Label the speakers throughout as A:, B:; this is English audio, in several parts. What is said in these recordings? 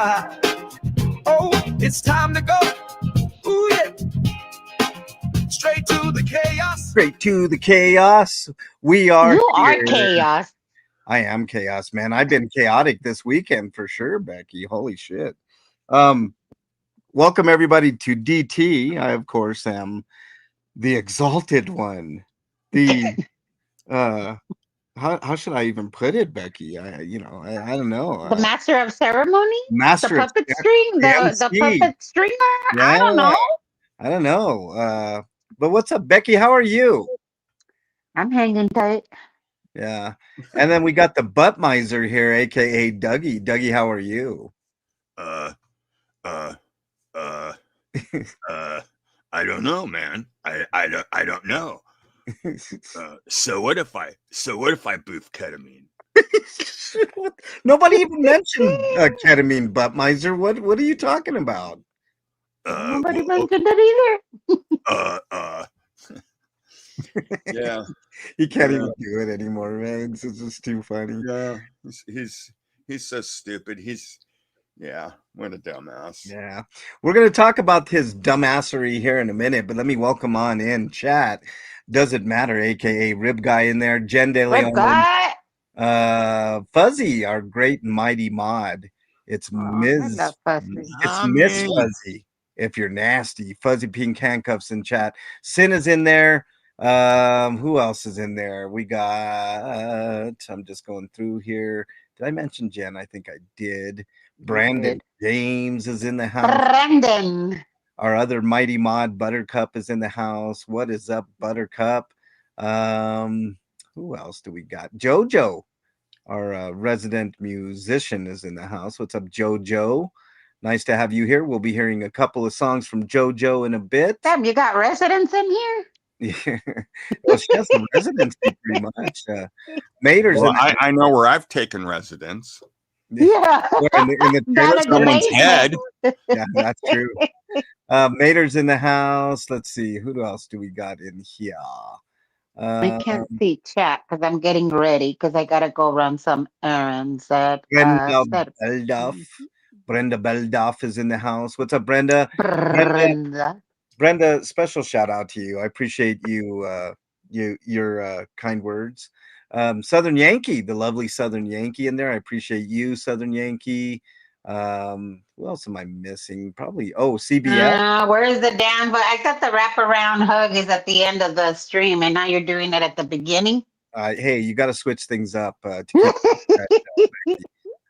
A: Oh, it's time to go. Ooh, yeah. Straight to the chaos.
B: Straight to the chaos. We are
C: You are
B: here.
C: chaos.
B: I am chaos, man. I've been chaotic this weekend for sure, Becky. Holy shit. Welcome everybody to DT. I, of course, am the exalted one. The how should I even put it, Becky? I don't know.
C: The master of ceremony? The
B: Master of
C: puppet string? The
B: MC.
C: puppet stringer?
B: Yeah,
C: I don't know.
B: I don't know. But what's up, Becky? How are you?
C: I'm hanging tight.
B: Yeah. And then we got the butt miser here, aka Dougie. Dougie, how are you?
D: Uh, uh, uh, I don't know, man. I don't know. So what if I boof ketamine?
B: Nobody even mentioned ketamine, butt miser. What are you talking about?
C: Nobody mentioned it
D: either. Yeah.
B: He can't even do it anymore, man. It's just too funny.
D: Yeah. He's so stupid. What a dumbass.
B: Yeah. We're going to talk about his dumbassery here in a minute, but let me welcome on in chat. Doesn't matter, aka Rib Guy in there, Jen De Leon, Fuzzy, our great and mighty mod. It's Ms. It's Miss Fuzzy. If you're nasty, Fuzzy Pink Handcuffs in chat. Sin is in there. Who else is in there? We got. I'm just going through here. Did I mention Jen? I think I did. Brandon James is in the house.
C: Brandon.
B: Our other mighty mod Buttercup is in the house. What is up, Buttercup? Who else do we got? Jojo, our resident musician, is in the house. What's up, Jojo? Nice to have you here. We'll be hearing a couple of songs from Jojo in a bit.
C: Damn, you got residents in here?
B: Yeah. Well, she has some residency pretty much. Mater's
D: well, I know where I've taken residence.
C: Yeah.
B: in the
D: someone's head.
B: Yeah, that's true. Mater's in the house. Let's see. Who else do we got in here?
C: I can't see chat because I'm getting ready because I got to go run some errands.
B: Brenda Beldoff is in the house. What's up, Brenda? Brenda, special shout out to you. I appreciate you, your kind words. Southern Yankee, the lovely Southern Yankee in there. I appreciate you, Southern Yankee. Who else am I missing? Probably CBS.
C: Where's the damn? But I thought the wraparound hug is at the end of the stream, and now you're doing it at the beginning.
B: Hey, you got to switch things up to keep.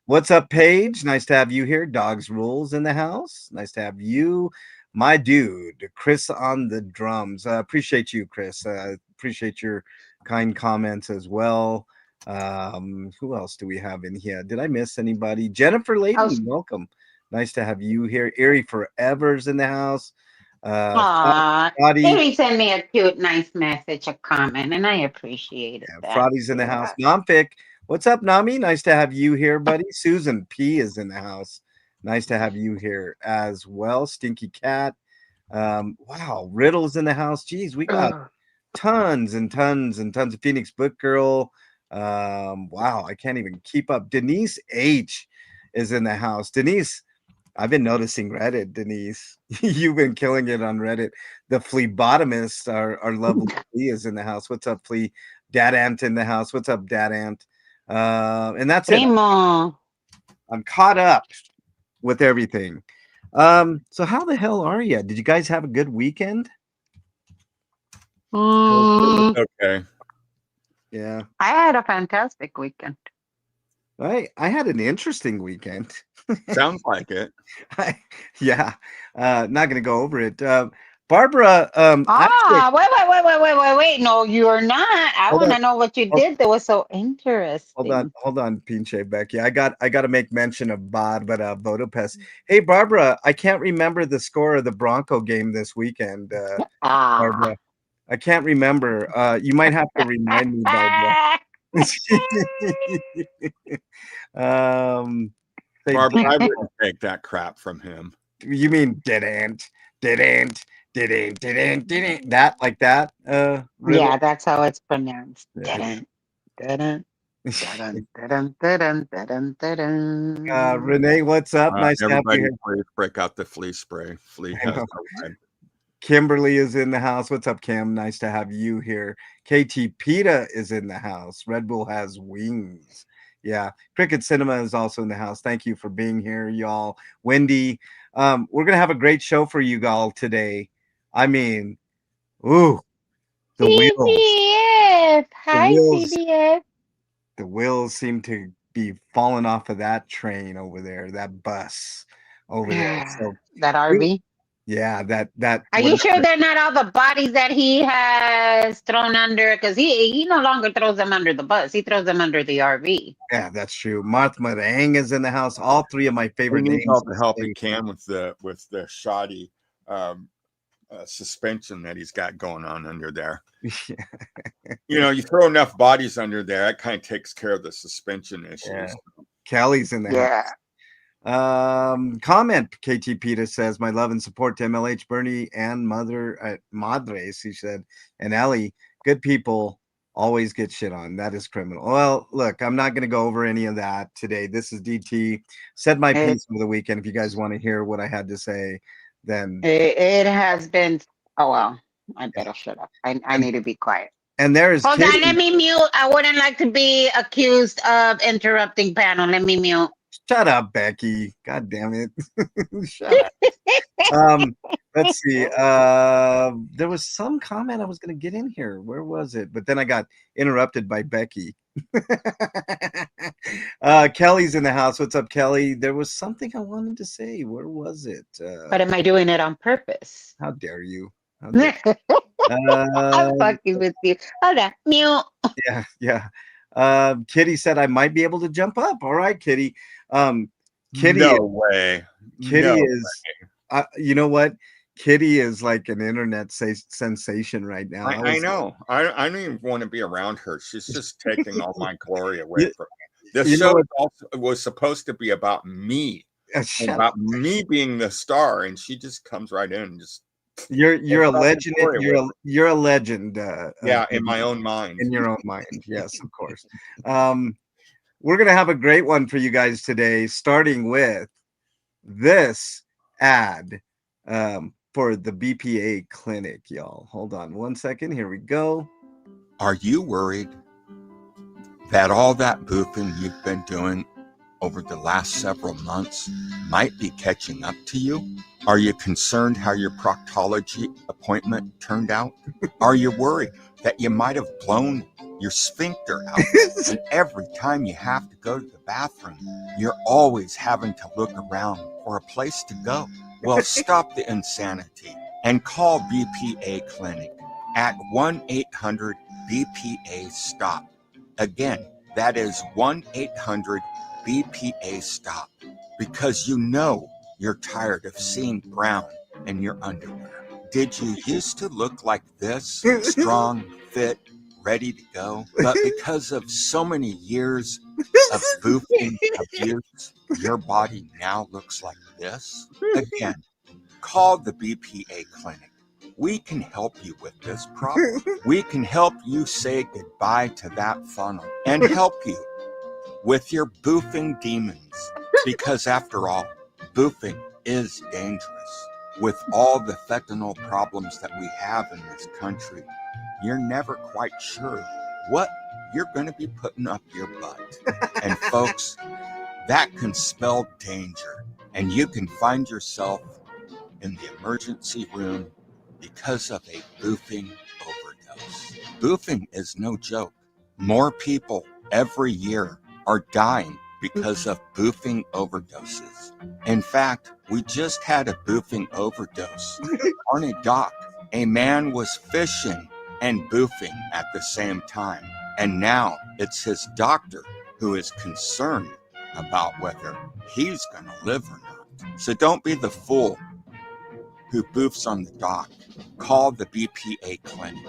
B: What's up, Paige? Nice to have you here. Dogs Rules in the house. Nice to have you. My dude, Chris on the drums. Appreciate you, Chris. Appreciate your kind comments as well. Who else do we have in here? Did I miss anybody? Jennifer Layton, welcome. Nice to have you here. Erie Forever's in the house.
C: Erie sent me a cute, nice message, a comment, and I appreciate it.
B: Frotty's in the house. Nomfic, what's up, Nami? Nice to have you here, buddy. Susan P is in the house. Nice to have you here as well. Stinky Cat. Wow, Riddle's in the house. Geez, we got tons and tons and tons of Phoenix Book Girl. Wow, I can't even keep up. Denise H is in the house. Denise, I've been noticing Reddit, Denise. You've been killing it on Reddit. The Phlebotomist, our lovely Flea, is in the house. What's up, Flea? Dad Ant in the house. What's up, Dad Ant? And that's it. I'm caught up with everything. So how the hell are you? Did you guys have a good weekend?
D: Okay.
B: Yeah.
C: I had a fantastic weekend.
B: I had an interesting weekend.
D: Sounds like it.
B: Yeah. Not gonna go over it. Barbara,
C: wait. No, you're not. I want to know what you did that was so interesting.
B: Hold on, Pinche Becky. I got to make mention of Budapest. Hey, Barbara, I can't remember the score of the Bronco game this weekend. Barbara, I can't remember. You might have to remind me, Barbara.
D: Barbara, I wouldn't take that crap from him.
B: You mean didn't that like that?
C: Yeah, that's how it's pronounced. Didn't. Dun, dun, dun, dun, dun, dun.
B: Renee, what's up? Nice to have you
D: Everybody,
B: here.
D: please break out the flea spray. Flea
B: I
D: has
B: know.
D: arrived.
B: Kimberly is in the house. What's up, Kim? Nice to have you here. KT Peta is in the house. Red Bull has wings. Yeah. Cricket Cinema is also in the house. Thank you for being here, y'all. Wendy, we're gonna have a great show for you all today. I mean, ooh, the wheels,
C: CBS.
B: the
C: Hi,
B: wheels,
C: CBS.
B: the wheels seem to be falling off of that train over there, that bus over there. So
C: That
B: we-
C: RV.
B: yeah, that
C: Are you sure
B: whatever.
C: they're not all the bodies that he has thrown under? Because he no longer throws them under the bus. He throws them under the RV.
B: Yeah, that's true. Martha Marang is in the house. All three of my
D: He
B: favorite
D: needs
B: names.
D: all the help he can with the shoddy suspension that he's got going on under there. You know, you throw enough bodies under there, that kind of takes care of the suspension issues.
B: Yeah. Kelly's in the
C: Yeah.
B: house. Comment KT Peta says, my love and support to MLH, Bernie, and Mother Madres, he said, and Ellie, good people always get shit on. That is criminal. Well, look, I'm not going to go over any of that today. This is DT. Said my piece over the weekend. If you guys want to hear what I had to say, then
C: It has been. Oh well, I better shut up. I need to be quiet.
B: and there is
C: Hold
B: Kitty.
C: on, let me mute. I wouldn't like to be accused of interrupting panel. Let me mute.
B: Shut up, Becky. God damn it. Shut up. Let's see. There was some comment I was going to get in here. Where was it? But then I got interrupted by Becky. Kelly's in the house. What's up, Kelly? There was something I wanted to say. Where was it?
C: But am I doing it on purpose?
B: How dare you? How dare
C: I'm fucking with you. Hold on, mute.
B: yeah. Kitty said I might be able to jump up. All right, Kitty. Kitty,
D: no way.
B: Kitty
D: No
B: is. You know what? Kitty is like an internet sensation right now.
D: I know. I don't even want to be around her. She's just taking all my glory away from me. This show was supposed to be about me, about me being the star, and she just comes right in and just.
B: You're a legend. You're a legend.
D: Yeah, in my own mind.
B: In your own mind, yes, of course. We're gonna have a great one for you guys today, starting with this ad for the BPA clinic, y'all. Hold on one second. Here we go.
D: Are you worried that all that boofing you've been doing over the last several months might be catching up to you? Are you concerned how your proctology appointment turned out? Are you worried that you might have blown your sphincter out and every time you have to go to the bathroom, you're always having to look around for a place to go? Well, stop the insanity and call BPA Clinic at 1-800-BPA-STOP. Again, that is 1-800-BPA-STOP, because you know you're tired of seeing brown in your underwear. Did you used to look like this? Strong, fit, ready to go? But because of so many years of boofing abuse, your body now looks like this? Again, call the BPA Clinic. We can help you with this problem. We can help you say goodbye to that funnel and help you with your boofing demons. Because after all, boofing is dangerous. With all the fentanyl problems that we have in this country, you're never quite sure what you're going to be putting up your butt. And folks, that can spell danger. And you can find yourself in the emergency room because of a boofing overdose. Boofing is no joke. More people every year are dying because of boofing overdoses. In fact, we just had a boofing overdose on a dock. A man was fishing and boofing at the same time. And now it's his doctor who is concerned about whether he's going to live or not. So don't be the fool who boofs on the dock. Call the BPA Clinic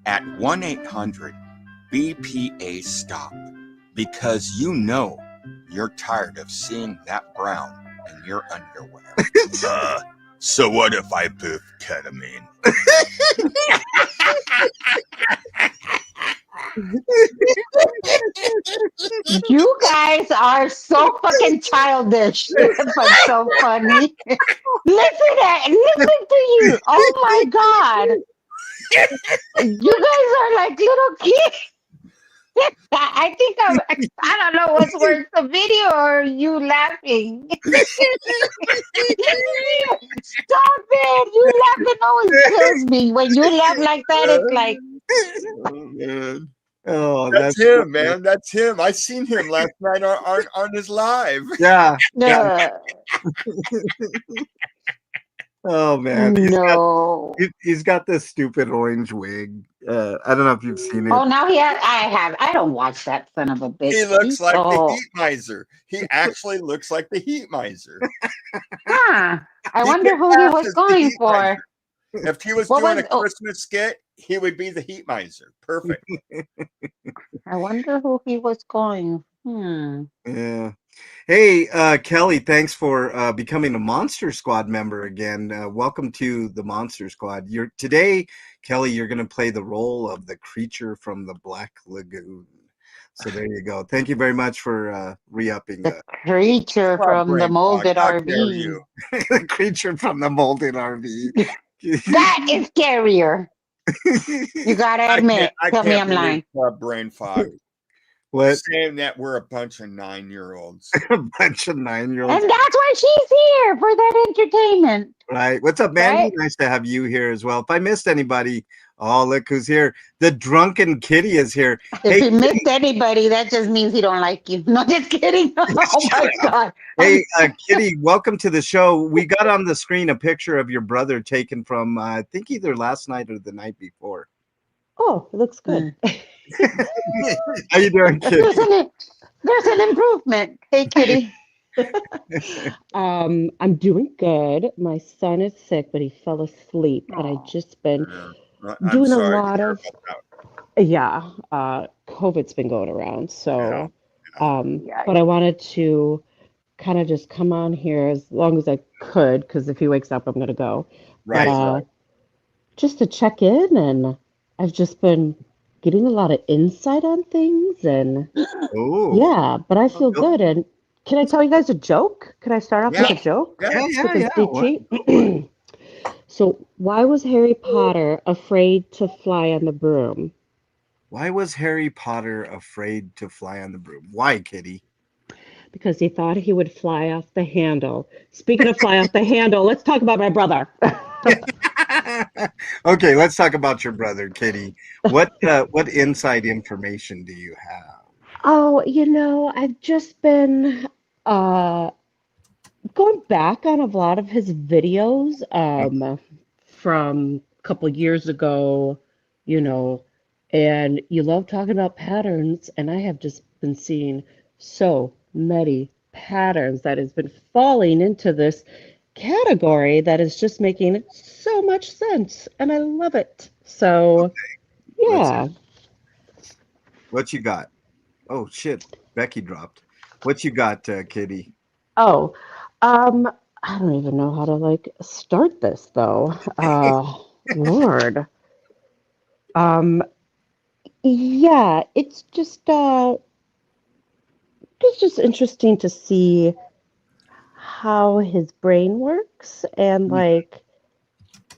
D: at 1-800-BPA-STOP, because you know you're tired of seeing that brown in your underwear. So what if I boof ketamine?
C: You guys are so fucking childish, but so funny. Listen to you. Oh my God. You guys are like little kids. I think I don't know what's worse, the video or you laughing. Stop it. You laughing always kills me. When you laugh like that, it's like,
B: Oh, man. Oh,
D: That's
B: that's so
D: him,
B: funny.
D: man. That's him. I seen him last night on his live.
B: Yeah.
C: uh,
B: Oh man,
C: no.
B: he's got this stupid orange wig. I don't know if you've seen it.
C: Oh, now he has, I have. I don't watch that son of a bitch.
D: He looks
C: He's
D: like the
C: so,
D: Heat Miser. He actually looks like the Heat Miser.
C: huh. I
D: He
C: wonder
D: could
C: who he
D: pass
C: was
D: as the
C: going
D: Heat Miser.
C: for.
D: If he was
C: What
D: doing
C: was,
D: a
C: oh,
D: Christmas skit, he would be the Heat Miser. Perfect.
C: I wonder who he was going. Hmm.
B: Yeah. Hey, Kelly, thanks for becoming a Monster Squad member again. Welcome to the Monster Squad. Today, Kelly, you're going to play the role of the creature from the Black Lagoon. So there you go. Thank you very much for re-upping
C: The creature
D: Club
C: from the
D: brain fog.
C: molded
D: How dare
C: RV.
D: you?
B: the creature from the molded RV.
C: That is scarier. You gotta admit.
D: I
C: Tell me
D: can't
C: I'm
D: believe
C: lying.
D: Club brain fog
B: What?
D: saying that we're a bunch of 9-year-olds.
B: A bunch of 9-year-olds.
C: And that's why she's here for that entertainment,
B: Right. What's up, Mandy?
C: right?
B: Nice to have you here as well. If I missed anybody, oh, look who's here. The drunken kitty is here.
C: If
B: Hey,
C: he missed anybody, that just means he don't like you. No, just kidding. Oh
B: shut
C: my
B: up.
C: God.
B: Hey, Kitty, welcome to the show. We got on the screen a picture of your brother taken from, I think, either last night or the night before.
E: Oh, it looks good.
B: How you doing, Kitty?
C: There's an improvement. Hey, kitty.
E: I'm doing good. My son is sick, but he fell asleep, and I
C: Oh,
E: just been
D: Yeah. I'm
E: doing a
D: sorry to
E: lot
D: hear
E: of
D: about that.
E: COVID's been going around.
D: Yeah.
E: So,
C: yeah.
E: but I wanted to kind of just come on here as long as I could, because if he wakes up, I'm gonna go. But
D: Right.
E: just to check in, and I've just been getting a lot of insight on things, and
B: Oh,
E: yeah, but I feel good. And can I tell you guys a joke? Could I start off with
D: Yeah.
E: a joke?
D: Yeah.
E: With a
B: yeah. What?
E: cheat? So, why was Harry Potter afraid to fly on the broom?
B: Why was Harry Potter afraid to fly on the broom? Why, Kitty?
E: Because he thought he would fly off the handle. Speaking of fly off the handle, let's talk about my brother.
B: Okay, let's talk about your brother, Kitty. What inside information do you have?
E: Oh, I've just been uh going back on a lot of his videos from a couple years ago, you know, and you love talking about patterns, and I have just been seeing so many patterns that has been falling into this category that is just making so much sense, and I love it. So,
B: Let's see.
E: yeah.
B: What you got? Oh shit, Becky dropped. What you got, Kitty?
E: Oh, um, I don't even know how to like start this though. Lord. Um, yeah, it's just interesting to see how his brain works and like
C: It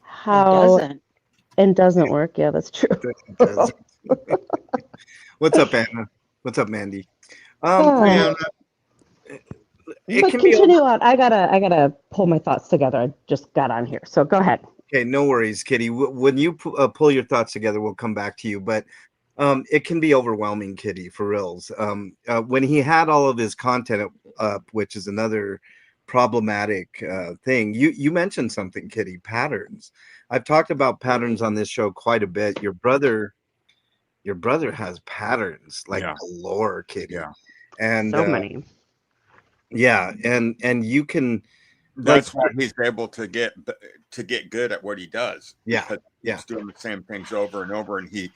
E: how
C: doesn't.
E: and doesn't work. Yeah, that's true.
B: What's up, Anna? What's up, Mandy?
E: Uh,
B: Man, it
E: but
B: can be over.
E: continue on. I gotta pull my thoughts together. I just got on here, so go ahead.
B: Okay, no worries, Kitty. When you pull your thoughts together, we'll come back to you. But it can be overwhelming, Kitty, for reals. When he had all of his content up, which is another problematic thing. You mentioned something, Kitty. Patterns. I've talked about patterns on this show quite a bit. Your brother has patterns like
D: Yeah.
B: galore, Kitty.
D: Yeah.
B: And
E: So many.
B: yeah, and you can like
D: That's why he's able to get good at what he does.
B: Yeah,
D: Because
B: yeah.
D: he's doing the same things over and over, and he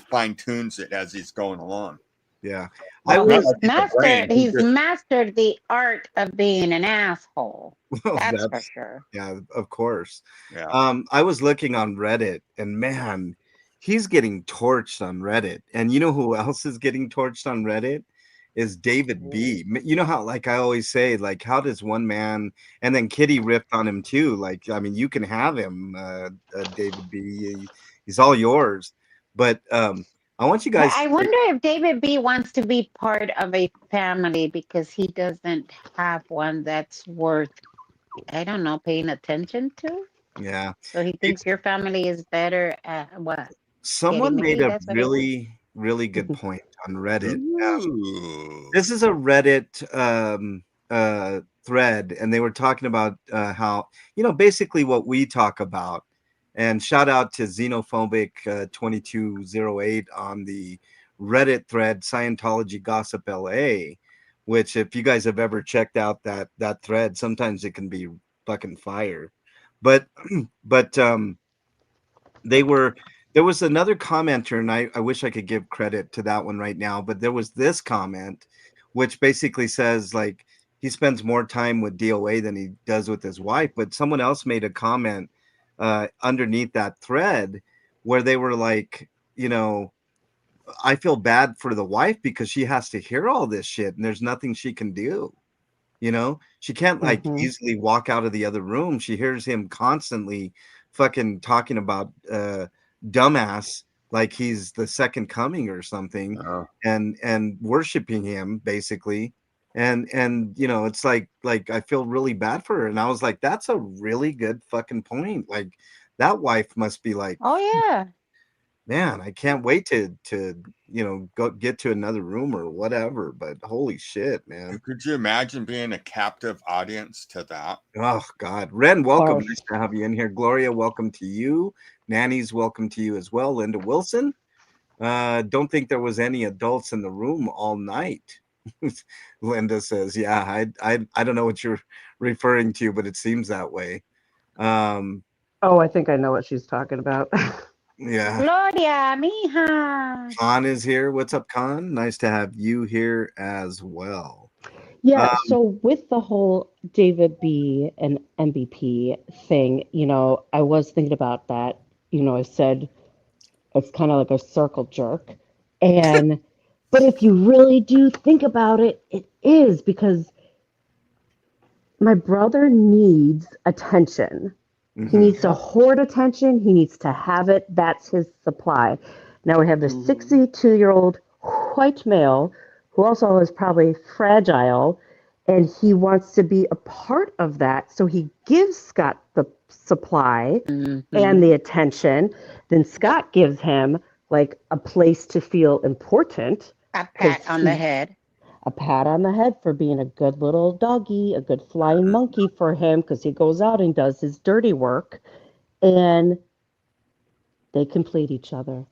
D: fine tunes it as he's going along.
B: yeah. I
C: Well,
B: was
D: Not like he's a brain.
C: he's mastered the art of being an asshole.
B: well,
C: That's for
B: that's
C: sure.
B: yeah, of course.
D: Yeah.
B: I was looking on Reddit, and man, he's getting torched on Reddit. And you know who else is getting torched on Reddit? is David B. You know how, like I always say, like, how does one man, and then Kitty ripped on him too. Like, I mean, you can have him, David B. He's all yours. But I want you
C: But
B: guys
C: I
B: to
C: wonder if David B wants to be part of a family because he doesn't have one that's worth, I don't know, paying attention to.
B: yeah.
C: So he thinks your family is better at what?
B: Someone
C: Getting
B: made
C: married?
B: a
C: That's what it is?
B: really, really good point on Reddit.
D: Ooh.
B: This is a Reddit thread, and they were talking about how, basically what we talk about. And shout out to Xenophobic 2208 on the Reddit thread Scientology Gossip LA, which, if you guys have ever checked out that thread, sometimes it can be fucking fire. But but they were there was another commenter, and I wish I could give credit to that one right now, but there was this comment which basically says, like, he spends more time with DOA than he does with his wife. But someone else made a comment underneath that thread where they were like, I feel bad for the wife because she has to hear all this shit and there's nothing she can do. She can't, like,
E: Mhm.
B: easily walk out of the other room. She hears him constantly fucking talking about dumbass like he's the second coming or something,
D: Oh.
B: and worshiping him basically. And it's like I feel really bad for her. And I was like, that's a really good fucking point. Like, that wife must be like,
C: Oh yeah.
B: man, I can't wait to go get to another room or whatever. But holy shit, man.
D: Could you imagine being a captive audience to that?
B: Oh God, Ren, welcome.
E: Barf.
B: Nice to have you in here. Gloria, welcome to you. Nanny's welcome to you as well. Linda Wilson. Don't think there was any adults in the room all night. Linda says, "Yeah, I don't know what you're referring to, but it seems that way." Um,
E: Oh, I think I know what she's talking about.
B: yeah.
C: Gloria, mija.
B: Khan is here. What's up, Khan? Nice to have you here as well.
E: Yeah, so with the whole David B and MVP thing, I was thinking about that. I said it's kind of like a circle jerk. And but if you really do think about it, it is because my brother needs attention. He
B: Mhm.
E: needs to hoard attention. He needs to have it. That's his supply. Now we have this 62-year-old white male who also is probably fragile, and he wants to be a part of that. So he gives Scott the supply and the attention. Then Scott gives him like a place to feel important
C: A
E: because
C: pat on the head.
E: a pat on the head for being a good little doggy, a good flying monkey for him because he goes out and does his dirty work, and they complete each other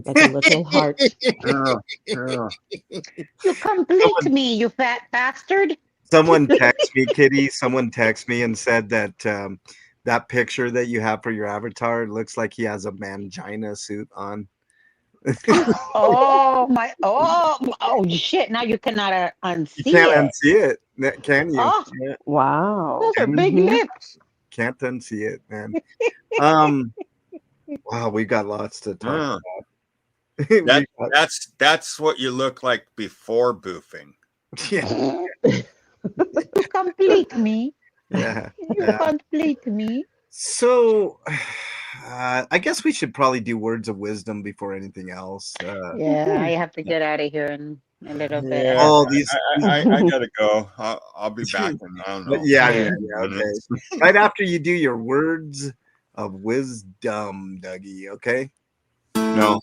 E: like a little heart.
D: Yeah, yeah.
C: You complete me, you fat bastard.
B: Someone text me, Kitty. Someone text me and said that that picture that you have for your avatar looks like he has a mangina suit on.
C: Oh my! Oh shit! Now you cannot
B: You
C: unsee
B: can't
C: it.
B: unsee it, can you?
C: Oh,
E: Wow.
C: those are big lips.
B: Can't unsee it, man. Um, wow, we got lots to talk
D: Yeah.
B: about. We
D: That,
B: got-
D: that's what you look like before boofing.
B: yeah,
C: You complete me.
B: yeah,
C: You
B: yeah.
C: complete me.
B: So, I guess we should probably do words of wisdom before anything else.
C: Yeah, I have to get out of here in a little bit. I
D: Yeah,
C: have
B: All
C: to.
B: these,
D: I gotta go. I'll be back in, I don't
B: but
D: know,
B: yeah,
D: 10
B: okay.
D: minutes.
B: Right after you do your words of wisdom, Dougie. Okay.
D: No.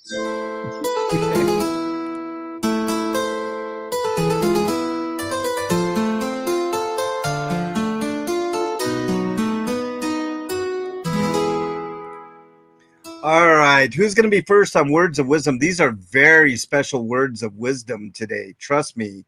B: All right, who's going to be first on words of wisdom? These are very special words of wisdom today. Trust me,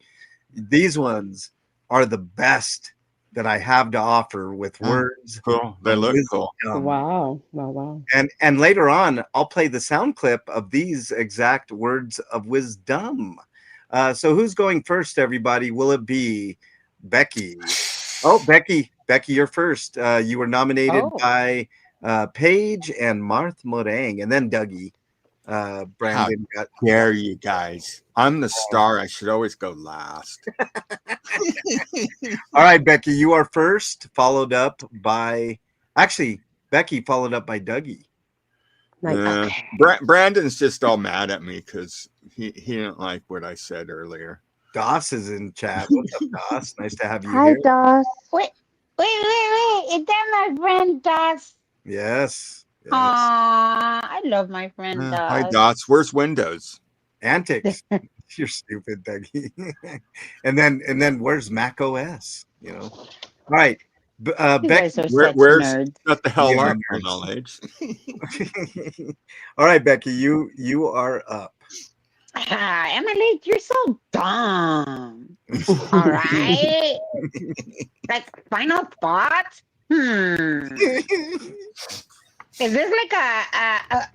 B: these ones are the best that I have to offer with words
D: Cool. They
B: of
D: look
B: wisdom.
D: cool.
E: Wow. Wow.
B: And later on, I'll play the sound clip of these exact words of wisdom. So who's going first, everybody? Will it be Becky? Oh, Becky, you're first. You were nominated
C: Oh,
B: by Paige and Marth Morang, and then Dougie. Brandon got.
D: Dare you guys? I'm the star. I should always go last.
B: All right, Becky, you are first, followed up by Becky, followed up by Dougie.
E: Nice.
C: Okay.
D: Brandon's just all mad at me because he didn't like what I said earlier.
B: Doss is in chat. What's up, Doss? Nice to have you
E: Hi,
B: here.
E: Doss.
C: Wait. Is that my friend Doss?
B: Yes. Yes.
C: I love my friend
D: Hi,
C: Doss.
D: Dots. Where's Windows?
B: Antics. You're stupid, Dougie. and then where's Mac OS? You know. All right.
C: You
B: Becky.
C: guys are such
D: Where's
C: nerds.
D: shut the hell
B: Yeah,
D: up,
B: nerds.
D: knowledge?
B: All right, Becky, you are up.
C: Emily, you're so dumb. All right. Like final thoughts? Is this like I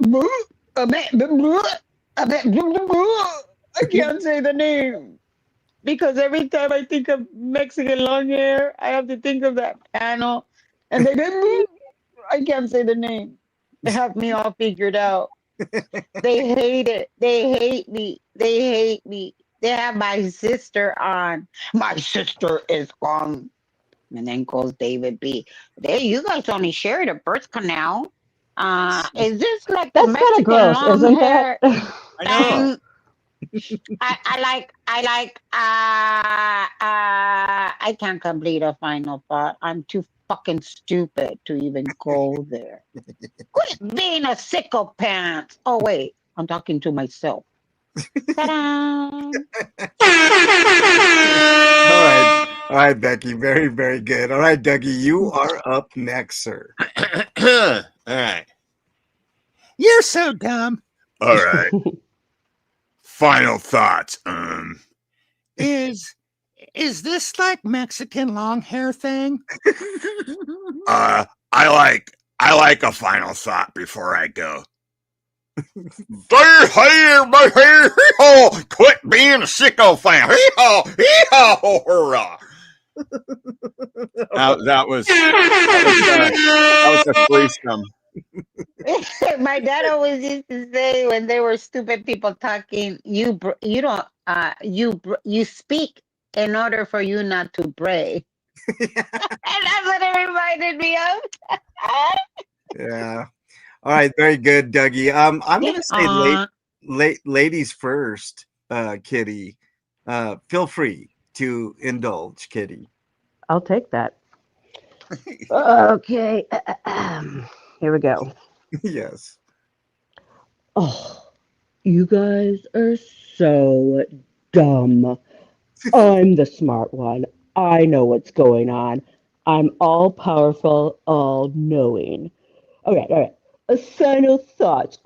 C: can't say the name because every time I think of Mexican long hair, I have to think of that panel, and I can't say the name. They have me all figured out. They hate it. They hate me. They hate me. They have my sister on. My sister is on. And then goes David B. They, you guys only shared a birth canal. Is this like the
E: That's kind of
C: Mexican
E: gross,
C: long
E: isn't
C: hair
E: that?
D: I know.
C: thing? I can't complete a final thought. I'm too fucking stupid to even go there. Quit being a sicko pants. Oh wait, I'm talking to myself. Ta-da!
B: All right, Becky. Very, very good. All right, Dougie, you are up next, sir.
D: All right. You're so dumb. All right. Final thoughts. Is this like Mexican long hair thing? I like a final thought before I go. Quit being a sicko fan. That was a threesome.
C: My dad always used to say when there were stupid people talking, you don't you speak in order for you not to bray. And that's what it reminded me of.
B: Yeah. All right, very good, Dougie. I'm gonna say ladies first, Kitty. Feel free to indulge, Kitty.
E: I'll take that. Okay. Here we go.
B: Yes.
E: Oh, you guys are so dumb. I'm the smart one. I know what's going on. I'm all powerful, all knowing. Okay. A final thought.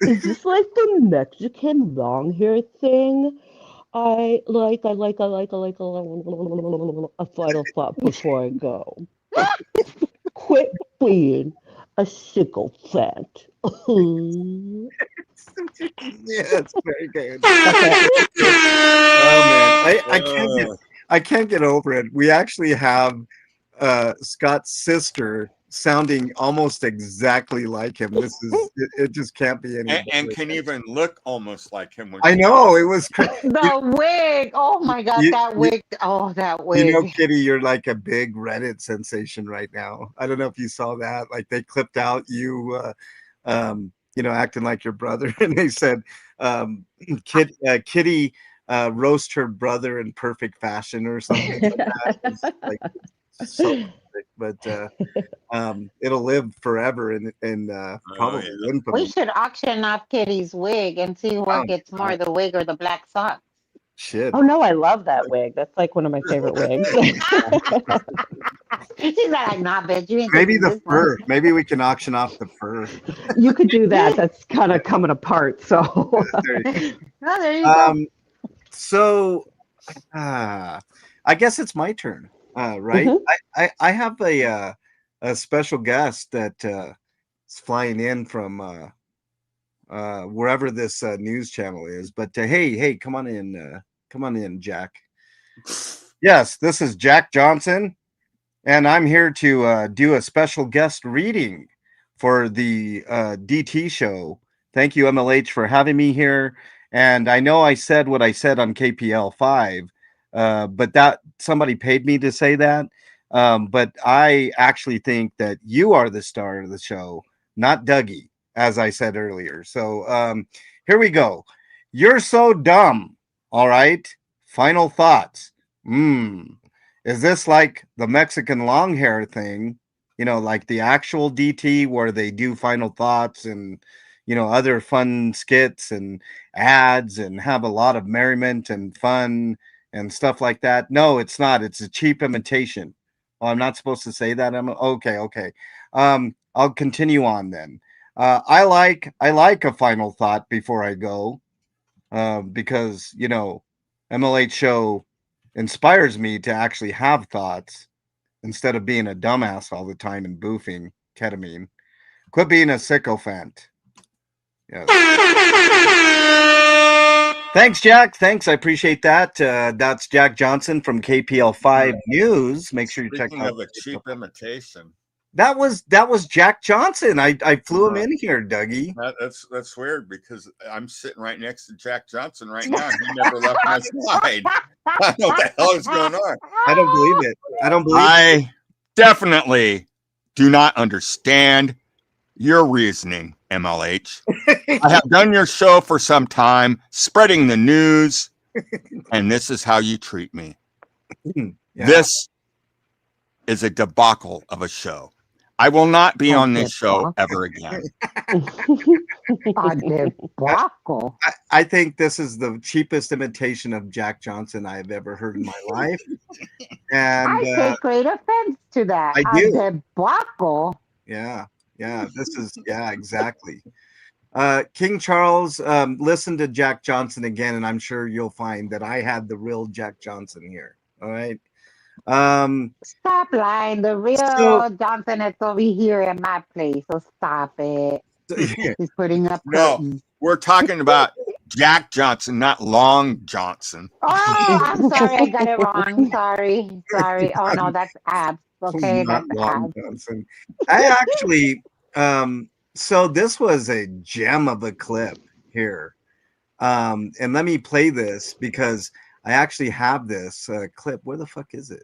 E: Is this like the Mexican long hair thing? I like a final thought before I go. Quit being a sycophant.
B: Yes, very good.
E: Okay.
B: Oh man, I can't get over it. We actually have Scott's sister sounding almost exactly like him. It just can't be any
D: And
B: better.
D: can even look almost like him.
B: I know it was
C: The wig. Oh my god,
B: you,
C: that
B: you,
C: wig. Oh, that
B: you know,
C: wig.
B: Kitty, you're like a big Reddit sensation right now. I don't know if you saw that. Like they clipped out you acting like your brother, and they said, Kitty roast her brother in perfect fashion or something like that. It's like so perfect, but it'll live forever in probably
D: yeah.
C: We
B: infamy.
C: should auction off Kitty's wig and see
B: Oh,
C: what gets more, the wig or the black socks.
B: shit.
E: Oh no, I love that wig. That's like one of my favorite wigs.
C: She's like, nah, bitch, you ain't
B: Maybe
C: taking
B: the
C: this one.
B: fur. Maybe we can auction off the fur.
E: You could do that. That's kind of coming apart. So
B: There you
C: Oh, there you
B: go.
C: go.
B: So I guess it's my turn, right?
E: Mhm.
B: I have a special guest that is flying in from wherever this news channel is. But hey, come on in, Jack. Yes, this is Jack Johnson, and I'm here to do a special guest reading for the DT show. Thank you, MLH, for having me here. And I know I said what I said on KPL 5, but that somebody paid me to say that. But I actually think that you are the star of the show, not Dougie, as I said earlier. So here we go. You're so dumb. All right. Final thoughts. Is this like the Mexican long hair thing? You know, like the actual DT where they do final thoughts and, you know, other fun skits and ads and have a lot of merriment and fun and stuff like that? No, it's not. It's a cheap imitation. Oh, I'm not supposed to say that. I'm okay. Okay. I'll continue on then. I like a final thought before I go, because you know, MLH show inspires me to actually have thoughts instead of being a dumbass all the time and boofing ketamine. Quit being a sycophant. Yes. Thanks, Jack. Thanks. I appreciate that. That's Jack Johnson from KPL 5 News. Make sure you check
D: Speaking
B: out.
D: of a cheap imitation,
B: That was Jack Johnson. I flew him in here, Dougie.
D: that's weird because I'm sitting right next to Jack Johnson right now. He never left my side. I don't know what the hell is going on.
B: I don't believe it. I don't believe it.
D: I definitely do not understand your reasoning, MLH. I have done your show for some time, spreading the news, and this is how you treat me.
B: Yeah.
D: This is a debacle of a show. I will not be on this show ever again.
C: Debacle.
B: I think this is the cheapest imitation of Jack Johnson I have ever heard in my life. And
C: I take great offense to that.
B: I do.
C: Debacle.
B: Yeah, this is exactly. King Charles, listen to Jack Johnson again, and I'm sure you'll find that I had the real Jack Johnson here. All right.
C: Stop lying. The real Johnson is over here in my place. So stop it. He's putting up curtains.
D: We're talking about Jack Johnson, not Long Johnson.
C: Oh, I'm sorry. I got it wrong. Sorry. Oh, no, that's abs. Okay,
B: Not
C: that's
B: Long
C: abs.
B: Johnson. I actually, so this was a gem of a clip here. And let me play this because I actually have this clip. Where the fuck is it?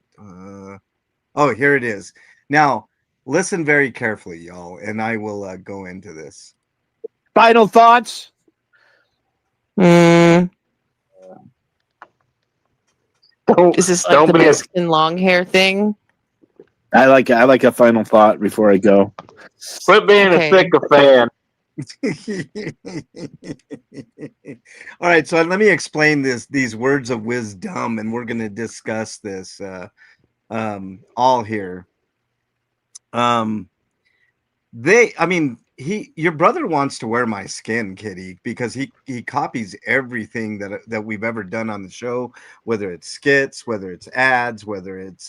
B: Oh, here it is. Now, listen very carefully, y'all, and I will go into this.
F: Final thoughts?
G: Is this like
F: Don't
G: the
F: be a-
G: Mexican long hair thing?
F: I like a final thought before I go. Quit being
G: Okay.
F: a sycophant.
B: All right, so let me explain these words of wisdom, and we're going to discuss this all here. Your brother wants to wear my skin, Kitty, because he copies everything that we've ever done on the show, whether it's skits, whether it's ads, whether it's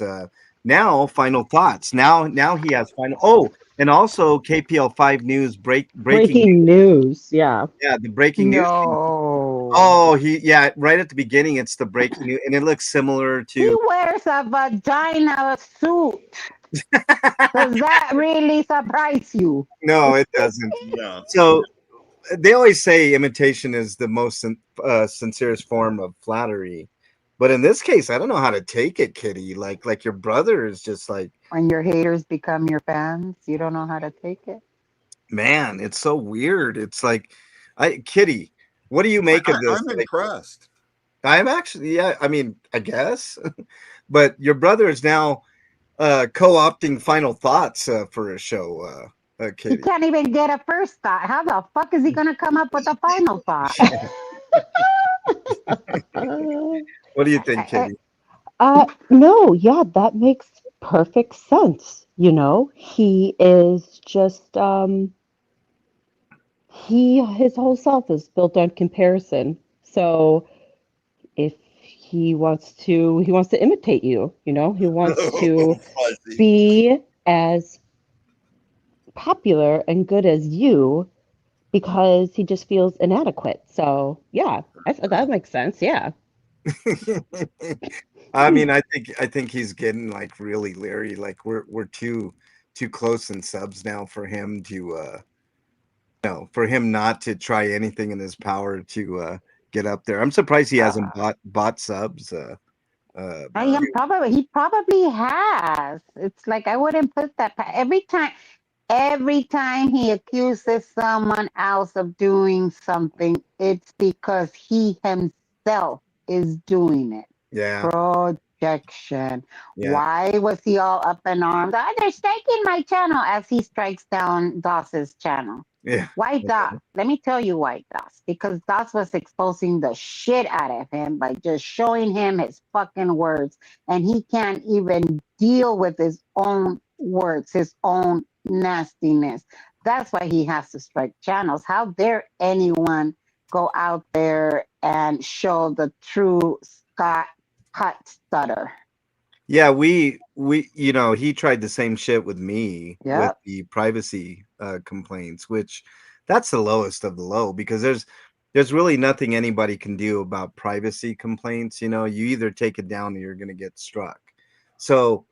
B: now final thoughts. Now he has final. Oh, and also KPL 5 News breaking
E: news. Yeah.
B: Yeah, the breaking news.
C: No.
B: Oh, right at the beginning, it's the breaking news, and it looks similar
C: He
B: to.
C: wears a vagina suit. Does that really surprise you?
B: No, it doesn't.
D: No.
B: So they always say imitation is the most sincerest form of flattery, but in this case, I don't know how to take it, Kitty. Like your brother is just like,
C: When your haters become your fans, you don't know how to take it.
B: man, it's so weird. It's like, Kitty, what do you make of this?
D: I'm impressed.
B: I'm actually, I mean, I guess, but your brother is now co-opting final thoughts for a show.
C: He
B: Kitty.
C: can't even get a first thought. How the fuck is he going to come up with a final thought?
B: What do you think, Kitty?
E: No, yeah, that makes perfect sense. You know, he is just his whole self is built on comparison. So if he wants to imitate you, you know, he wants to be as popular and good as you because he just feels inadequate. So yeah, that makes sense. Yeah.
B: I mean, I think he's getting like really leery. Like we're too too close in subs now for him to for him not to try anything in his power to get up there. I'm surprised he hasn't bought subs.
C: He probably has. It's like I wouldn't put that every time he accuses someone else of doing something, it's because he himself is doing it.
B: Yeah.
C: Projection.
B: Yeah.
C: Why was he all up in arms? Oh, they're striking my channel as he strikes down Doss's channel.
B: Yeah.
C: Why Doss? Let me tell you why Doss. Because Doss was exposing the shit out of him by just showing him his fucking words. And he can't even deal with his own words, his own nastiness. That's why he has to strike channels. How dare anyone go out there and show the true Scott cut stutter?
B: Yeah, we he tried the same shit with me with the privacy complaints, which that's the lowest of the low, because there's really nothing anybody can do about privacy complaints. You either take it down or you're going to get struck. So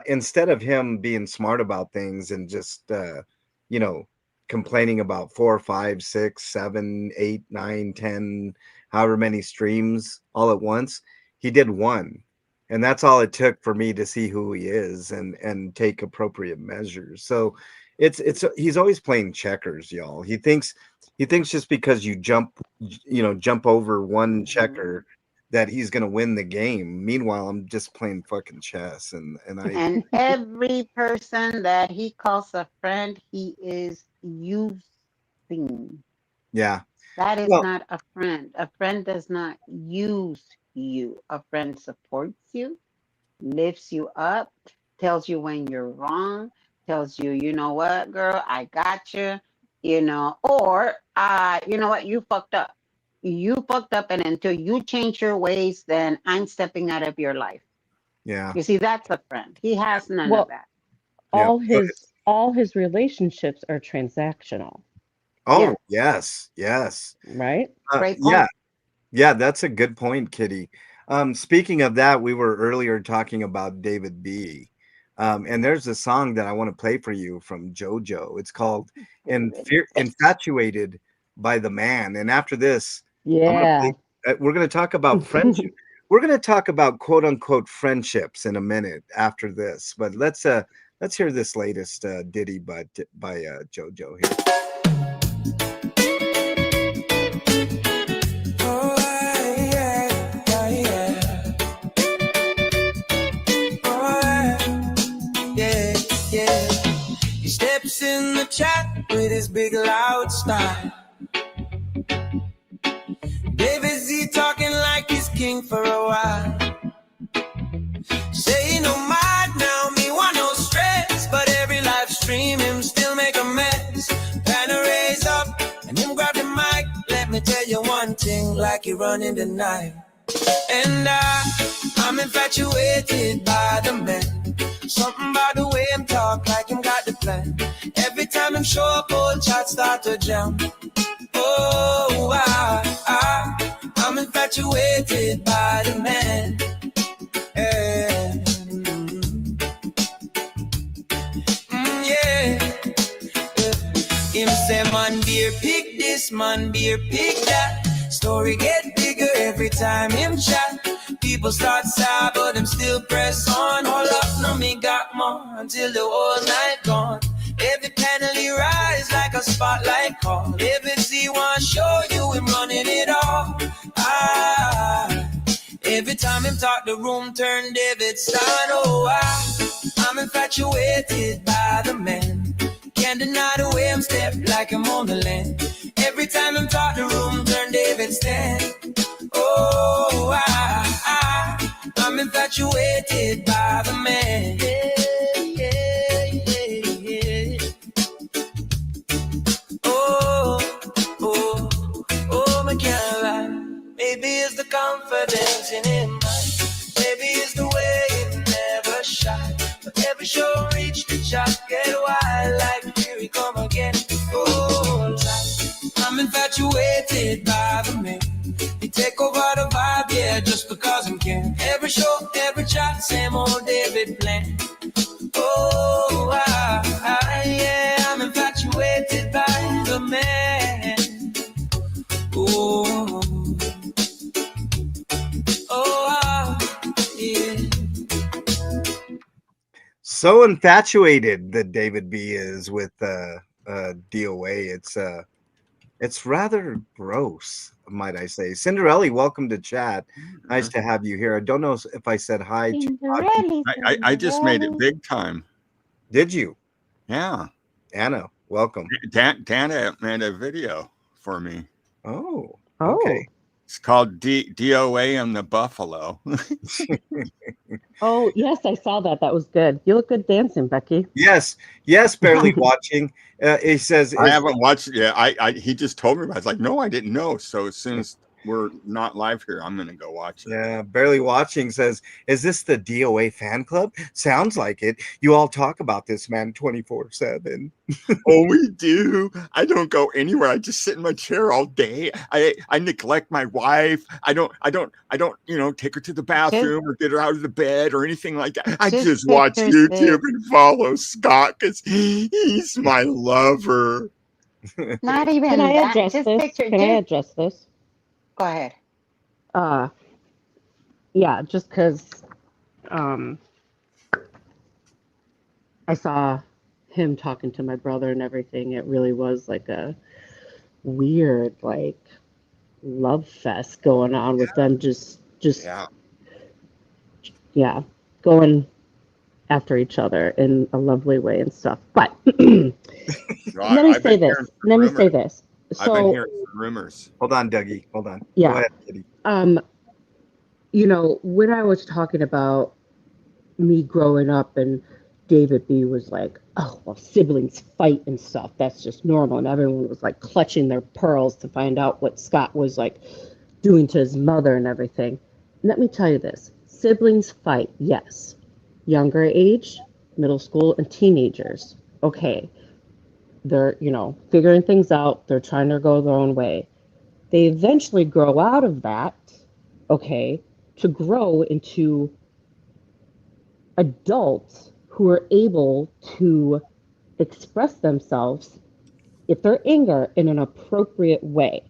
B: instead of him being smart about things and just complaining about 4, 5, 6, 7, 8, 9, 10, however many streams all at once, he did one. And that's all it took for me to see who he is and take appropriate measures. So he's always playing checkers, y'all. He thinks just because you jump over one checker that he's gonna win the game. Meanwhile, I'm just playing fucking chess, and
C: every person that he calls a friend, he is using.
B: Yeah.
C: That is not a friend. A friend does not use you. A friend supports you, lifts you up, tells you when you're wrong, tells you, you know what, girl, I got you, or you know what, you fucked up. You fucked up, and until you change your ways, then I'm stepping out of your life.
B: Yeah.
C: You see, that's a friend. He has none of that.
E: All his relationships are transactional.
B: Oh, yes.
E: Right?
C: Great point.
B: Yeah, that's a good point, Kitty. Speaking of that, we were earlier talking about David B. And there's a song that I want to play for you from JoJo. It's called Infatuated by the Man. And after this, we're going to talk about friendship. We're going to talk about quote unquote friendships in a minute after this. But let's hear this latest ditty by JoJo here.
A: In the chat with his big loud style, David Z talking like he's king for a while. Say no mind now, me want no stress, but every live stream him still make a mess. Banner raise up and him grab the mic. Let me tell you one thing, like he running the night. And I'm infatuated by the man. Something about the way him talk, like him got the plan. Every time him show up, old chat start to jump. Oh, I'm infatuated by the man. Him say, man, beer, pick this, man, beer, pick that. Story get bigger every time him chat. People start sad, but them still press on. Hold up, no, me got more until the whole night gone. Every panel he rise like a spotlight call. Every Z one show you him running it all. Every time him talk, the room turn David style. Oh, I'm infatuated by the man. Can't deny the way I'm step like I'm on the land. Every time him talk, the room turn David stand. Oh, I'm infatuated by the man. Oh, my Caroline. Maybe it's the confidence in him. Maybe it's the way he never shy. But every show reach the top, get wild like here he come again. Oh, I'm infatuated by the man. He take over the vibe, yeah, just because I'm can. Every show, every chat, same old David plan. Oh,
B: so infatuated that David B is with DOA. It's rather gross, might I say. Cinderella, welcome to chat. Nice to have you here. I don't know if I said hi to
C: Cinderella,
D: I just made it
C: Cinderella.
D: big time.
B: Did you?
D: Yeah.
B: Anna, welcome.
D: Dana made a video for me.
B: Oh,
E: Oh,
B: okay.
D: It's called DOA and the Buffalo.
E: oh, yes, I saw that. That was good. You look good dancing, Becky.
B: Yes, barely watching. He says,
D: I haven't watched it yet. He just told me. I was like, no, I didn't know. So as soon as we're not live here, I'm going to go watch it.
B: yeah, barely watching says, is this the DOA fan club? Sounds like it. You all talk about this man 24/7.
D: Oh, we do. I don't go anywhere. I just sit in my chair all day. I neglect my wife. I don't, take her to the bathroom or get her out of the bed or anything like that. I just watch YouTube and follow Scott because he's my lover.
C: Not even
E: Can I
C: that.
E: address
C: Just
E: this?
C: picture.
E: Can I address this?
C: Go ahead.
E: Yeah, just because I saw him talking to my brother and everything. It really was like a weird, like, love fest going on with them. Just going after each other in a lovely way and stuff. But let me say this.
D: I've been
E: So,
D: hearing some rumors.
B: Hold on, Dougie. Hold on. Go
E: yeah,
B: ahead, Kitty.
E: when I was talking about me growing up and David B was like, oh, well, siblings fight and stuff. That's just normal. And everyone was like clutching their pearls to find out what Scott was like doing to his mother and everything. Let me tell you this. Siblings fight, yes. Younger age, middle school, and teenagers. Okay. They're, figuring things out. They're trying to go their own way. They eventually grow out of that, okay, to grow into adults who are able to express themselves if they're anger in an appropriate way.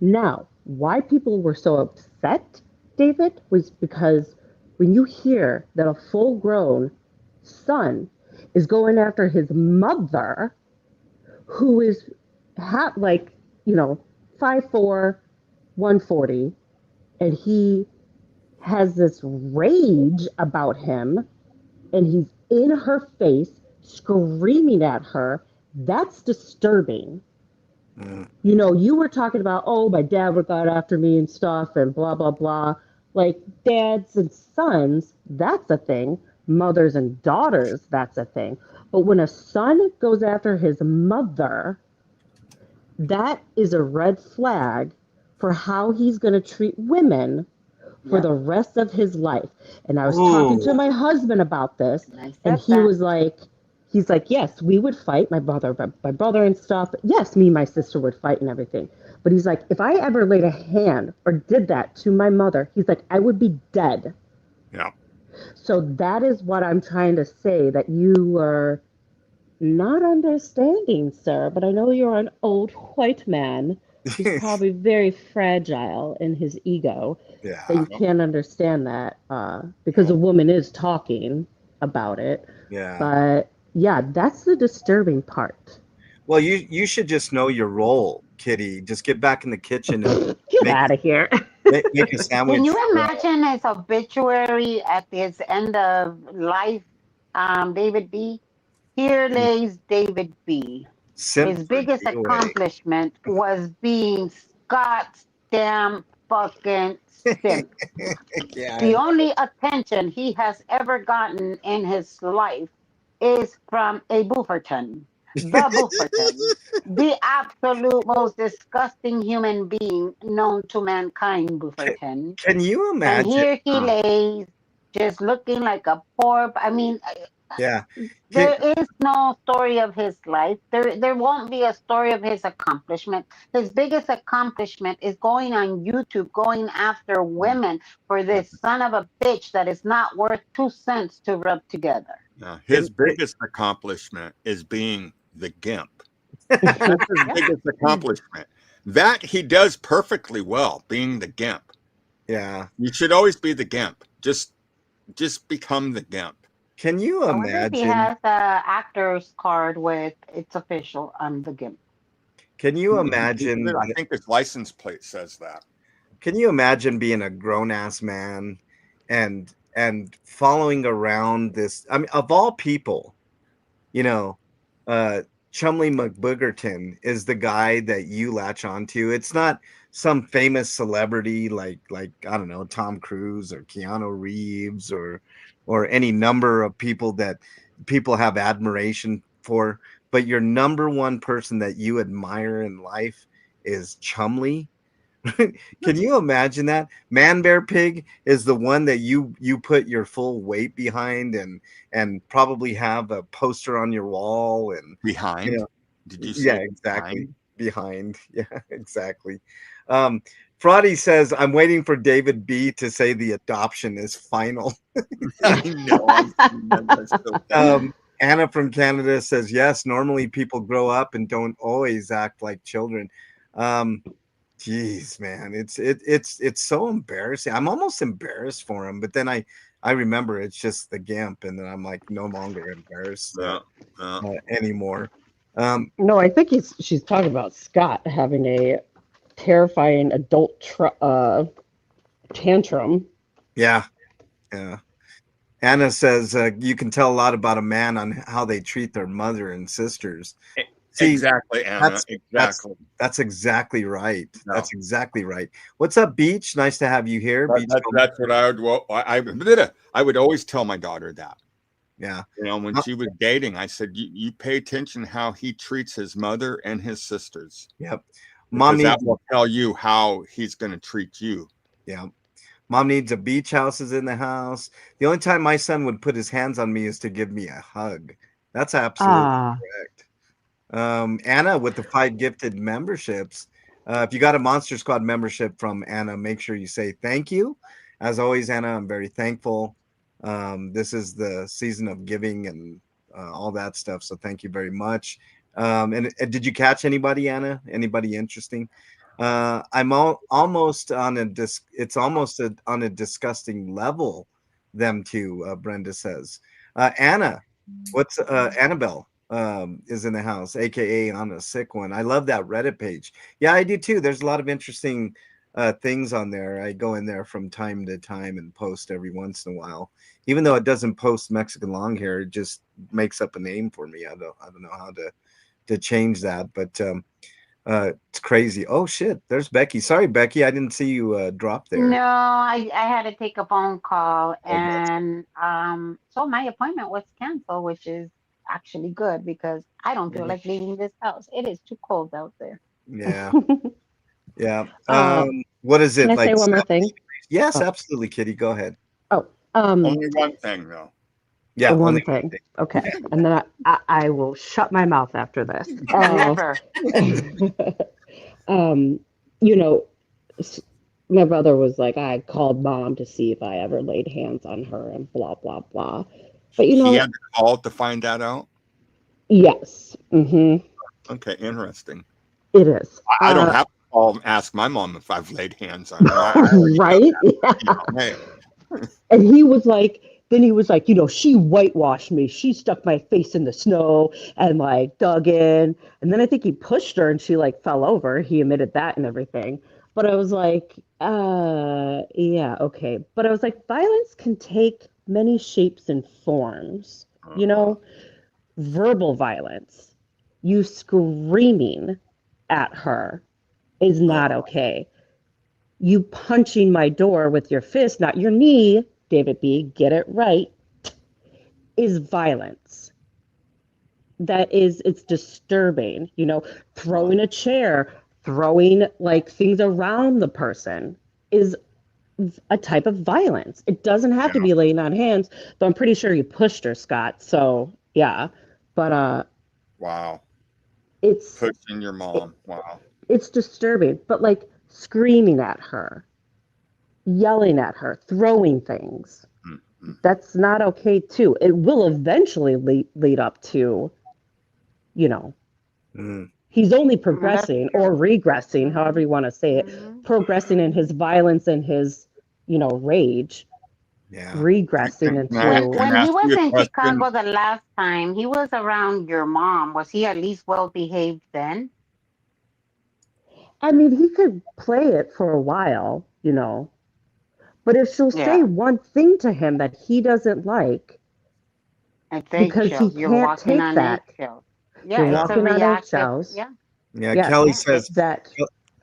E: Now, why people were so upset, David, was because when you hear that a full-grown son is going after his mother, who is 5'4", 140, and he has this rage about him, and he's in her face screaming at her, that's disturbing. You were talking about, oh, my dad would got after me and stuff and blah, blah, blah. Like dads and sons, that's a thing. Mothers and daughters, that's a thing. But when a son goes after his mother, that is a red flag for how he's going to treat women for the rest of his life. And I was talking to my husband about this, and he was like, he's like, yes, we would fight, my brother and stuff. Yes, me and my sister would fight and everything. But he's like, if I ever laid a hand or did that to my mother, he's like, I would be dead.
D: Yeah.
E: So that is what I'm trying to say, that you are not understanding, sir. But I know you're an old white man who's probably very fragile in his ego.
B: Yeah.
E: That you can't understand that because a woman is talking about it.
B: Yeah.
E: But yeah, that's the disturbing part.
B: Well, you should just know your role, Kitty. Just get back in the kitchen and
E: Get out of here.
B: make a sandwich.
C: Can you imagine his obituary at his end of life, David B? Here lays David B. His biggest accomplishment was being Scott's damn fucking simp. The only attention he has ever gotten in his life is from a Bufferton. The Bufferton. The absolute most disgusting human being known to mankind, Bufferton.
B: Can you imagine?
C: And here he lays, just looking like a poor. I mean,
B: yeah.
C: There is no story of his life. There won't be a story of his accomplishment. His biggest accomplishment is going on YouTube, going after women for this son of a bitch that is not worth 2 cents to rub together.
D: His biggest accomplishment is being the gimp. That's his biggest accomplishment. That he does perfectly well, being the gimp.
B: Yeah.
D: You should always be the gimp. Just become the gimp.
B: Can you
C: I wonder if he
B: imagine?
C: has the actor's card with it's official on the GIMP.
B: Can you
D: I
B: imagine?
D: think his license plate says that.
B: Can you imagine being a grown ass man and following around this? I mean, of all people, you know, uh, Chumley McBoogerton is the guy that you latch onto. It's not some famous celebrity like I don't know, Tom Cruise or Keanu Reeves or any number of people that people have admiration for. But your number one person that you admire in life is Chumley. Can you imagine that? Man Bear Pig is the one that you put your full weight behind and probably have a poster on your wall and you
D: Behind?
B: know
D: Did you
B: yeah,
D: say
B: exactly.
D: behind?
B: Behind. Yeah, exactly. Um Fraudy says, I'm waiting for David B to say the adoption is final.
D: I know. I've seen that. That's so funny.
B: Anna from Canada says, yes, normally people grow up and don't always act like children. Um, Jeez, man, it's so embarrassing. I'm almost embarrassed for him, but then I remember it's just the GIMP, and then I'm like no longer embarrassed
D: Yeah, yeah.
B: anymore.
E: No, I think she's talking about Scott having a terrifying adult tantrum.
B: Yeah, yeah. Anna says you can tell a lot about a man on how they treat their mother and sisters. See,
D: Exactly, Anna. Exactly.
B: that's exactly right.
D: No.
B: That's exactly right. What's up, Beach? Nice to have you here. Beach.
D: That's what I would. Well, I would always tell my daughter that.
B: Yeah.
D: You know, when she was dating, I said, you pay attention how he treats his mother and his sisters.
B: Yep.
D: Because that will tell you how he's going to treat you.
B: Yeah. Mom needs a beach houses in the house. The only time my son would put his hands on me is to give me a hug. That's absolutely correct. Anna with the 5 gifted memberships. If you got a Monster Squad membership from Anna, make sure you say thank you. As always, Anna, I'm very thankful. This is the season of giving and all that stuff. So thank you very much. And did you catch anybody, Anna? Anybody interesting? I'm almost on it's almost on a disgusting level. Them two, Brenda says. Anna, what's Annabelle? Is in the house, aka on a sick one. I love that Reddit page. Yeah, I do too. There's a lot of interesting things on there. I go in there from time to time and post every once in a while. Even though it doesn't post Mexican long hair, it just makes up a name for me. I don't know how to change that, but it's crazy. Oh shit, there's Becky. Sorry, Becky, I didn't see you drop there.
C: No, I had to take a phone call, and so my appointment was canceled, which is actually good because I don't feel like leaving this house. It is too cold out there.
B: Yeah. Yeah.
E: Uh,
B: What is it
E: Can I
B: like?
E: say one more thing?
B: Yes,
E: Oh.
B: absolutely, Kitty. Go ahead.
E: Oh,
D: Only one thing, though.
B: Yeah,
E: one
B: only
E: thing. Okay, and then I will shut my mouth after this.
C: Never.
E: You know, my brother was like, I called mom to see if I ever laid hands on her and blah blah blah. But you know,
D: He had to call to find that out.
E: yes,
D: Okay, interesting.
E: it is.
D: I don't have to call and ask my mom if I've laid hands on her.
E: Right?
D: Hey.
E: And he was like, you know, she whitewashed me. She stuck my face in the snow and like dug in. And then I think he pushed her and she like fell over. He admitted that and everything. But I was like, yeah, okay. But I was like, violence can take many shapes and forms, you know, verbal violence, you screaming at her is not okay. You punching my door with your fist, not your knee, David B., get it right, is violence. It's disturbing, you know, throwing a chair, throwing like things around the person is a type of violence. It doesn't have to be laying on hands, but I'm pretty sure you pushed her, Scott. So yeah, but
D: Wow.
E: It's
D: pushing your mom. Wow.
E: It's disturbing, but like screaming at her, yelling at her, throwing things.
D: Mm-hmm.
E: That's not okay too. It will eventually lead up to, you know, he's only progressing or regressing, however you want to say it, progressing in his violence and his, you know, rage.
B: Yeah.
E: regressing
D: Can I-
E: into.
D: can I
C: When he
D: ask
C: was
D: you a
C: in
D: question?
C: Chicago the last time, he was around your mom. Was he at least well behaved then?
E: I mean, he could play it for a while, you know, but if she'll say
C: Yeah,
E: one thing to him that he doesn't like,
C: it's
E: because he
C: eggshells. You're
E: can't
C: walking
E: take
C: on
E: that,
C: eggshells.
E: you're
C: Yeah, it's a
E: walking on
C: reactive.
E: eggshells.
C: Yeah,
B: Yeah.
E: Yeah,
B: Kelly
C: yeah.
B: says,
E: that.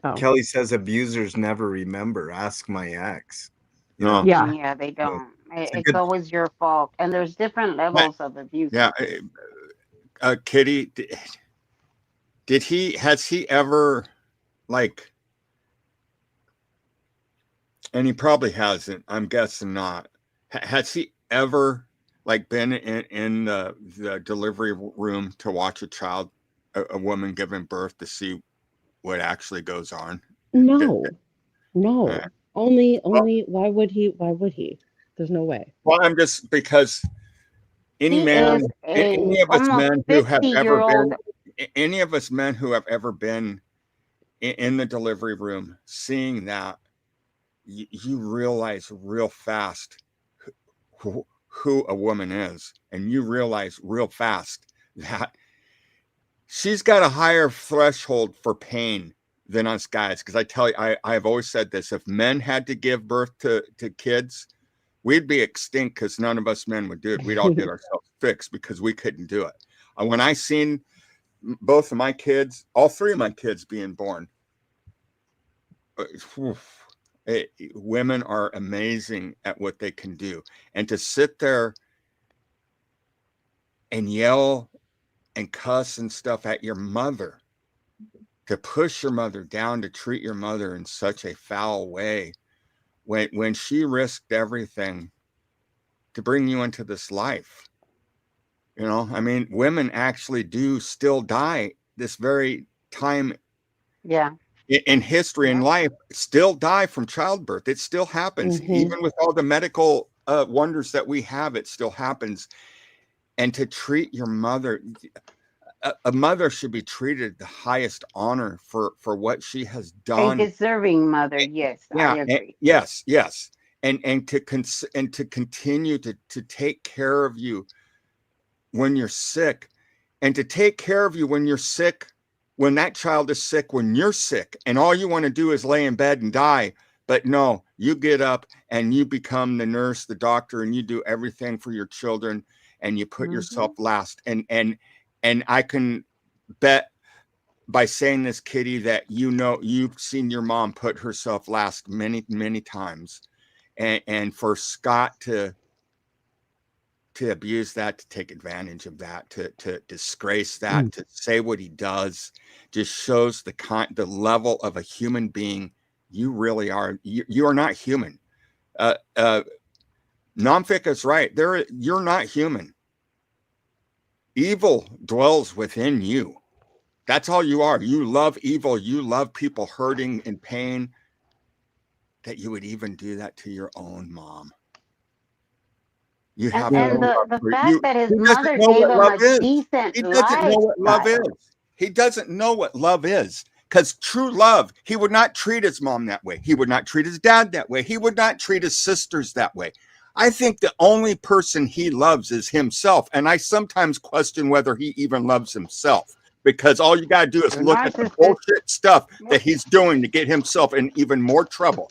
E: Oh,
B: Kelly says abusers never remember. Ask my ex. You
D: No.
B: know,
E: yeah.
C: Yeah, they
B: so
C: don't.
B: it's a
C: It's
B: good.
C: always your fault. And there's different levels of abuse.
D: Yeah. Kitty, has he ever, like, and he probably hasn't, I'm guessing not. Has he ever, like, been in the delivery room to watch a child, a woman giving birth, to see what actually goes on?
E: No,
D: Uh,
E: no. Only. Why would he? Why would he? There's no way.
D: Well, I'm just, because any
C: He
D: man,
C: is
D: any
C: a
D: of us
C: almost
D: men who have
C: 50-year
D: ever
C: old.
D: been, any of us men who have ever been in the delivery room, seeing that, you realize real fast who a woman is, and you realize real fast that she's got a higher threshold for pain than us guys. Because I tell you, I've always said this: if men had to give birth to kids, we'd be extinct, because none of us men would do it. We'd all get ourselves fixed because we couldn't do it. When I seen both of my kids, all three of my kids being born, women are amazing at what they can do. And to sit there and yell and cuss and stuff at your mother, to push your mother down, to treat your mother in such a foul way, when she risked everything to bring you into this life. You know, I mean, women actually do still die this very time
C: Yeah.
D: in history and life, still die from childbirth. It still happens. Even with all the medical wonders that we have, it still happens. And to treat your mother, a mother should be treated the highest honor for what she has
C: A
D: done.
C: deserving mother. Yes, I agree.
D: Yes, and to continue to take care of you when you're sick, and to take care of you when you're sick, when that child is sick, when you're sick, and all you want to do is lay in bed and die. But no, you get up and you become the nurse, the doctor, and you do everything for your children, and you put yourself last. And I can bet by saying this, Kitty, that you've seen your mom put herself last many, many times. And for Scott to abuse that, to take advantage of that, to disgrace that, to say what he does, just shows the level of a human being you really are. You are not human. Nomfik is right. You're not human. Evil dwells within you. That's all you are. You love evil. You love people hurting in pain. That you would even do that to your own mom. You have
C: And
D: no
C: the
D: love.
C: fact that his
D: He doesn't
C: mother
D: know
C: gave
D: what
C: him
D: love
C: a
D: is.
C: decent
D: He doesn't know what love is.
C: lifestyle.
D: He doesn't know what love is. Because true love, he would not treat his mom that way. He would not treat his dad that way. He would not treat his sisters that way. I think the only person he loves is himself. And I sometimes question whether he even loves himself. Because all you got to do is
C: You're
D: look at the
C: narcissist.
D: bullshit stuff
C: Yep.
D: that he's doing to get himself in even more trouble.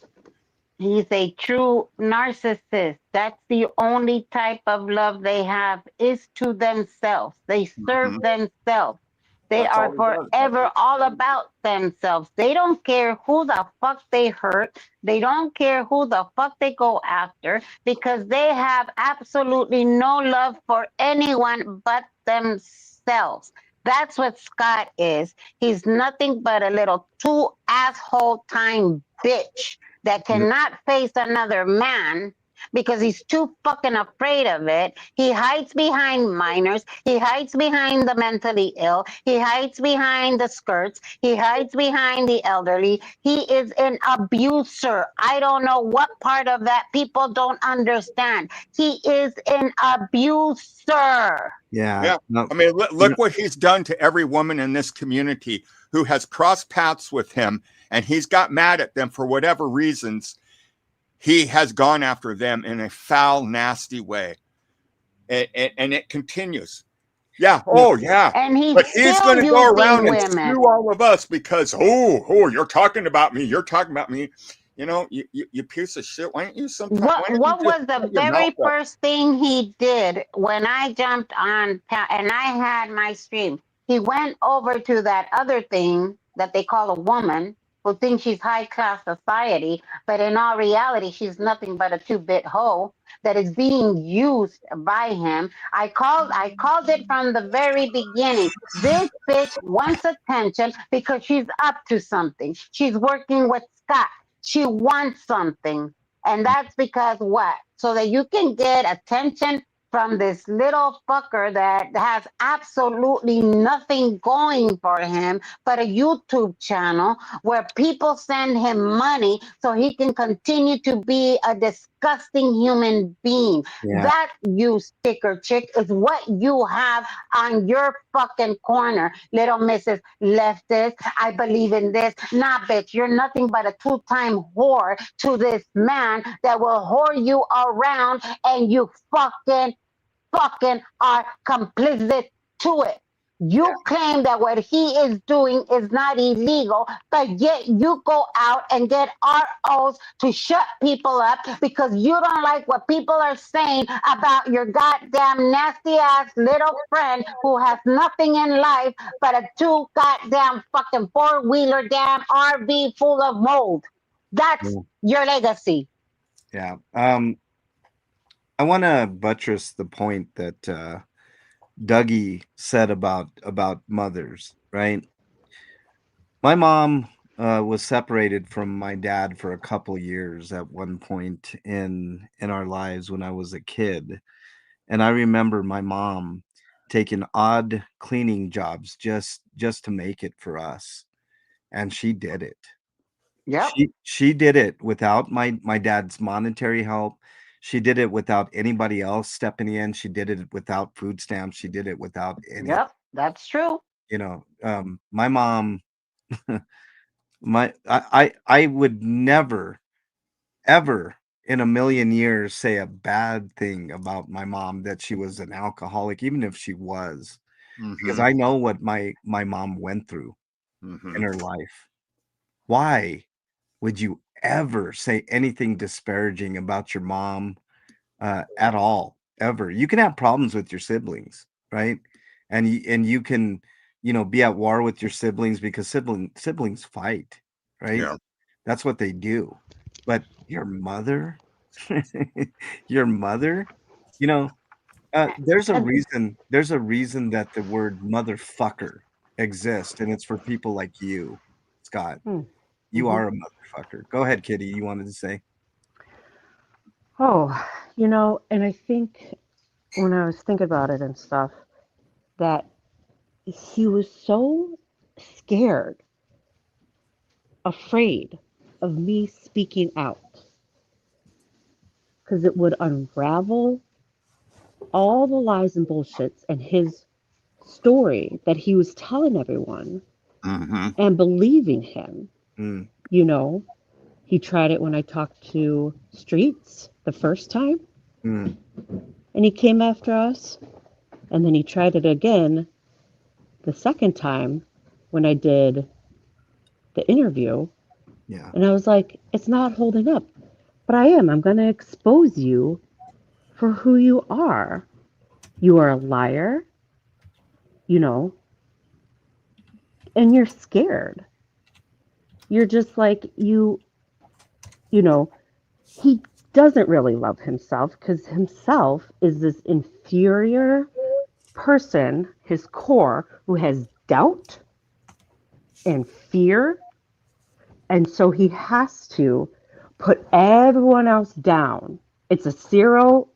C: He's a true narcissist. That's the only type of love they have, is to themselves. They serve themselves. They
D: That's all
C: are
D: he does.
C: forever all about themselves. They don't care who the fuck they hurt. They don't care who the fuck they go after, because they have absolutely no love for anyone but themselves. That's what Scott is. He's nothing but a little two asshole time bitch that cannot face another man because he's too fucking afraid of it. He hides behind minors. He hides behind the mentally ill. He hides behind the skirts. He hides behind the elderly. He is an abuser. I don't know what part of that people don't understand. He is an abuser.
B: Yeah. No,
D: I mean, look what he's done to every woman in this community who has crossed paths with him, and he's got mad at them for whatever reasons. he has gone after them in a foul, nasty way. And it continues. Yeah. Oh, yeah.
C: And he's
D: But he's
C: still
D: going to go
C: using
D: around and
C: women.
D: sue all of us because, oh, you're talking about me. You're talking about me. You know, you piece of shit. Why don't you
C: What
D: just
C: was the
D: shut your mouth
C: very
D: up?
C: first thing he did when I jumped on and I had my stream? He went over to that other thing that they call a woman who thinks she's high class society, but in all reality, she's nothing but a two-bit hoe that is being used by him. I called it from the very beginning. This bitch wants attention because she's up to something. She's working with Scott. She wants something. And that's because what? So that you can get attention from this little fucker that has absolutely nothing going for him but a YouTube channel where people send him money so he can continue to be a disgusting human being.
B: Yeah.
C: That, you sticker chick, is what you have on your fucking corner, little Mrs. Leftist. I believe in this. Nah, bitch, you're nothing but a two-time whore to this man that will whore you around, and you fucking are complicit to it. You claim that what he is doing is not illegal, but yet you go out and get ROs to shut people up because you don't like what people are saying about your goddamn nasty ass little friend who has nothing in life but a two goddamn fucking four-wheeler damn RV full of mold. That's your legacy.
B: Yeah. I want to buttress the point that Dougie said about mothers, right? My mom was separated from my dad for a couple years at one point in our lives when I was a kid, and I remember my mom taking odd cleaning jobs just to make it for us, and she did it.
C: Yep.
B: She did it without my dad's monetary help. She did it without anybody else stepping in. She did it without food stamps. She did it without any,
C: Yep. That's true.
B: my mom, I would never, ever in a million years say a bad thing about my mom that she was an alcoholic, even if she was, because I know what my mom went through in her life. Why would you ever say anything disparaging about your mom at all, ever? You can have problems with your siblings, right? And you can, be at war with your siblings because siblings fight, right?
D: Yeah.
B: That's what they do. But your mother, your mother, you know, there's a
C: And
B: reason. There's a reason that the word motherfucker exists, and it's for people like you, Scott. You
E: Mhm.
B: are a motherfucker. Go ahead, Kitty. You wanted to say?
E: Oh, and I think when I was thinking about it and stuff, that he was so scared, afraid of me speaking out because it would unravel all the lies and bullshits and his story that he was telling everyone
D: Mm-hmm.
E: and believing him.
B: Mm,
E: You know, he tried it when I talked to Streets the first time
B: mm,
E: and he came after us. And then he tried it again the second time when I did the interview.
B: yeah.
E: And I was like, it's not holding up. But I am. I'm going to expose you for who you are. You are a liar, you know, and you're scared. You're just like, you know, he doesn't really love himself because himself is this inferior person, his core, who has doubt and fear. And so he has to put everyone else down. It's a zero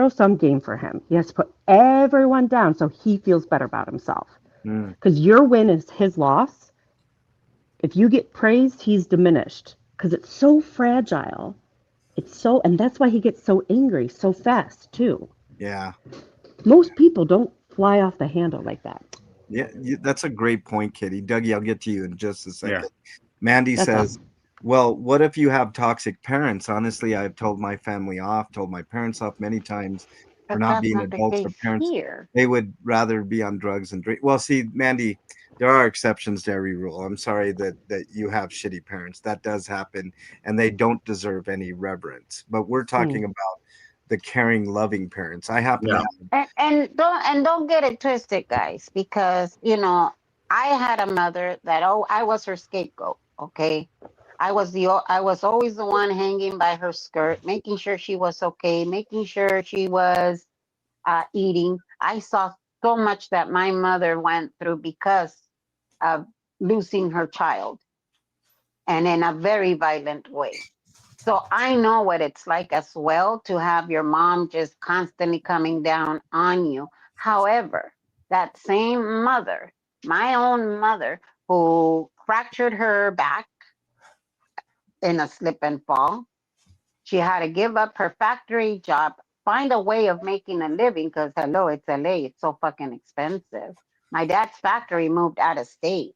E: sum game for him. He has to put everyone down so he feels better about himself.
B: Mm,
E: Because your win is his loss. If you get praised, he's diminished. Because it's so fragile. And that's why he gets so angry so fast, too.
B: yeah.
E: Most people don't fly off the handle like that.
B: Yeah. That's a great point, Kitty. Dougie, I'll get to you in just a
D: Yeah.
B: second. Mandy
E: That's
B: says,
E: awesome.
B: Well, what if you have toxic parents? Honestly, I've told my family off, told my parents off many times for
C: But
B: not
C: that's
B: being
C: not the
B: adults or
C: case
B: parents.
C: here.
B: They would rather be on drugs and drink. Well, see, Mandy, there are exceptions to every rule. I'm sorry that you have shitty parents. That does happen, and they don't deserve any reverence. But we're
E: Hmm.
B: talking about the caring, loving parents. I happen to
F: Yeah.
B: have.
C: And don't get it twisted, guys, because I had a mother that I was her scapegoat. Okay, I was always the one hanging by her skirt, making sure she was okay, making sure she was eating. I saw so much that my mother went through because of losing her child, and in a very violent way. So I know what it's like as well to have your mom just constantly coming down on you. However, that same mother, my own mother, who fractured her back in a slip and fall, she had to give up her factory job, find a way of making a living because, hello, it's LA, it's so fucking expensive. My dad's factory moved out of state.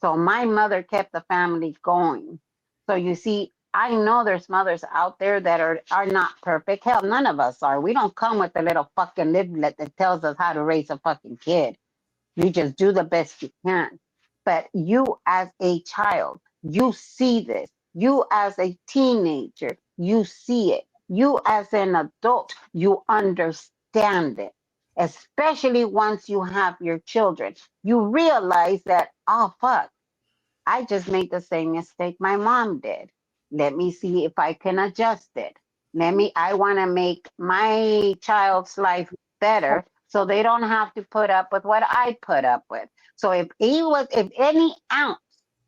C: So my mother kept the family going. So you see, I know there's mothers out there that are not perfect. Hell, none of us are. We don't come with a little fucking leaflet that tells us how to raise a fucking kid. You just do the best you can. But you as a child, you see this. You as a teenager, you see it. You as an adult, you understand it. Especially once you have your children, you realize that, oh fuck, I just made the same mistake my mom did. Let me see if I can adjust it. I want to make my child's life better so they don't have to put up with what I put up with. So if any ounce,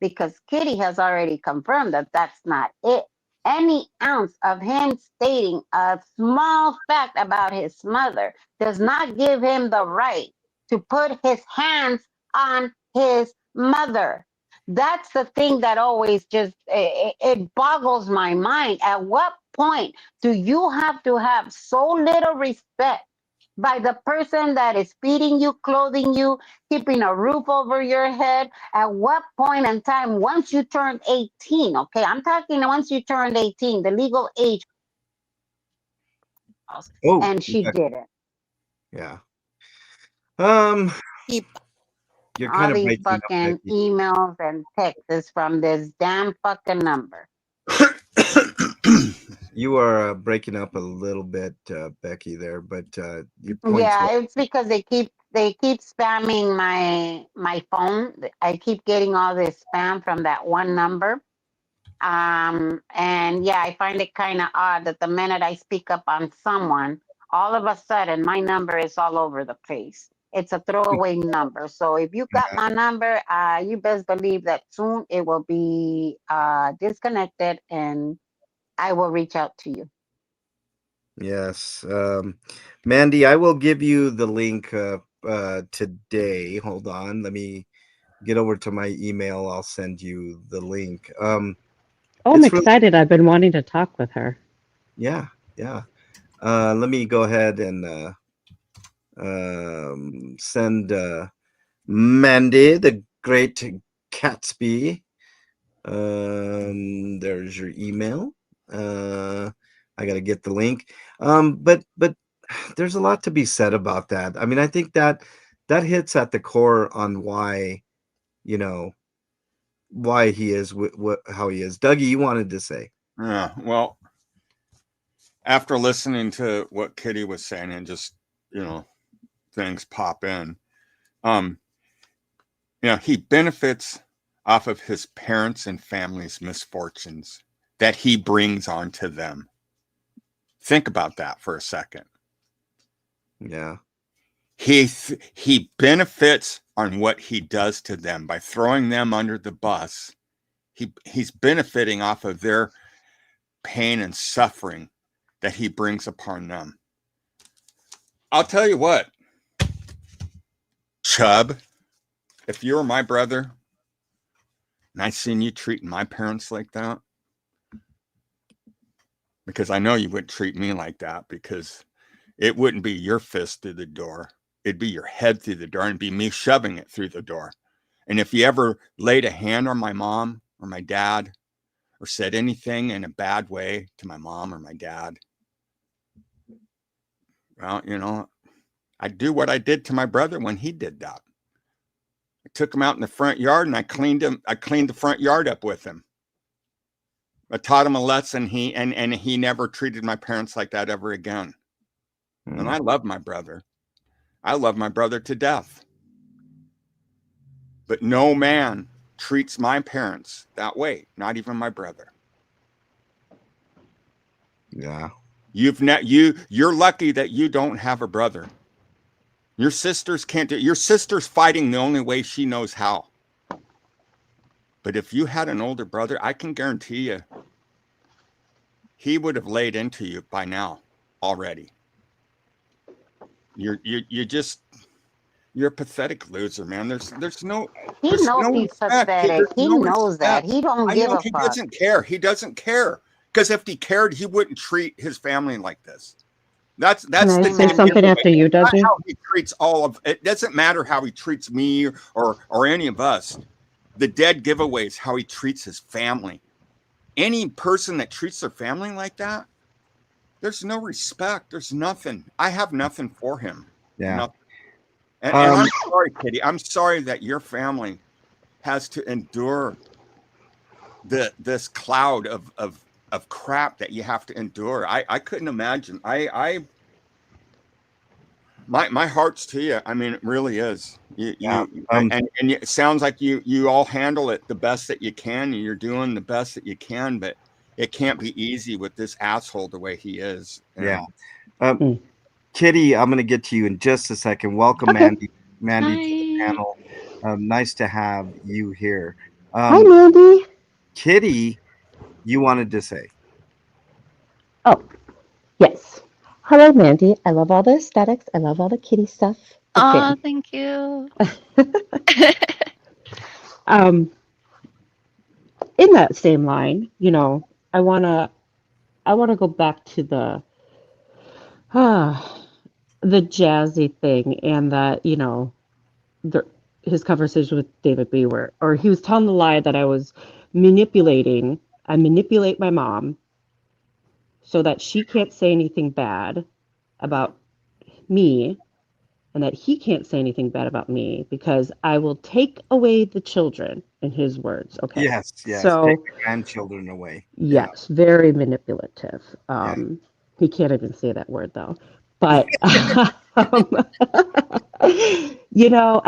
C: because Kitty has already confirmed that that's not it, any ounce of him stating a small fact about his mother does not give him the right to put his hands on his mother. That's the thing that always just it boggles my mind. At what point do you have to have so little respect by the person that is feeding you, clothing you, keeping a roof over your head? At what point in time, once you turned 18, okay, I'm talking once you turned 18, the legal age,
B: Oh,
C: and she did it.
B: yeah. Um,
G: Keep
B: you're kind
C: All
B: of
C: these
B: breaking up,
C: fucking
B: Becky.
C: emails and texts from this damn fucking number.
B: You are breaking up a little bit, Becky, there, but your point's well.
C: Yeah, it's because they keep spamming my phone. I keep getting all this spam from that one number. And yeah, I find it kind of odd that the minute I speak up on someone, all of a sudden my number is all over the place. It's a throwaway number. So if you got my number, you best believe that soon it will be disconnected and I will reach out to you.
B: Yes. Mandy, I will give you the link today. Hold on. Let me get over to my email. I'll send you the link.
E: Oh, I'm
B: It's really,
E: excited. I've been wanting to talk with her.
B: yeah, yeah. Let me go ahead and send Mandy, the great Catsby. There's your email. I got to get the link. But there's a lot to be said about that. I mean, I think that hits at the core on why, you know, why he is how he is. Dougie, you wanted to say.
D: Yeah, well, after listening to what Kitty was saying and just, you know, things pop in, um, he benefits off of his parents and family's misfortunes that he brings onto them. Think about that for a second.
B: Yeah.
D: He benefits on what he does to them by throwing them under the bus. He's benefiting off of their pain and suffering that he brings upon them. I'll tell you what, Chub, if you were my brother and I seen you treating my parents like that, because I know you wouldn't treat me like that, because it wouldn't be your fist through the door. It'd be your head through the door, and it'd be me shoving it through the door. And if you ever laid a hand on my mom or my dad or said anything in a bad way to my mom or my dad, well, you know, I'd do what I did to my brother when he did that. I took him out in the front yard and I cleaned the front yard up with him. I taught him a lesson. And he never treated my parents like that ever again. And I love my brother. I love my brother to death. But no man treats my parents that way, not even my brother.
B: Yeah.
D: You're lucky that you don't have a brother. Your sisters can't do it. Your sister's fighting the only way she knows how. But if you had an older brother, I can guarantee you, he would have laid into you by now already. You're a pathetic loser, man. There's no
C: He
D: there's
C: knows
D: no
C: he's
D: respect.
C: pathetic.
D: There's
C: He
D: no
C: knows that.
D: respect.
C: He don't
D: I
C: give
D: know
C: a
D: he
C: fuck.
D: doesn't care. He doesn't care. Because if he cared, he wouldn't treat his family like this. That's
E: Can I
D: the
E: say
D: main
E: something
D: giveaway.
E: after you,
D: It's not
E: Dougie?
D: how he treats all of it. Doesn't matter how he treats me or any of us. The dead giveaways how he treats his family. Any person that treats their family like that, there's no respect. There's nothing. I have nothing for him.
B: Yeah.
D: Nothing. And I'm sorry, Kitty. I'm sorry that your family has to endure this cloud of crap that you have to endure. I couldn't imagine. My heart's to you. I mean, it really is. And it sounds like you all handle it the best that you can. You're doing the best that you can, but it can't be easy with this asshole the way he is.
B: Yeah. Kitty, I'm going to get to you in just a second. Welcome,
E: Okay.
B: Mandy to the
H: Hi.
B: panel. Nice to have you here.
E: Hi, Mandy.
B: Kitty, you wanted to say.
E: Oh, yes. Hello, Mandy. I love all the aesthetics. I love all the kitty stuff. Big
H: Oh,
E: fan.
H: thank you.
E: In that same line, you know, I wanna go back to the jazzy thing, and that, you know, his conversation with David B, or he was telling the lie that I was manipulating. I manipulate my mom so that she can't say anything bad about me, and that he can't say anything bad about me because I will take away the children, in his words. Okay.
B: Yes.
E: So,
B: take the grandchildren away.
E: yes, very manipulative.
B: Yeah.
E: He can't even say that word though. But you know,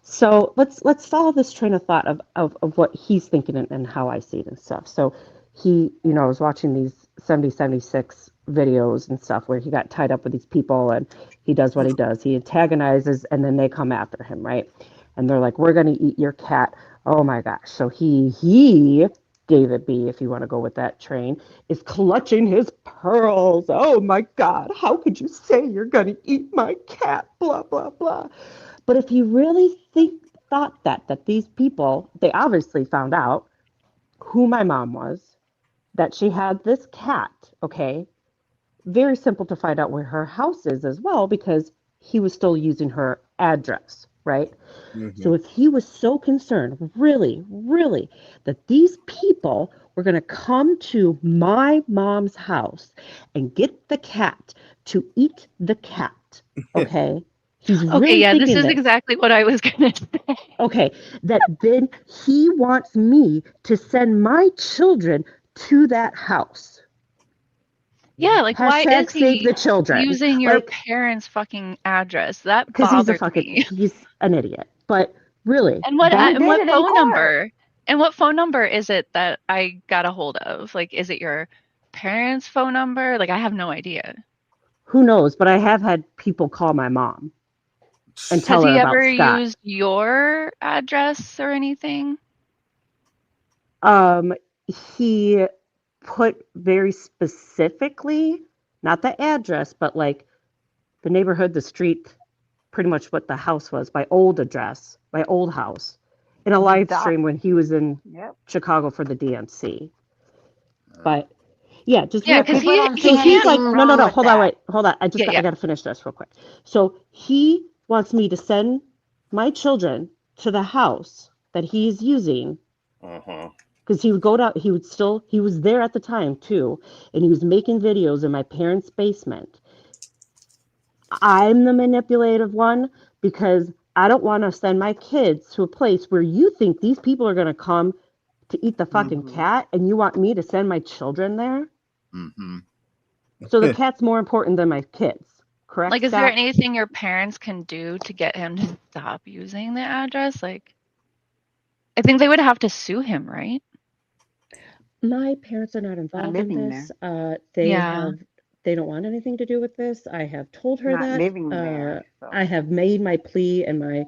E: so let's follow this train of thought of what he's thinking and how I see it and stuff. So he, you know, was watching these 76 videos and stuff where he got tied up with these people, and he does what he does. He antagonizes, and then they come after him, right? And they're like, "We're gonna eat your cat." Oh my gosh. So he David B, if you want to go with that train, is clutching his pearls. Oh my God, how could you say you're going to eat my cat? Blah, blah, blah. But if you really thought that these people, they obviously found out who my mom was, that she had this cat, okay? Very simple to find out where her house is as well, because he was still using her address, right? So if he was so concerned, really, really, that these people were going to come to my mom's house and get the cat to eat the cat, okay? He's
H: Okay,
E: really
H: yeah, this
E: thinking
H: is
E: this.
H: exactly what I was gonna say.
E: Okay, that then he wants me to send my children to that house.
H: Yeah, like why
E: Hashtag
H: is
E: save
H: he
E: the children.
H: using your
E: Like,
H: parents' fucking address? That
E: because
H: bothered me.
E: he's an idiot. But really,
H: And what
E: that
H: and
C: did
H: what
C: it in
H: phone
C: court.
H: number? And what phone number is it that I got a hold of? Like, is it your parents' phone number? Like, I have no idea.
E: who knows? But I have had people call my mom and
H: Has
E: tell her
H: he
E: about
H: ever
E: Scott.
H: used your address or anything?
E: He put very specifically, not the address, but like the neighborhood, the street, pretty much what the house was, my old address, my old house, in a live stream when he was in Chicago for the DNC. But yeah, just
H: Yeah,
E: real
H: because
E: quick.
C: don't
H: he
C: see
E: So he's like,
C: anything
E: no,
C: wrong with
E: hold
C: that.
E: on, I
H: yeah.
E: got to finish this real quick. So he wants me to send my children to the house that he's using because he would go down. He was there at the time too, and he was making videos in my parents' basement. I'm the manipulative one because I don't want to send my kids to a place where you think these people are going to come to eat the fucking cat, and you want me to send my children there.
D: Mm-hmm.
E: So the cat's more important than my kids, correct?
H: Like, is there
E: Scott?
H: anything your parents can do to get him to stop using the address? Like, I think they would have to sue him, right?
E: My parents are not involved in
C: living
E: this.
H: Yeah.
E: They don't want anything to do with this. I have told her
C: Not
E: that.
C: living there. So.
E: I have made my plea and my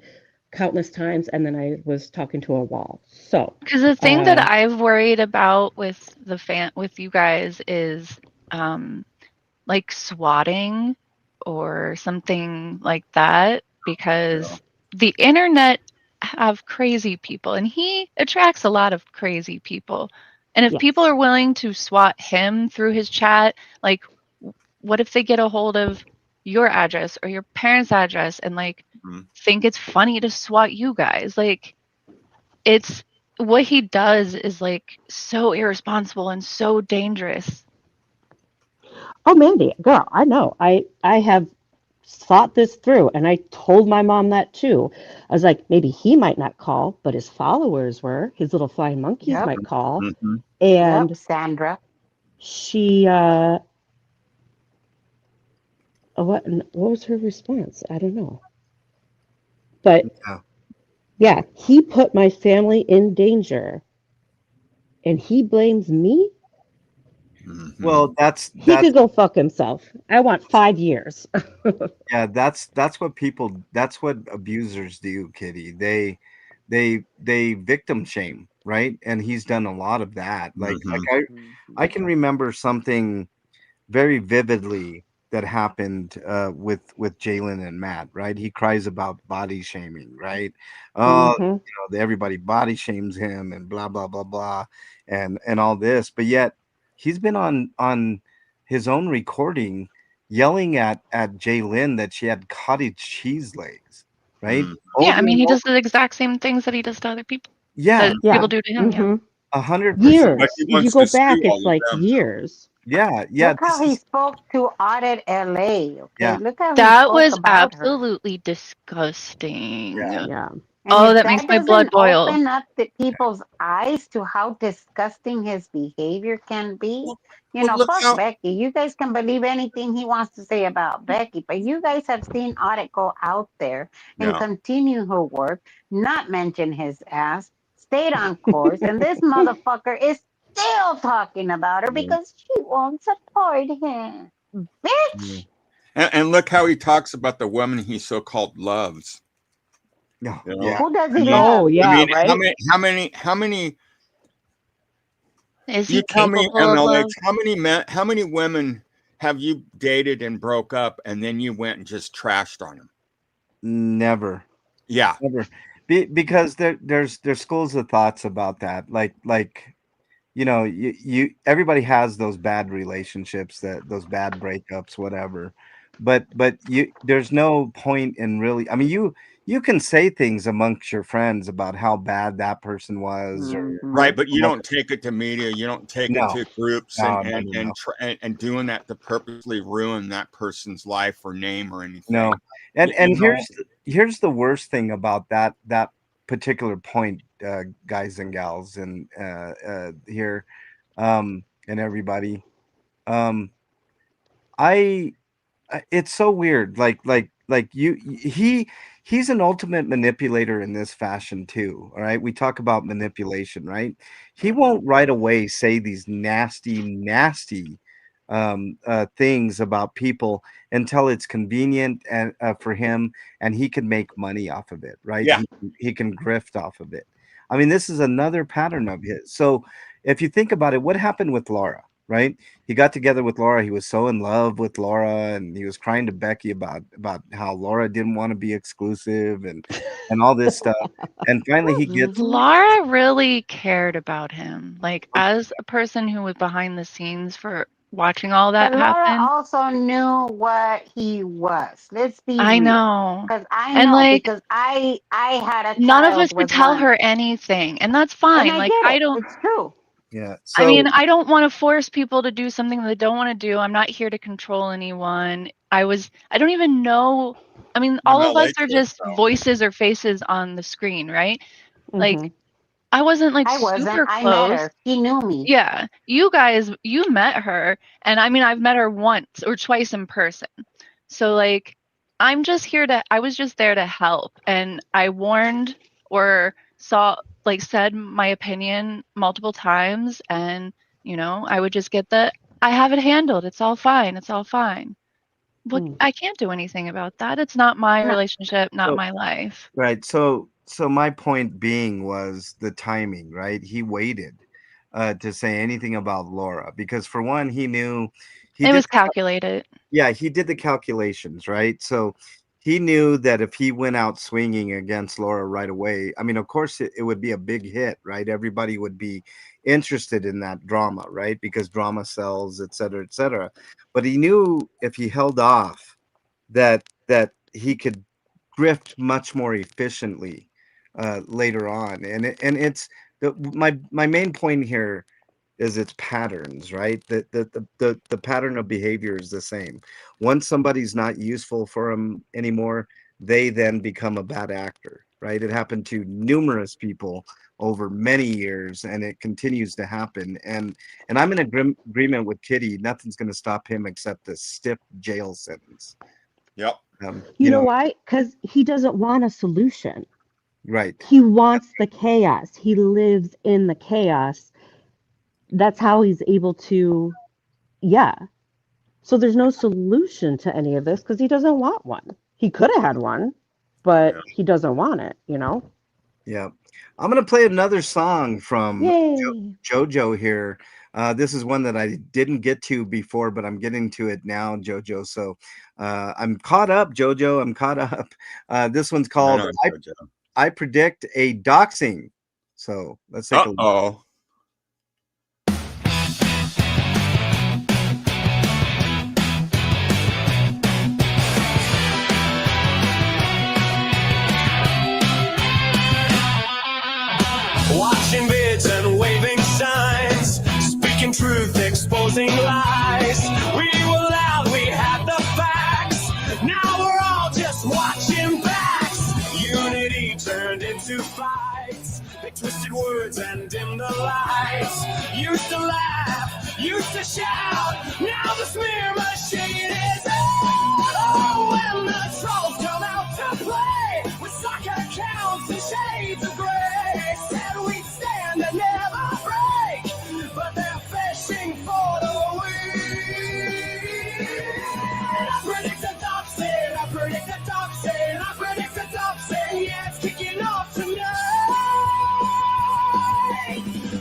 E: countless times, and then I was talking to a wall. So,
H: Because the thing that I've worried about with with you guys is like swatting or something like that, because the internet have crazy people and he attracts a lot of crazy people. And if
E: yes.
H: people are willing to swat him through his chat, like what if they get a hold of your address or your parents' address and like think it's funny to swat you guys? Like, it's what he does is like so irresponsible and so dangerous.
E: Oh, Mandy, girl, I know. I have thought this through, and I told my mom that too. I was like, maybe he might not call, but his followers were. His little flying monkeys
C: Yep.
E: might call.
D: Mm-hmm.
E: And
C: Yep, Sandra.
E: she, what was her response? I don't know. But yeah, he put my family in danger, and he blames me.
D: Mm-hmm.
B: Well,
E: He could go fuck himself. I want 5 years.
B: yeah, that's that's what abusers do, Kitty. They victim shame, right? And he's done a lot of that. I can remember something very vividly that happened with Jalen and Matt, right? He cries about body shaming, right? Oh,
E: Hmm.
B: everybody body shames him and blah blah blah blah and all this, but yet he's been on his own recording yelling at Jalen that she had cottage cheese legs, right?
H: Yeah, I
B: Over
H: mean,
B: and
H: he
B: over.
H: does the exact same things that he does to other people.
B: Yeah,
H: That
E: Yeah.
H: people do to him. Yeah.
E: Hmm.
B: 100%.
D: But he
E: Years. If you
D: wants
E: go
D: to sue
E: back,
D: all
E: it's
D: of
E: like
D: them.
E: years.
B: Yeah,
C: Look how
B: this
C: he
B: is
C: spoke to Audit LA. Okay,
B: yeah.
C: look how he
H: That
C: spoke
H: was
C: about her.
H: absolutely disgusting.
E: Yeah.
C: And
H: Oh,
C: if
H: that makes
C: that
H: my blood
C: doesn't
H: boil.
C: open up the people's eyes to how disgusting his behavior can be,
D: Look
C: fuck
D: how
C: Becky. You guys can believe anything he wants to say about Becky, but you guys have seen Audit go out there and
D: yeah.
C: continue her work, not mention his ass, stayed on course, and this motherfucker is still talking about her because she won't support him.
B: Yeah.
C: Bitch!
D: And look how he talks about the woman he so-called loves.
B: Yeah.
D: You know,
B: Yeah.
C: Who does
D: I
C: he
D: mean,
E: Oh,
C: love?
D: I
E: yeah,
D: mean,
E: right?
D: how many?
H: Is
D: You
H: he
D: tell me,
H: capable of
D: MLH,
H: love?
D: how many women have you dated and broke up, and then you went and just trashed on them?
B: Never.
D: Yeah,
B: Never. Because there's schools of thoughts about that. You everybody has those bad relationships, that those bad breakups, whatever. But you there's no point in really, I mean, you can say things amongst your friends about how bad that person was, or
C: Mhm.
D: right. But you don't take it to media. You don't take it
B: no,
D: to groups
B: no, no, no, no.
D: and doing that to purposely ruin that person's life or name or
B: No.
D: anything.
B: And
D: You know,
B: here's the worst thing about that particular point, guys and gals, and here, and everybody. Um, I it's so weird. He's an ultimate manipulator in this fashion too. All right, we talk about manipulation, right? He won't right away say these nasty things about people until it's convenient and for him, and he can make money off of it, right?
D: yeah.
B: He can grift off of it. I mean, this is another pattern of his. So if you think about it, what happened with Laura, right? He got together with Laura. He was so in love with Laura, and he was crying to Becky about how Laura didn't want to be exclusive and all this stuff. And finally, he gets
C: Mhm.
H: Laura really cared about him. Like, as a person who was behind the scenes for watching all that
C: But Laura
H: happen.
C: also knew what he was. Let's be
H: I
C: real.
H: know.
C: Because I
H: And
C: know
H: like
C: because I had a
H: none of us
C: child
H: could
C: with
H: tell
C: one.
H: her anything, and that's
C: And
H: fine.
C: I
H: Like
C: get
H: I
C: it.
H: don't
C: It's true.
B: Yeah.
H: I
B: So
H: mean, I don't want to force people to do something they don't want to do. I'm not here to control anyone. I don't even know. I mean,
D: You
H: all of us
D: relate
H: are
D: to it
H: just
D: though.
H: voices or faces on the screen, right? Like
C: Hmm.
H: I wasn't like
C: I wasn't.
H: super
C: I met
H: close.
C: her. She knew me.
H: Yeah, you guys, you met her, and I mean, I've met her once or twice in person. So like, I was just there to help, and I warned or said my opinion multiple times, and I would just get I have it handled. It's all fine. It's all fine. Well,
C: Mm.
H: I can't do anything about that. It's not my
C: No.
H: relationship, not
B: so
H: my life.
B: right. So my point being was the timing, right? He waited to say anything about Laura because for one, he knew he
H: It
B: did
H: was calculated.
B: yeah, he did the calculations, right? So he knew that if he went out swinging against Laura right away, I mean, of course, it would be a big hit, right? Everybody would be interested in that drama, right? Because drama sells, et cetera, et cetera. But he knew if he held off, that he could grift much more efficiently later on, and it's my main point here is its patterns, right? The pattern of behavior is the same. Once somebody's not useful for them anymore, they then become a bad actor, right? It happened to numerous people over many years, and it continues to happen. And I'm in agreement with Kitty. Nothing's going to stop him except a stiff jail sentence.
D: Yep.
E: You know why? Because he doesn't want a solution.
B: Right.
E: He wants the chaos. He lives in the chaos. That's how he's able to, yeah. So there's no solution to any of this because he doesn't want one. He could have had one, but
D: Yeah.
E: he doesn't want it, you know?
B: Yeah. I'm going to play another song from
E: Yay.
B: JoJo here. This is one that I didn't get to before, but I'm getting to it now, JoJo. So I'm caught up, JoJo. I'm caught up. This one's called
D: Right on, JoJo.
B: I Predict a Doxing. So let's take a look.
D: Uh-oh.
A: Watching vids and waving signs, speaking truth, exposing lies. We were loud, we had the facts. Now we're all just watching backs. Unity turned into fights. They twisted words and dimmed the lights. Used to laugh, used to shout. Now the smear machine is out. Oh, when the trolls come out to play with soccer counts and shades of gray. Said we'd stand and never break, but they're fishing for the weed. I predict a toxin, I predict a toxin, I predict a toxin, yeah, it's kicking off tonight.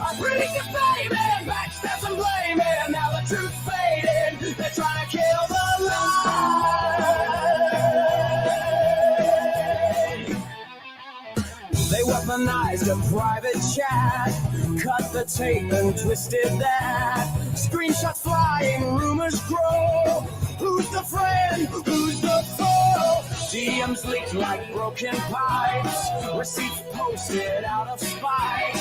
A: I predict a fame and backstabs and blame, and now the truth's fading. They're trying to kill the light. They weaponized a private chat, cut the tape and twisted that. Screenshots flying, rumors grow. Who's the friend? Who's the foe? DMs leaked like broken pipes. Receipts posted out of spite.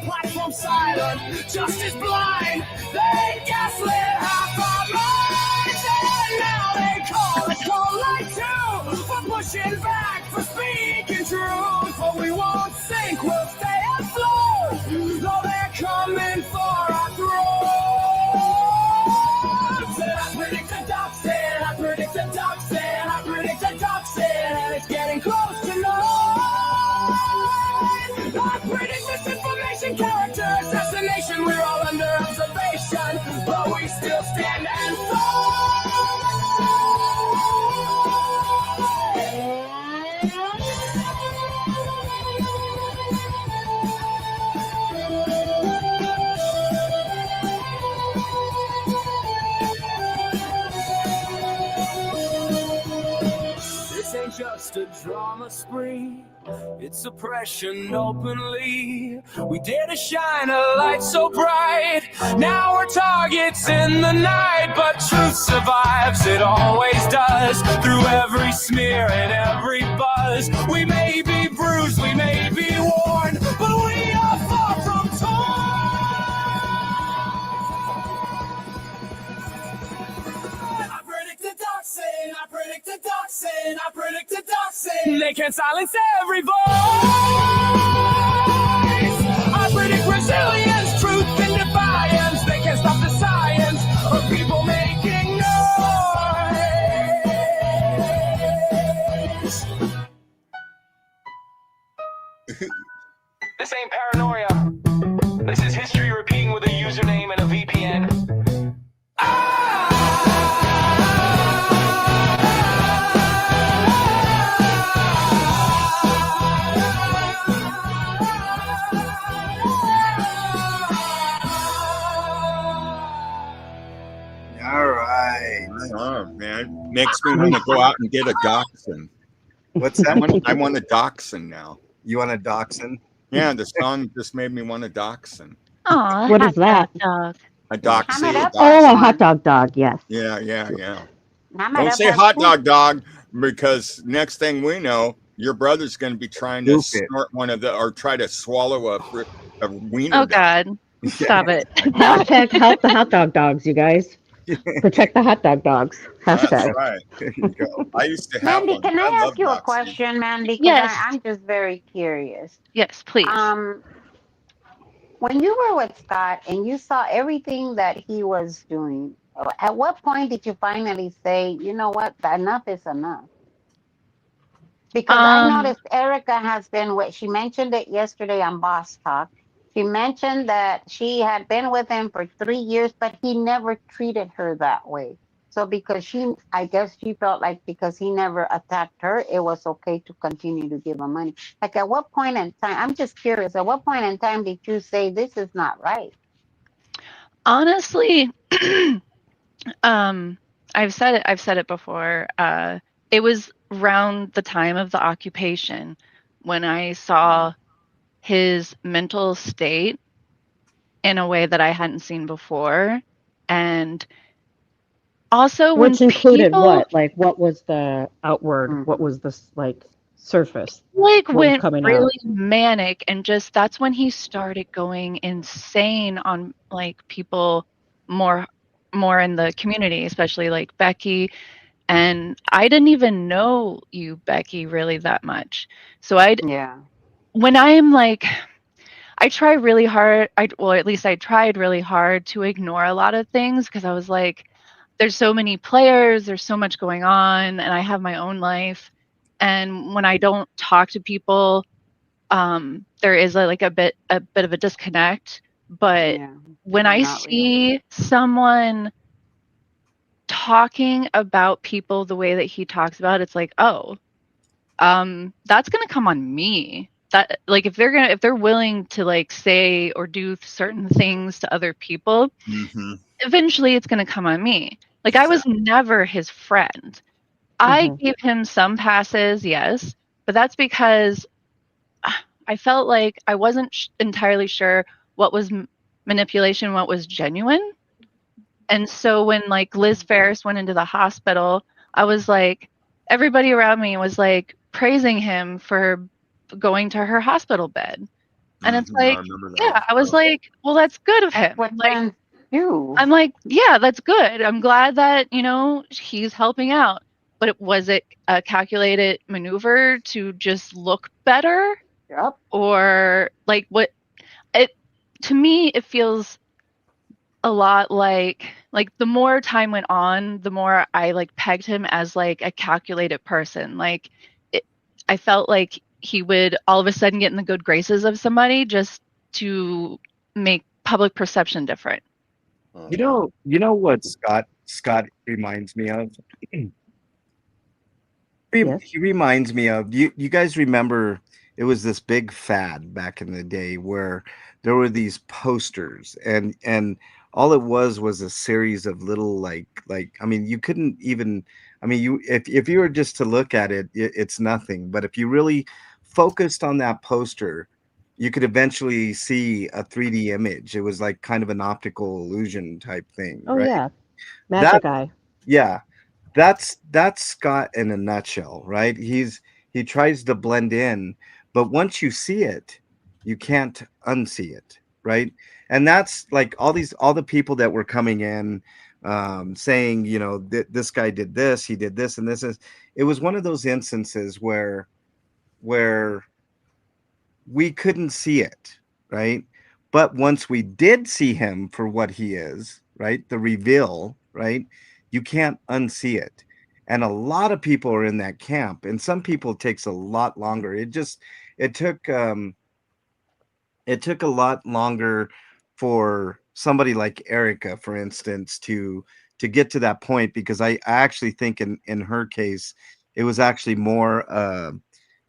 A: Platform silent, justice blind. They gaslit half our minds. And now they call us cold like two for pushing back, for speaking truth. But we won't sink, we'll stay afloat. Though they're coming for our throats. And I predict a toxin, I predict a toxin, I predict a toxin, and it's getting close tonight. I predict misinformation, character assassination. We're all under observation, but we still stand and This ain't just just a drama spree. It's oppression openly. We dare to shine a light so bright. Now we're targets in the night, but truth survives, it always does. Through every smear and every buzz. We may be bruised, we may be worn, but we are far from torn. I predict the doxing, I predict the doxing, I predict the doxing. They can't silence every voice. I predict resilience, truth and defiance. They can't stop the science of people making noise. This ain't paranoia. This is history repeating with a username and a VPN.
B: All right.
D: Oh, man. Makes me want to go out and get a dachshund.
B: What's that?
D: I want a dachshund now.
B: You want a dachshund?
D: Yeah, the song just made me want a dachshund.
H: Aw,
E: What
H: hot
E: is that?
H: dog.
D: A doxy.
C: Ham it up.
E: Oh, a hot dog. Yes.
D: Yeah.
C: Ham it
D: Don't
C: up
D: say
C: as
D: hot
C: food.
D: dog, because next thing we know, your brother's going to be trying to
B: Scoop it.
D: snort one of the, or try to swallow a wiener.
H: Oh
D: down.
H: God, stop it.
E: Hashtag help the hot dogs, you guys. Protect the hot dogs.
D: That's
E: Hashtag.
D: right.
B: There you go.
D: I used to have
C: Mandy,
D: one.
C: can I
D: love
C: ask you a
D: dachshunds.
C: question, Mandy? Because
H: Yes.
C: I'm just very curious.
H: Yes, please.
C: When you were with Scott and you saw everything that he was doing, at what point did you finally say, you know what, enough is enough? Because I noticed Erica has been with, she mentioned it yesterday on Boss Talk. She mentioned that she had been with him for 3 years, but he never treated her that way. So because I guess she felt like because he never attacked her, it was okay to continue to give him money. Like at what point in time, I'm just curious, at what point in time did you say this is not right?
H: Honestly, I've said it before. It was around the time of the occupation when I saw his mental state in a way that I hadn't seen before. And also when
E: Which included
H: people
E: what? Like, what was the outward? What was the surface?
H: like
E: What was
H: went
E: coming out?
H: really manic, and just that's when he started going insane on like people more in the community, especially like Becky. And I didn't even know you, Becky, really that much. So
C: Yeah.
H: when I'm like, I try really hard, well, at least I tried really hard to ignore a lot of things, because I was like, there's so many players, there's so much going on, and I have my own life. And when I don't talk to people, there is a bit of a disconnect. But
C: Yeah.
H: when I
C: Not real.
H: see someone talking about people the way that he talks about, it's like, oh, that's gonna come on me. That, like, if they're willing to like say or do certain things to other people,
D: Mhm.
H: eventually it's gonna come on me. Like, I was never his friend. I gave him some passes, yes, but that's because I felt like I wasn't entirely sure what was manipulation, what was genuine. And so when like Liz Ferris went into the hospital, I was like, everybody around me was like praising him for going to her hospital bed. And it's
D: I
H: like,
D: remember that.
H: yeah, I was like, well, that's good of him.
C: What
H: Like,
C: friends do.
H: I'm like, yeah, that's good. I'm glad that, he's helping out. But was it a calculated maneuver to just look better?
C: Yep.
H: Or like to me, it feels a lot like the more time went on, the more I like pegged him as like a calculated person. Like I felt like he would all of a sudden get in the good graces of somebody just to make public perception different.
F: You know what
B: Scott reminds me of?
E: Yes.
B: He reminds me of, you guys remember it was this big fad back in the day where there were these posters, and all it was a series of little like I mean, you couldn't even I mean, if you were just to look at it, it's nothing. But if you really focused on that poster, you could eventually see a 3D image. It was like kind of an optical illusion type thing,
E: Oh
B: right?
E: yeah,
B: That
E: magic eye.
B: yeah, that's Scott in a nutshell, right? He tries to blend in, but once you see it, you can't unsee it, right? And that's like all the people that were coming in, saying, you know, this guy did this, he did this, and this is. It was one of those instances where we couldn't see it, right? But once we did see him for what he is, right? The reveal, right? You can't unsee it. And a lot of people are in that camp, and some people it takes a lot longer. It took it took a lot longer for somebody like Erica, for instance, to get to that point, because I actually think in her case, it was actually more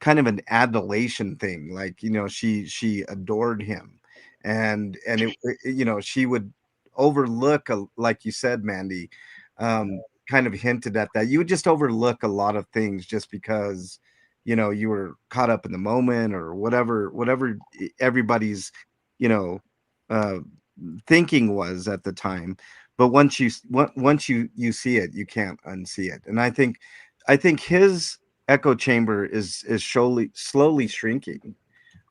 B: kind of an adulation thing. Like, you know, she adored him, and you know, she would overlook like you said, Mandy, kind of hinted at that. You would just overlook a lot of things just because you know you were caught up in the moment or whatever everybody's you know uh thinking was at the time. But once you see it, you can't unsee it. And I think his echo chamber is slowly shrinking.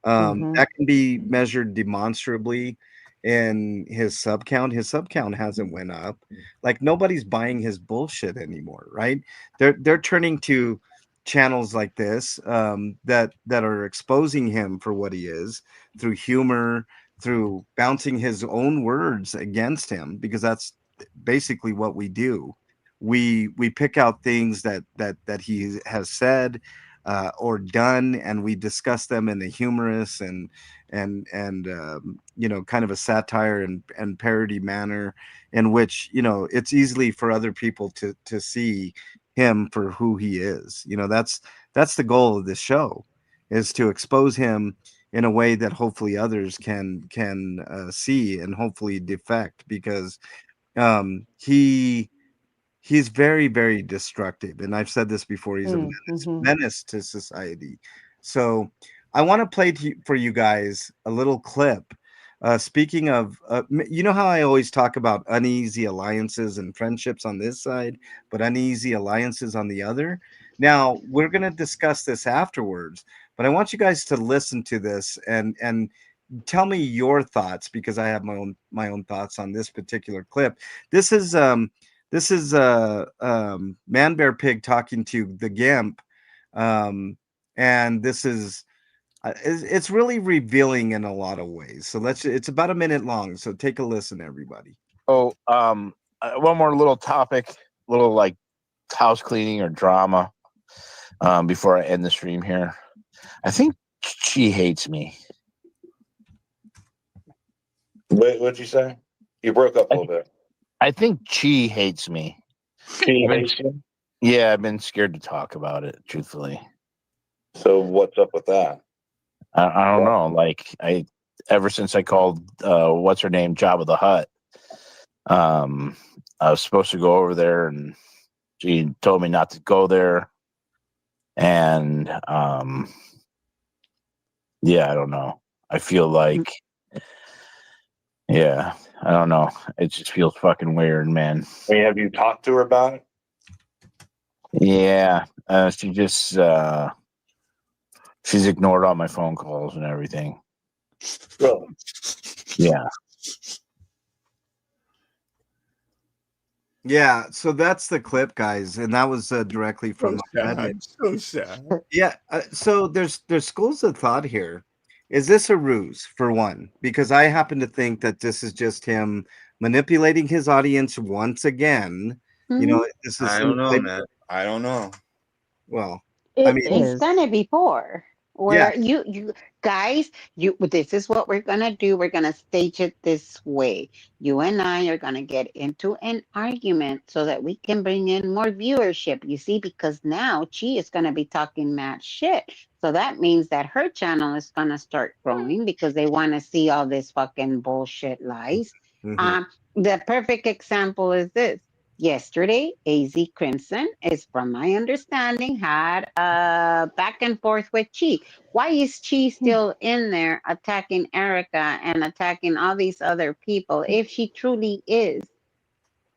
E: Hmm.
B: That can be measured demonstrably in his sub count. His sub count hasn't went up. Like nobody's buying his bullshit anymore, right? They're turning to channels like this, that are exposing him for what he is through humor, through bouncing his own words against him, because that's basically what we do. We pick out things that he has said, or done, and we discuss them in a humorous and you know, kind of a satire and parody manner, in which, you know, it's easily for other people to see him for who he is. You know, that's the goal of this show, is to expose him in a way that hopefully others can see and hopefully defect, because he's very, very destructive, and I've said this before. He's a
E: Mm-hmm.
B: menace to society. So I want to play for you guys a little clip. Speaking of, you know how I always talk about uneasy alliances and friendships on this side, but uneasy alliances on the other. Now we're going to discuss this afterwards, but I want you guys to listen to this and tell me your thoughts, because I have my own thoughts on this particular clip. This is Man Bear Pig talking to the Gimp, and this is it's really revealing in a lot of ways. So it's about a minute long. So take a listen, everybody.
F: Oh, one more little topic, little like house cleaning or drama. Before I end the stream here, I think she hates me.
I: What'd you say? You broke up a little bit.
F: I think she hates me.
I: She hates you.
F: Yeah, I've been scared to talk about it, truthfully.
I: So what's up with that?
F: I don't know. Like ever since I called what's her name, Jabba the Hutt, I was supposed to go over there, and she told me not to go there. And yeah, I don't know. I feel like, yeah, I don't know. It just feels fucking weird, man.
I: I mean, have you talked to her about it?
F: Yeah, she just she's ignored all my phone calls and everything.
I: Really?
F: Yeah.
B: Yeah, so that's the clip, guys, and that was directly from Reddit.
D: So sad.
B: Yeah, so there's schools of thought here. Is this a ruse, for one? Because I happen to think that this is just him manipulating his audience once again. You know, this is
I: I don't know, man. I don't know.
B: well, I
E: It
B: mean,
C: He's
E: is.
C: done it before.
B: yeah,
C: Where you guys, this is what we're gonna do. We're gonna stage it this way. You and I are gonna get into an argument so that we can bring in more viewership. You see, because now she is gonna be talking mad shit. So that means that her channel is gonna start growing because they want to see all this fucking bullshit lies.
B: mhm,
C: Um, the perfect example is this. yesterday, AZ Crimson is, from my understanding, had a back and forth with Chi. Why is Chi still in there attacking Erica and attacking all these other people if she truly is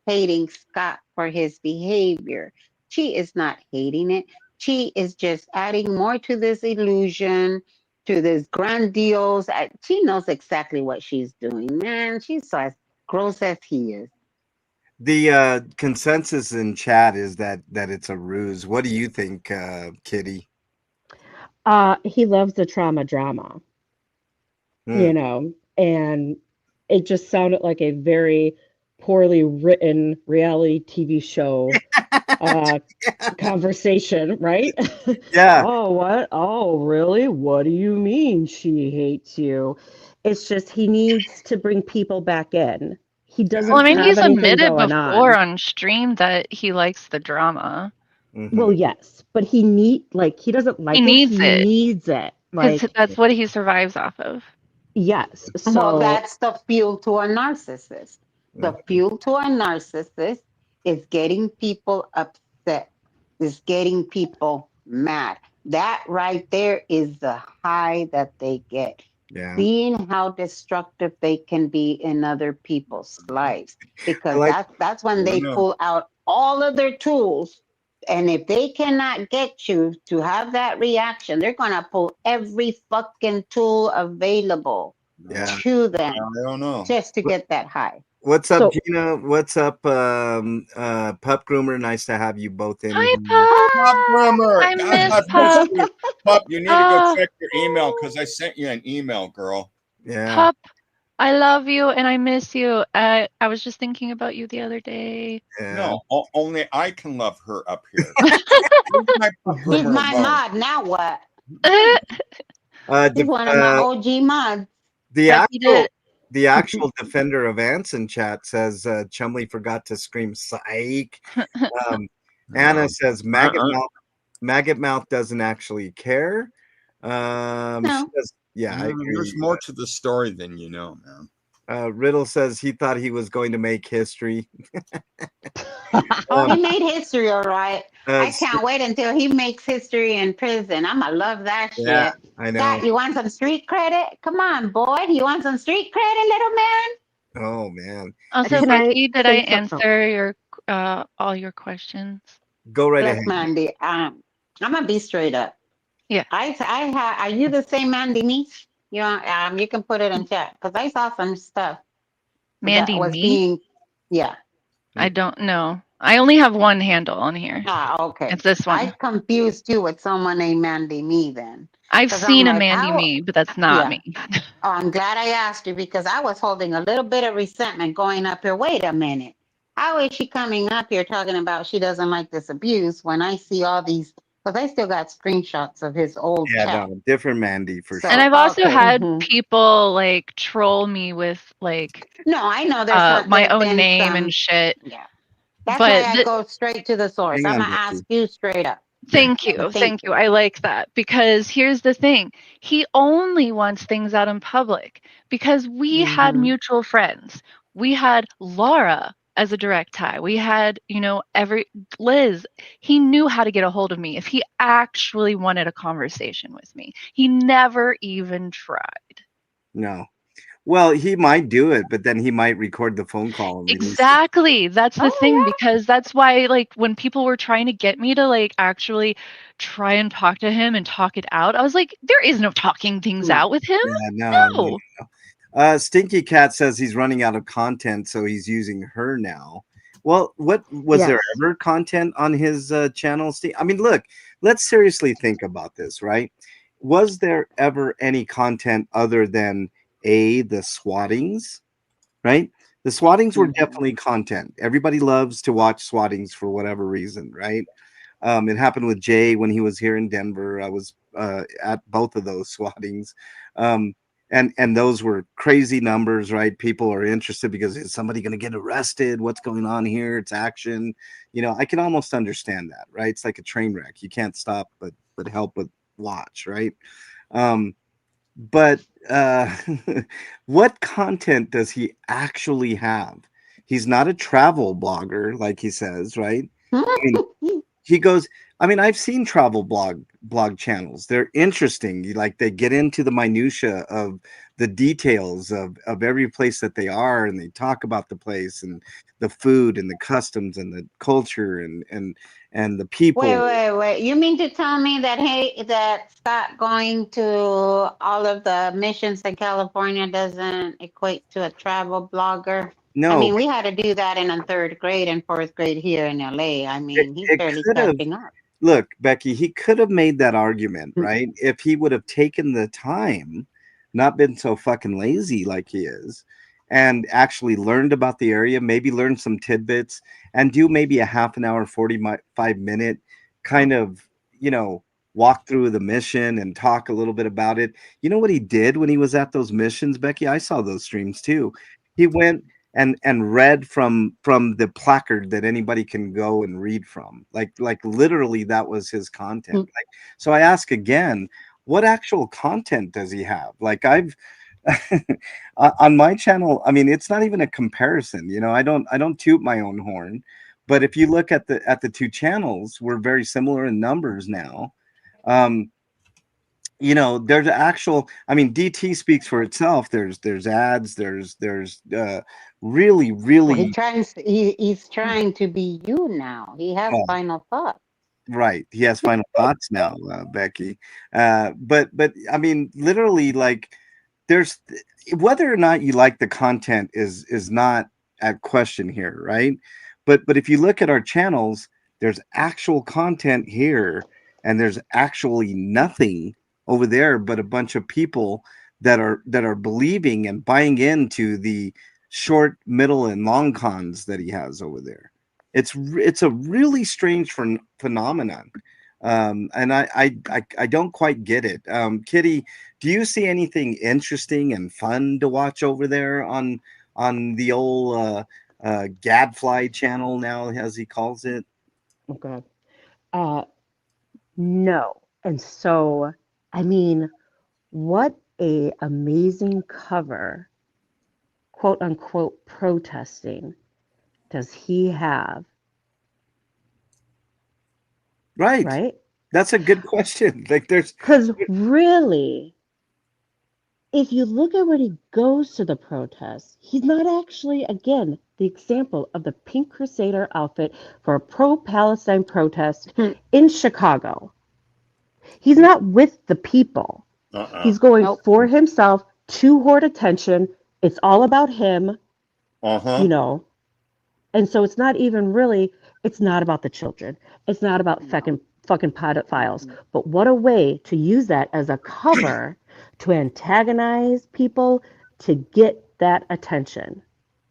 C: hating Scott for his behavior? Chi is not hating it. Chi is just adding more to this illusion, to this grandiose. She knows exactly what she's doing, man. She's so as gross as he is.
B: The consensus in chat is that it's a ruse. What do you think, Kitty?
E: He loves the trauma drama,
B: Hmm.
E: and it just sounded like a very poorly written reality TV show uh, conversation, right?
B: Yeah,
E: Oh, what? Oh, really? What do you mean she hates you? It's just he needs to bring people back in. He
H: Well, I
E: doesn't
H: mean,
E: have
H: he's
E: anything
H: admitted
E: going
H: before
E: on.
H: on stream that he likes the drama.
B: hmm
E: Well, yes, but he doesn't
H: He
E: like it.
H: needs
E: He
H: it
E: needs it.
H: because
E: Like,
H: that's what he survives off of.
E: yes.
C: Well,
E: So,
C: that's the fuel to a narcissist.
B: hmm
C: The fuel to a narcissist is getting people upset, is getting people mad. That right there is the high that they get.
B: yeah.
C: Seeing how destructive they can be in other people's lives.
B: I
C: Because
B: like.
C: that's when
D: I
C: they
D: know.
C: pull out all of their tools. And if they cannot get you to have that reaction, they're gonna pull every fucking tool available
B: Yeah.
C: to them
D: I don't know.
C: just to get that high.
B: What's up,
E: so
B: Gina? What's up, Pup Groomer? Nice to have you both in
H: Hi,
B: here.
D: Pup
H: Pup.
D: Groomer.
H: I
D: God,
H: miss
D: I miss
H: Pup.
D: you. Pup, you need to go
H: Ah,
D: check your email because I sent you an email, girl.
B: Yeah.
H: Pup. I love you and I miss you. I was just thinking about you the other day.
B: Yeah.
D: No, only I can love her up here. Leave my Pup
C: He's
D: Groomer
C: my
D: alone.
C: mod. Now what?
B: Uh,
C: He's
B: de-
C: one of my
B: uh,
C: OG mods.
B: the
H: But he
B: actual
H: did.
B: the actual defender of Anson chat says Chumley forgot to scream psych. Um, Anna says Maggot Mouth doesn't actually care. She
C: No.
B: does. Yeah, I
D: There's
B: agree.
D: more to the story than you know, man.
B: Riddle says he thought he was going to make history.
C: Oh,
B: Um,
C: he made history, all right.
B: uh,
C: I can't wait until he makes history in prison. I'm gonna love that
B: yeah,
C: shit.
B: I know.
C: Scott, you want some street credit? Come on, boy. You want some street credit, little man?
B: Oh man,
H: Also,
B: he's
E: can I
H: Vicky, did I
E: say something? Oh,
H: answer your all your questions?
B: go right ahead.
C: Look, Mandy, I'm gonna be straight up.
H: Yeah.
C: Are you the same Mandy me? You can put it in chat because I saw some stuff that
H: Mandy
C: was
H: me?
C: being, yeah.
H: I don't know. I only have one handle on here.
C: Okay.
H: It's this
C: I
H: one.
C: confused you with someone named Mandy me then.
H: I've
C: Because I'm
H: seen a
C: like,
H: Mandy
C: how?
H: me, but that's not
C: Yeah.
H: me.
C: Oh, I'm glad I asked you because I was holding a little bit of resentment going up here. Wait a minute. How is she coming up here talking about she doesn't like this abuse when I see all these? Because I still got screenshots of his old
B: Yeah,
C: chat.
B: no, different Mandy for
H: And
B: sure.
C: So,
H: I've also
C: okay.
H: had
E: hmm
H: people like troll me with like
C: No, I know
H: my
C: there's
H: own
C: been
H: name and
C: some.
H: shit.
C: Yeah. That's why
H: But
C: I go straight to the source.
B: Hang
C: I'm
B: on,
C: going to ask
B: Vicky.
C: you straight up.
B: Yeah.
H: thank you.
C: But thank
H: Thank you.
C: you.
H: I like that because here's the thing. He only wants things out in public because we had
C: Hmm.
H: mutual friends. We had Laura as a direct tie. We had, every Liz. He knew how to get a hold of me if he actually wanted a conversation with me. He never even tried.
B: No. Well, he might do it, but then he might record the phone call and release it.
H: Exactly. That's the thing
C: Oh,
H: because that's why like when people were trying to get me to like actually try and talk to him and talk it out, I was like, there is no talking
C: yeah.
H: things
C: No.
H: out with him.
B: Yeah, no, no.
H: No.
B: Stinky Cat says he's running out of content, so he's using her now. Well, what was there
E: Yes.
B: ever content on his channel? I mean, look, let's seriously think about this, right? Was there ever any content other than the swattings, right? The swattings were
C: Mhm.
B: definitely content. Everybody loves to watch swattings for whatever reason, right? It happened with Jay when he was here in Denver. I was at both of those swattings. Um, and those were crazy numbers, right? People are interested because is somebody going to get arrested? What's going on here? It's action. I can almost understand that, right? It's like a train wreck. You can't stop but help but watch, right? But what content does he actually have? He's not a travel blogger like he says, right? I mean, he goes, I mean, I've seen travel blog channels. They're interesting. Like they get into the minutia of the details of every place that they are, and they talk about the place and the food and the customs and the culture and the people.
C: Wait. You mean to tell me that that Scott going to all of the missions in California doesn't equate to a travel blogger? I
B: No,
C: mean, we had to do that in a third grade and fourth grade here in LA. I
B: it,
C: mean, he's
B: it
C: barely
B: could have.
C: catching up.
B: Look, Becky, he could have made that argument, right? If he would have taken the time, not been so fucking lazy like he is, and actually learned about the area, maybe learn some tidbits and do maybe a half an hour, 45-minute kind of, walk through the mission and talk a little bit about it. You know what he did when he was at those missions, Becky? I saw those streams too. He went and read from the placard that anybody can go and read from, like literally that was his content. Like, so I ask again, what actual content does he have? Like I've on my channel, I mean, it's not even a comparison. I don't toot my own horn, but if you look at the two channels, we're very similar in numbers now. um there's actual, I mean, DT speaks for itself. There's ads, there's really
C: Well,
B: really
C: he's trying to be you now. He has
B: oh,
C: final thoughts.
B: right, he has final thoughts now, Becky. But I mean, literally, like, there's, whether or not you like the content is not at question here, right? But if you look at our channels, there's actual content here, and there's actually nothing over there but a bunch of people that are believing and buying into the short, middle, and long cons that he has over there. It's a really strange phenomenon. And I don't quite get it. Kitty, do you see anything interesting and fun to watch over there on the old Gadfly channel now, as he calls it?
E: Okay. Uh, no. And so, I mean, what a amazing cover, quote unquote, protesting does he have,
B: Right.
E: right?
B: That's a good question. Like, there's
E: Because really, if you look at when he goes to the protests, he's not actually, again, the example of the Pink Crusader outfit for a pro Palestine protest in Chicago. He's not with the people. He's going
C: Nope.
E: for himself to hoard attention. It's all about him,
B: uh-huh.
E: you know. And so it's not even really, it's not about the children. It's not about fucking pedophiles. But what a way to use that as a cover to antagonize people to get that attention.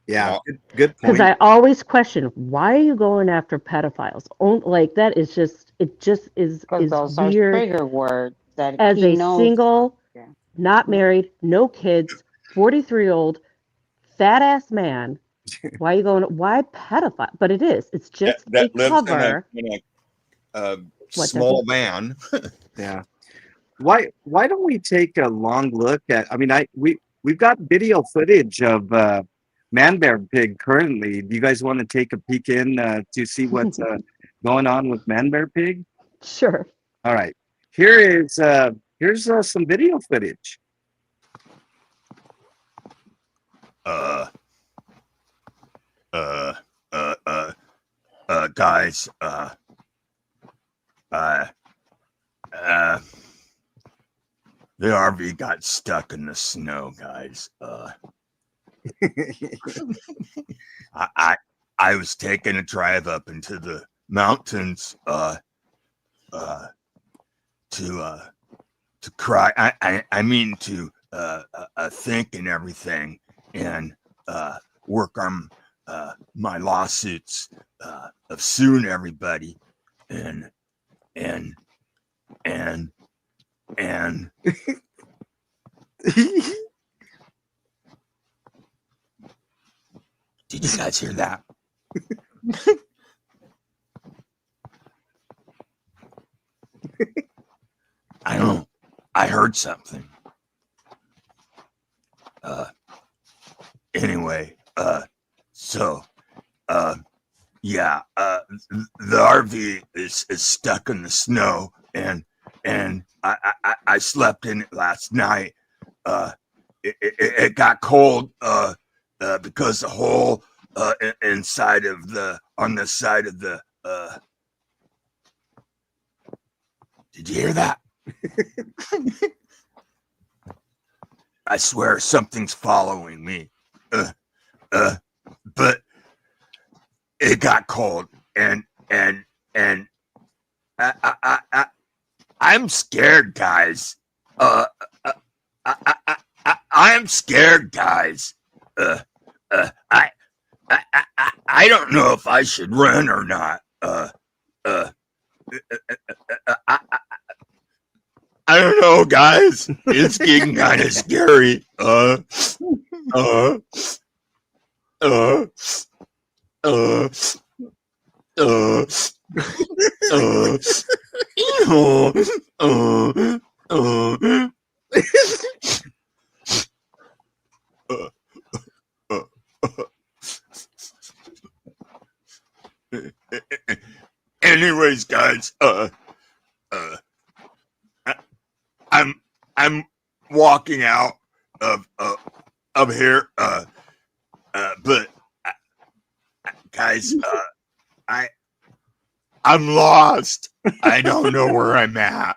B: Yeah, good
E: Because
B: point.
E: I always question, why are you going after pedophiles? Like that is just, it just
C: Because
E: is
C: those are
E: weird.
C: trigger words that
E: As
C: he
E: a
C: knows.
E: single,
C: Yeah.
E: not married, no kids, 43-year-old fat ass man, why are you going? Why pedophile? But it is. It's just a
D: that lives
E: cover.
D: in a
E: What,
D: small
E: Debbie?
D: van.
B: Yeah. Why don't we take a long look at, I mean, we've got video footage of Man Bear Pig currently. Do you guys want to take a peek in to see what's going on with Man Bear Pig?
E: Sure.
B: All right. Here's some video footage.
D: Uh, guys, uh, the RV got stuck in the snow, guys. I was taking a drive up into the mountains, to cry. I mean to think and everything, and work on my lawsuits of suing everybody, and did you guys hear that? I don't know. I heard something. Anyway, So, yeah, the RV is stuck in the snow, and I slept in it last night. It got cold because the hole inside of on the side of the. Did you hear that? I swear something's following me. But it got cold, and I'm scared, guys. I'm scared, guys. I don't know if I should run or not. I don't know, guys. It's getting kind of scary. Anyways, guys, I'm walking out of here, but guys, I'm lost. I don't know where I'm at.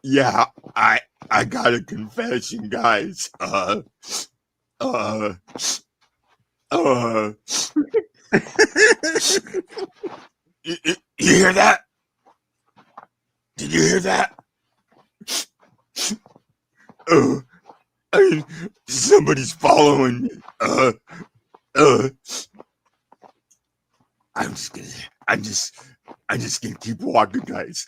D: Yeah, I got a confession, guys. You hear that? Did you hear that? Somebody's following me. I'm just gonna keep walking, guys.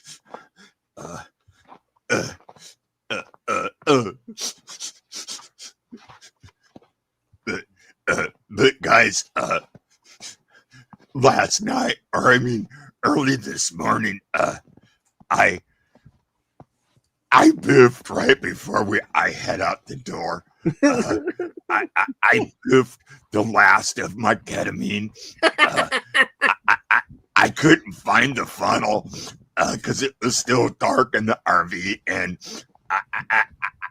D: But guys, last night, or I mean, early this morning, I biffed right before I head out the door. I biffed the last of my ketamine. I couldn't find the funnel because it was still dark in the RV, and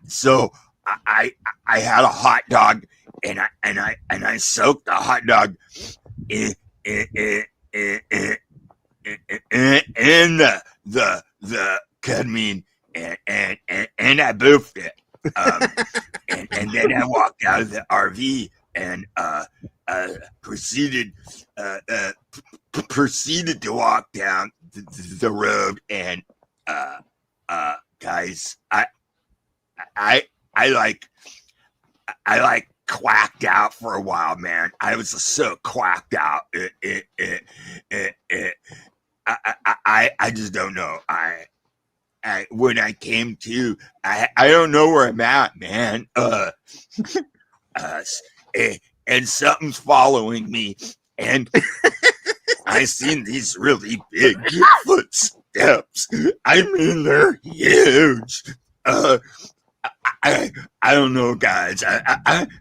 D: so I had a hot dog, and I soaked the hot dog in the ketamine, and I boofed it. And then I walked out of the RV and proceeded to walk down the road. And guys, I quacked out for a while, man. I was so quacked out. I just don't know. When I came to, I don't know where I'm at, man. And something's following me, and I seen these really big footsteps. I mean, they're huge. I don't know, guys.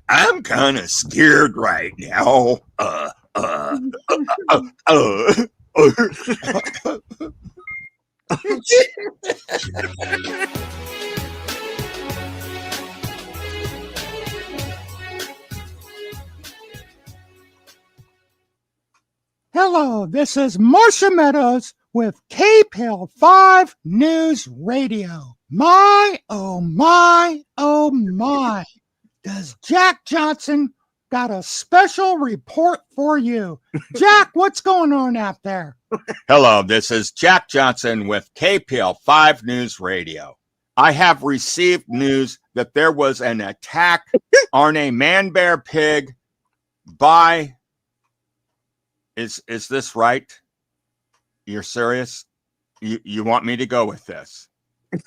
D: I'm kind of scared right now.
J: Hello, this is Marcia Meadows with KPIL 5 News Radio. My, oh my, oh my. Does Jack Johnson got a special report for you? Jack, what's going on out there?
D: Hello, this is Jack Johnson with KPIL 5 News Radio. I have received news that there was an attack on a man-bear pig by... Is this right? You're serious? You want me to go with this?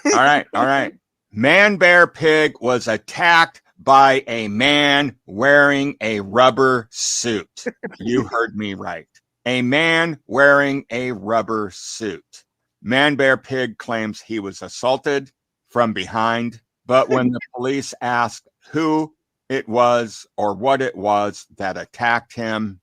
D: All right. Man-bear pig was attacked by a man wearing a rubber suit. You heard me right. A man wearing a rubber suit. Man-bear pig claims he was assaulted from behind, but when the police asked who it was or what it was that attacked him,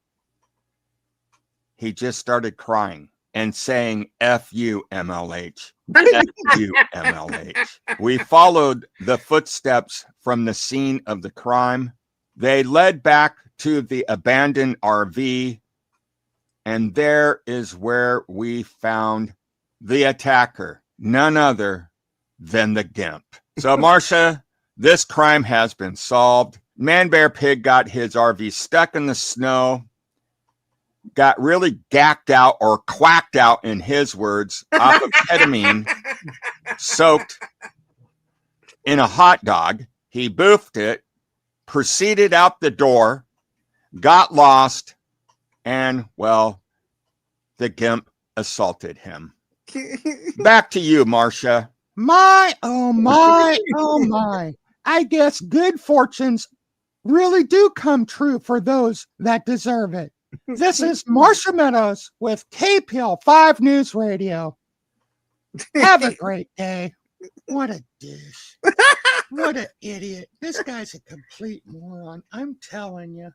D: he just started crying and saying, F you, MLH. F you, MLH. We followed the footsteps from the scene of the crime. They led back to the abandoned RV, and there is where we found the attacker, none other than the GIMP. So, Marcia, this crime has been solved. Man Bear Pig got his RV stuck in the snow, got really gacked out or quacked out, in his words, off of ketamine, soaked in a hot dog. He boofed it, proceeded out the door, got lost, and, well, the GIMP assaulted him. Back to you, Marcia.
J: My, oh my, oh my. I guess good fortunes really do come true for those that deserve it. This is Marcia Meadows with KPL 5 News Radio. Have a great day. What a dish. What an idiot. This guy's a complete moron. I'm telling you.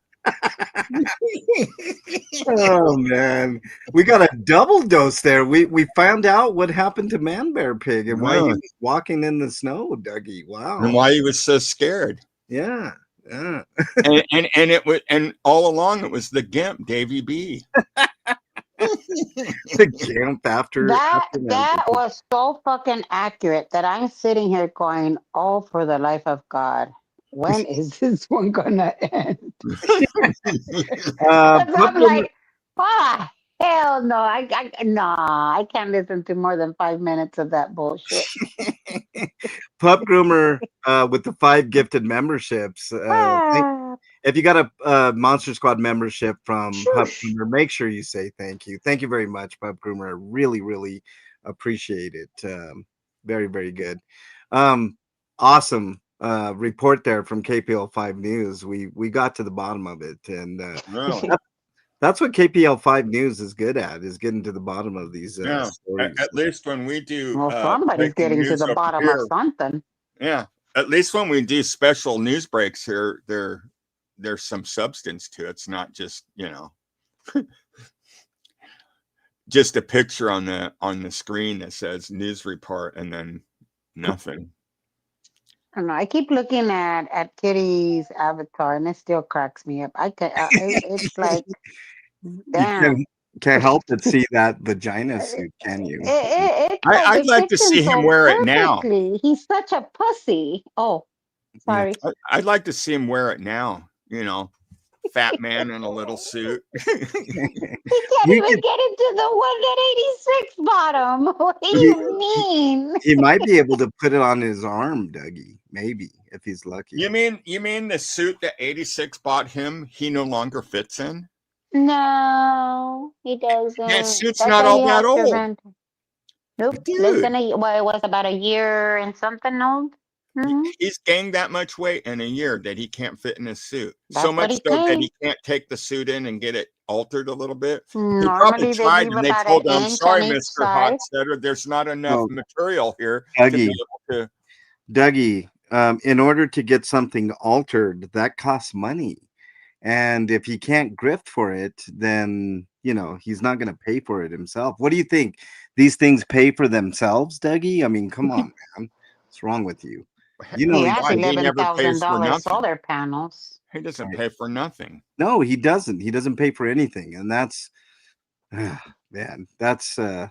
B: Oh man, we got a double dose there. We found out what happened to Man Bear Pig and why he was walking in the snow, Dougie. Wow.
D: And why he was so scared.
B: Yeah. Yeah.
D: and it was, and all along it was the GIMP, Davy B.
B: The GIMP after
C: That
B: Man Bear Pig.
C: was so fucking accurate that I'm sitting here going, "Oh, for the life of God, when is this one gonna end?" I'm like, "Ah, hell no! I can't listen to more than 5 minutes of that bullshit."
B: Pup Groomer with the 5 gifted memberships. If you got a Monster Squad membership from Pup Groomer, make sure you say thank you. Thank you very much, Pup Groomer. I really, really appreciate it. Very, very good. Awesome report there from KPL 5 News. We got to the bottom of it, and
D: Really?
B: that's what KPL 5 News is good at, is getting to the bottom of these stories.
D: At least when we do
C: Well, somebody's getting to the bottom of something.
D: Yeah, at least when we do special news breaks here, there's some substance to it. It's not just, just a picture on the screen that says news report and then nothing.
C: I don't know. I keep looking at Kitty's avatar, and it still cracks me up. It's like, damn.
B: You can't help but see that vagina suit, can you?
D: I'd like to see him wear it now.
C: He's such a pussy. Oh, sorry.
D: I'd like to see him wear it now. Fat man in a little suit.
C: He can't even get into the 186 bottom. What do you mean?
B: He might be able to put it on his arm, Dougie. Maybe, if he's lucky.
D: You mean the suit that 86 bought him, he no longer fits in?
C: No, he doesn't.
D: That suit's not all that old.
C: Nope. Less than it was about a year and something old. Mm-hmm.
D: He's gained that much weight in a year that he can't fit in his suit.
C: That's
D: so much so that he can't take the suit in and get it altered a little bit. He probably tried, and they told him, "I'm sorry, Mr. Hotstetter, there's not enough material here to be able to."
B: Dougie, in order to get something altered, that costs money. And if he can't grift for it, then, he's not going to pay for it himself. What do you think? These things pay for themselves, Dougie? I mean, come on, man. What's wrong with you?
C: He has $11,000 solar panels.
D: He doesn't pay for nothing.
B: No, he doesn't. He doesn't pay for anything. And that's, man, that's what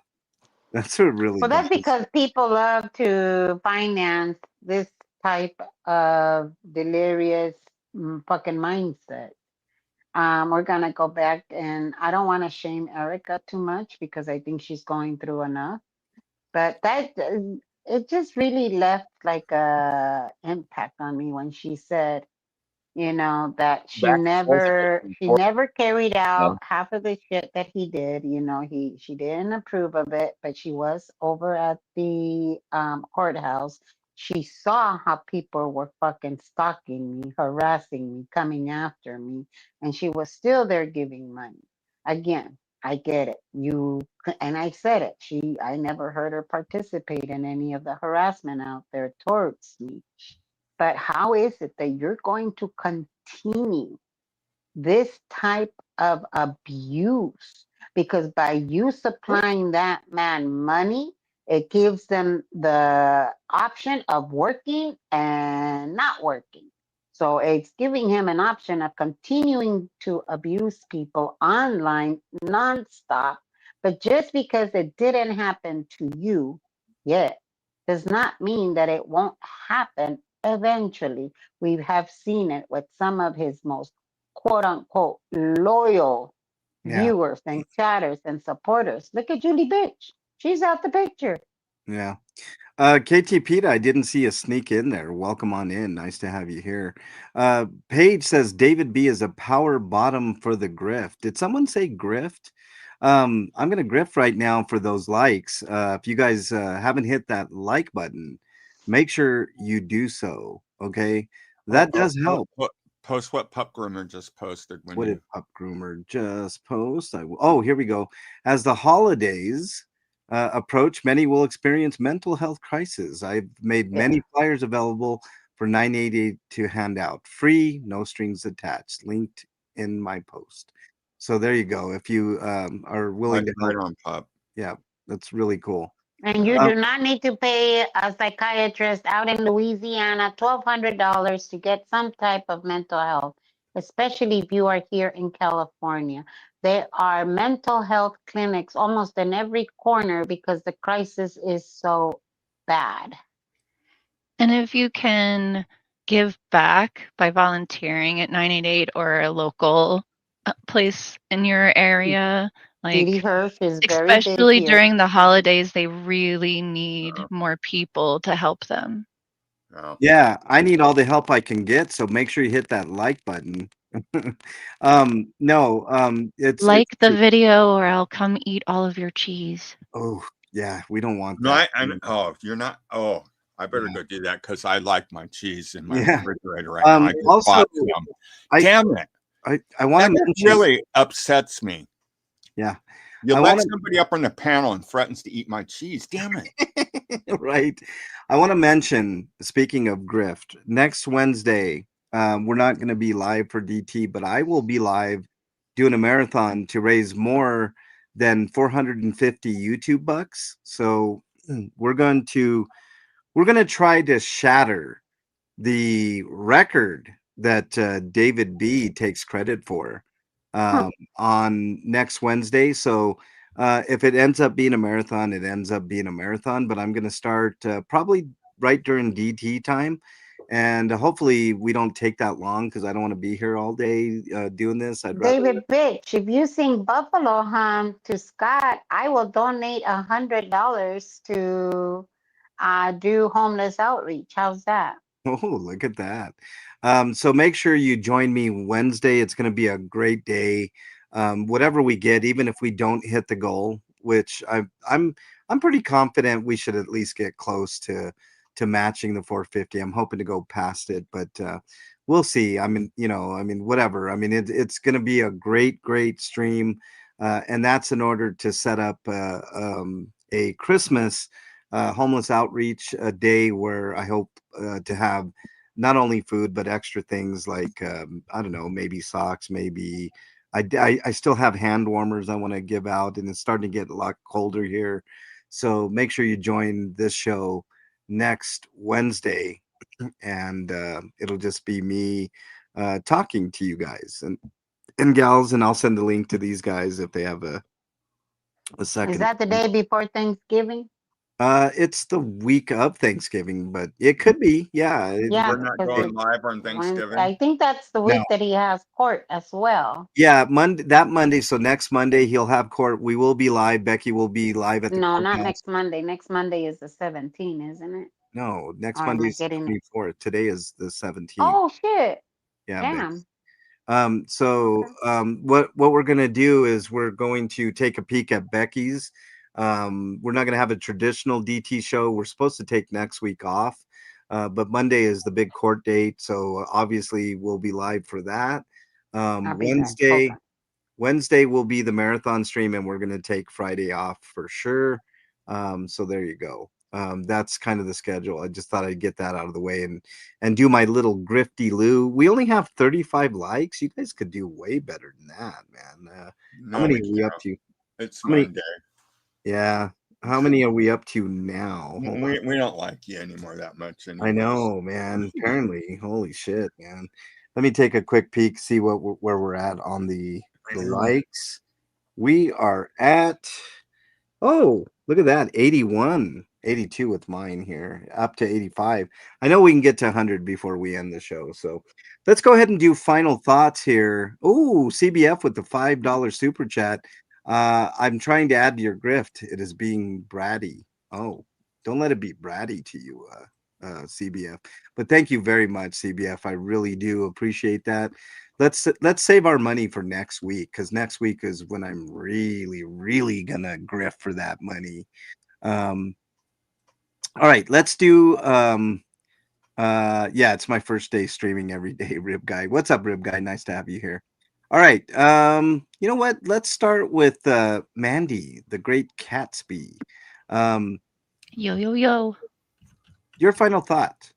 B: really.
C: Well, that's because people love to finance this type of delirious fucking mindset. We're gonna go back, and I don't want to shame Erica too much because I think she's going through enough. But that it just really left like a impact on me when she said, that she never carried out half of the shit that he did. She didn't approve of it, but she was over at the courthouse. She saw how people were fucking stalking me, harassing me, coming after me, and she was still there giving money. Again, I get it. And I said it. I never heard her participate in any of the harassment out there towards me. But how is it that you're going to continue this type of abuse? Because by you supplying that man money, it gives them the option of working and not working. So it's giving him an option of continuing to abuse people online nonstop. But just because it didn't happen to you yet does not mean that it won't happen eventually. We have seen it with some of his most quote unquote loyal
B: Yeah.
C: viewers and chatters and supporters. Look at Julie Bitch. She's out the picture.
B: Yeah. KT Peta, I didn't see a sneak in there. Welcome on in. Nice to have you here. Paige says David B is a power bottom for the grift. Did someone say grift? I'm gonna grift right now for those likes. If you guys haven't hit that like button, make sure you do so. Okay, that does help.
D: Post what Pup Groomer just posted when
B: What
D: you.
B: did Pup Groomer just post? Oh, here we go. As the holidays approach, many will experience mental health crisis. I've made many flyers available for 988 to hand out, free, no strings attached, linked in my post. So there you go. If you are willing to
D: Right
B: help,
D: on, Pup.
B: yeah, that's really cool.
C: And you do not need to pay a psychiatrist out in Louisiana $1,200 to get some type of mental health, especially if you are here in California. There are mental health clinics almost in every corner because the crisis is so bad.
H: And if you can give back by volunteering at 988 or a local place in your area,
C: Didi
H: like
C: Hirsch is very big
H: especially
C: here.
H: during the holidays, they really need more people to help them.
B: Yeah, I need all the help I can get, so make sure you hit that like button. No, it's
H: Like the
B: true.
H: video or I'll come eat all of your cheese.
B: Oh, yeah, we don't want
D: No,
B: that.
D: you're not. Oh, I better go do that because I like my cheese in my
B: Yeah.
D: refrigerator right now. I just
B: Also,
D: bought some. Damn it!
B: I want to
D: That
B: mention.
D: really upsets me.
B: Yeah,
D: You
B: I
D: let
B: wanna
D: somebody up on the panel and threatens to eat my cheese. Damn it!
B: right. I want to mention, speaking of grift, next Wednesday, we're not going to be live for DT, but I will be live doing a marathon to raise more than 450 YouTube bucks. So we're going to try to shatter the record that David B takes credit for on next Wednesday. So if it ends up being a marathon, it ends up being a marathon. But I'm going to start probably right during DT time. And hopefully we don't take that long because I don't want to be here all day doing this. I'd rather.
C: David Bitch, if you sing Buffalo Hum to Scott, I will donate $100 to do homeless outreach. How's that?
B: Oh, look at that. So make sure you join me Wednesday. It's going to be a great day. Whatever we get, even if we don't hit the goal, which I'm pretty confident we should at least get close to matching the 450. I'm hoping to go past it, but we'll see. I mean, whatever. I mean, it's going to be a great stream, and that's in order to set up a Christmas homeless outreach day where I hope to have not only food but extra things like I don't know, maybe socks, maybe I still have hand warmers I want to give out, and it's starting to get a lot colder here. So make sure you join this show next Wednesday, and it'll just be me talking to you guys and gals, and I'll send the link to these guys if they have a
C: Is
B: second.
C: that the day before Thanksgiving?
B: It's the week of Thanksgiving, but it could be. Yeah.
C: Yeah,
D: We're not
C: because
D: going live on Thanksgiving.
C: I think that's the
B: No.
C: week that he has court as well.
B: Yeah, Monday. So next Monday he'll have court. We will be live. Becky will be live at the
C: No, not
B: courthouse.
C: next Monday. Next Monday is the 17th, isn't it?
B: No, next
C: Or am
B: Monday
C: I
B: is the
C: getting it?
B: 24th. Today is the 17th.
C: Oh shit!
B: Yeah,
C: Damn.
B: So what we're gonna do is we're going to take a peek at Becky's. We're not gonna have a traditional DT show. We're supposed to take next week off, but Monday is the big court date, so obviously we'll be live for that.
C: I'll be there. Hold on.
B: Wednesday will be the marathon stream, and we're gonna take Friday off for sure. So there you go. That's kind of the schedule. I just thought I'd get that out of the way and do my little grifty Lou. We only have 35 likes. You guys could do way better than that, man. How
D: No,
B: many
D: we
B: are we up
D: can't.
B: to?
D: It's
B: How many?
D: Monday.
B: Yeah. How many are we up to now? Hold on.
D: We don't like you anymore that much anymore.
B: I know, man. Apparently, holy shit, man. Let me take a quick peek, see where we're at on the likes. We are at, oh, look at that, 81, 82 with mine here, up to 85. I know we can get to 100 before we end the show. So let's go ahead and do final thoughts here. Oh, CBF with the $5 super chat. I'm trying to add to your grift. It is being bratty. Oh, don't let it be bratty to you, CBF. But thank you very much, CBF. I really do appreciate that. Let's save our money for next week, because next week is when I'm really gonna grift for that money. All right, let's do yeah, it's my first day streaming every day, Rib Guy. What's up, Rib Guy? Nice to have you here. All right. You know what? Let's start with Mandy, the great Catsby.
H: Yo.
B: Your final thought.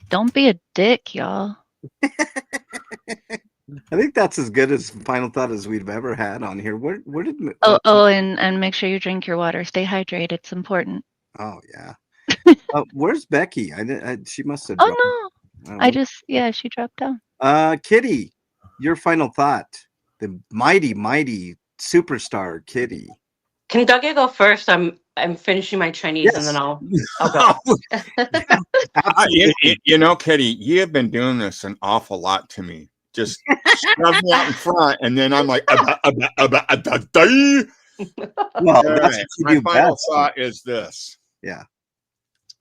H: Don't be a dick, y'all.
B: I think that's as good as final thought as we've ever had on here. Where did
H: and make sure you drink your water. Stay hydrated. It's important.
B: Oh yeah. Where's Becky? She must have.
H: Oh no. She dropped down.
B: Kitty, your final thought. The mighty superstar Kitty.
K: Can Dougie go first? I'm finishing my Chinese and then I'll go.
D: You know, Kitty, you have been doing this an awful lot to me. Just shove me out in front, and then I'm like, well, that's
B: right.
D: My final thought is this.
B: Yeah.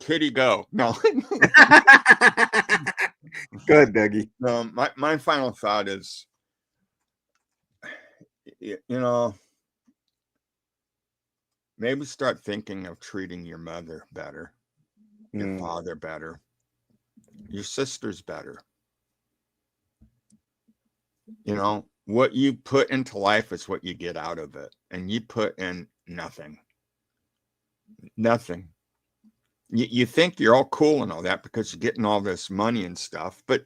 D: Kitty, go. No.
B: Good, Dougie.
D: No, my final thought is, you know, maybe start thinking of treating your mother better, your father better, your sisters better. You know, what you put into life is what you get out of it. And you put in nothing. Nothing. You think you're all cool and all that because you're getting all this money and stuff, but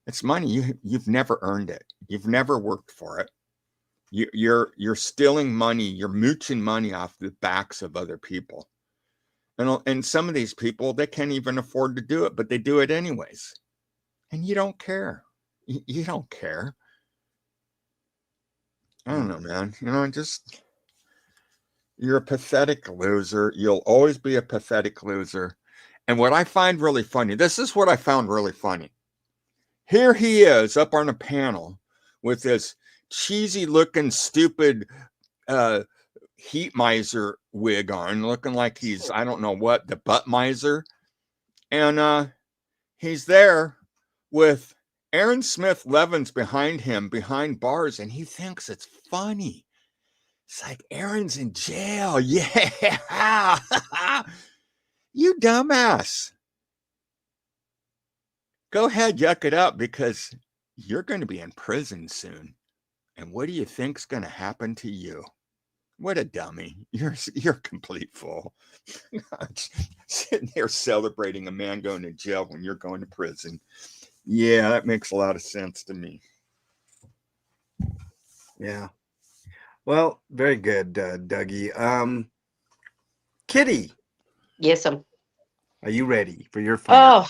D: it's money. You've never earned it. You've never worked for it. You're stealing money. You're mooching money off the backs of other people. And some of these people, they can't even afford to do it, but they do it anyways. And you don't care. You don't care. I don't know, man. You know, you're a pathetic loser. You'll always be a pathetic loser. And what I find really funny, this is what I found really funny. Here he is up on a panel with this cheesy looking, stupid heat miser wig on, looking like he's, I don't know what, the butt miser. And he's there with Aaron Smith Levins behind him, behind bars, and he thinks it's funny. It's like, Aaron's in jail. Yeah. You dumbass. Go ahead, yuck it up, because you're going to be in prison soon. And what do you think's going to happen to you? What a dummy. You're a complete fool. Sitting there celebrating a man going to jail when you're going to prison. Yeah, that makes a lot of sense to me.
B: Yeah. Well, very good, Dougie. Kitty.
K: Yes,
B: Are you ready for your final?
K: Oh,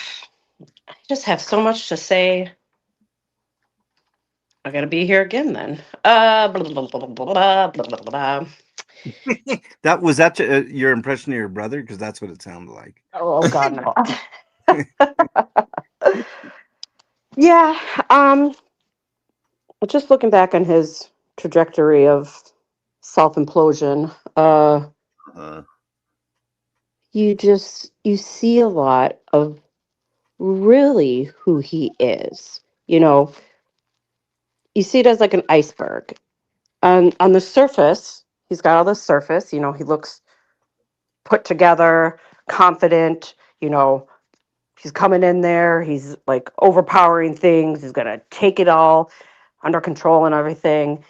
K: I just have so much to say. I gotta be here again then. Blah, blah, blah, blah, blah, blah.
B: That was that your impression of your brother? Because that's what it sounded like.
K: Oh God, no. Yeah. Just looking back on his trajectory of self-implosion, you see a lot of really who he is. You know, you see it as like an iceberg. On the surface, he's got all the surface, you know, he looks put together, confident, you know, he's coming in there, he's like overpowering things, he's gonna take it all under control and everything.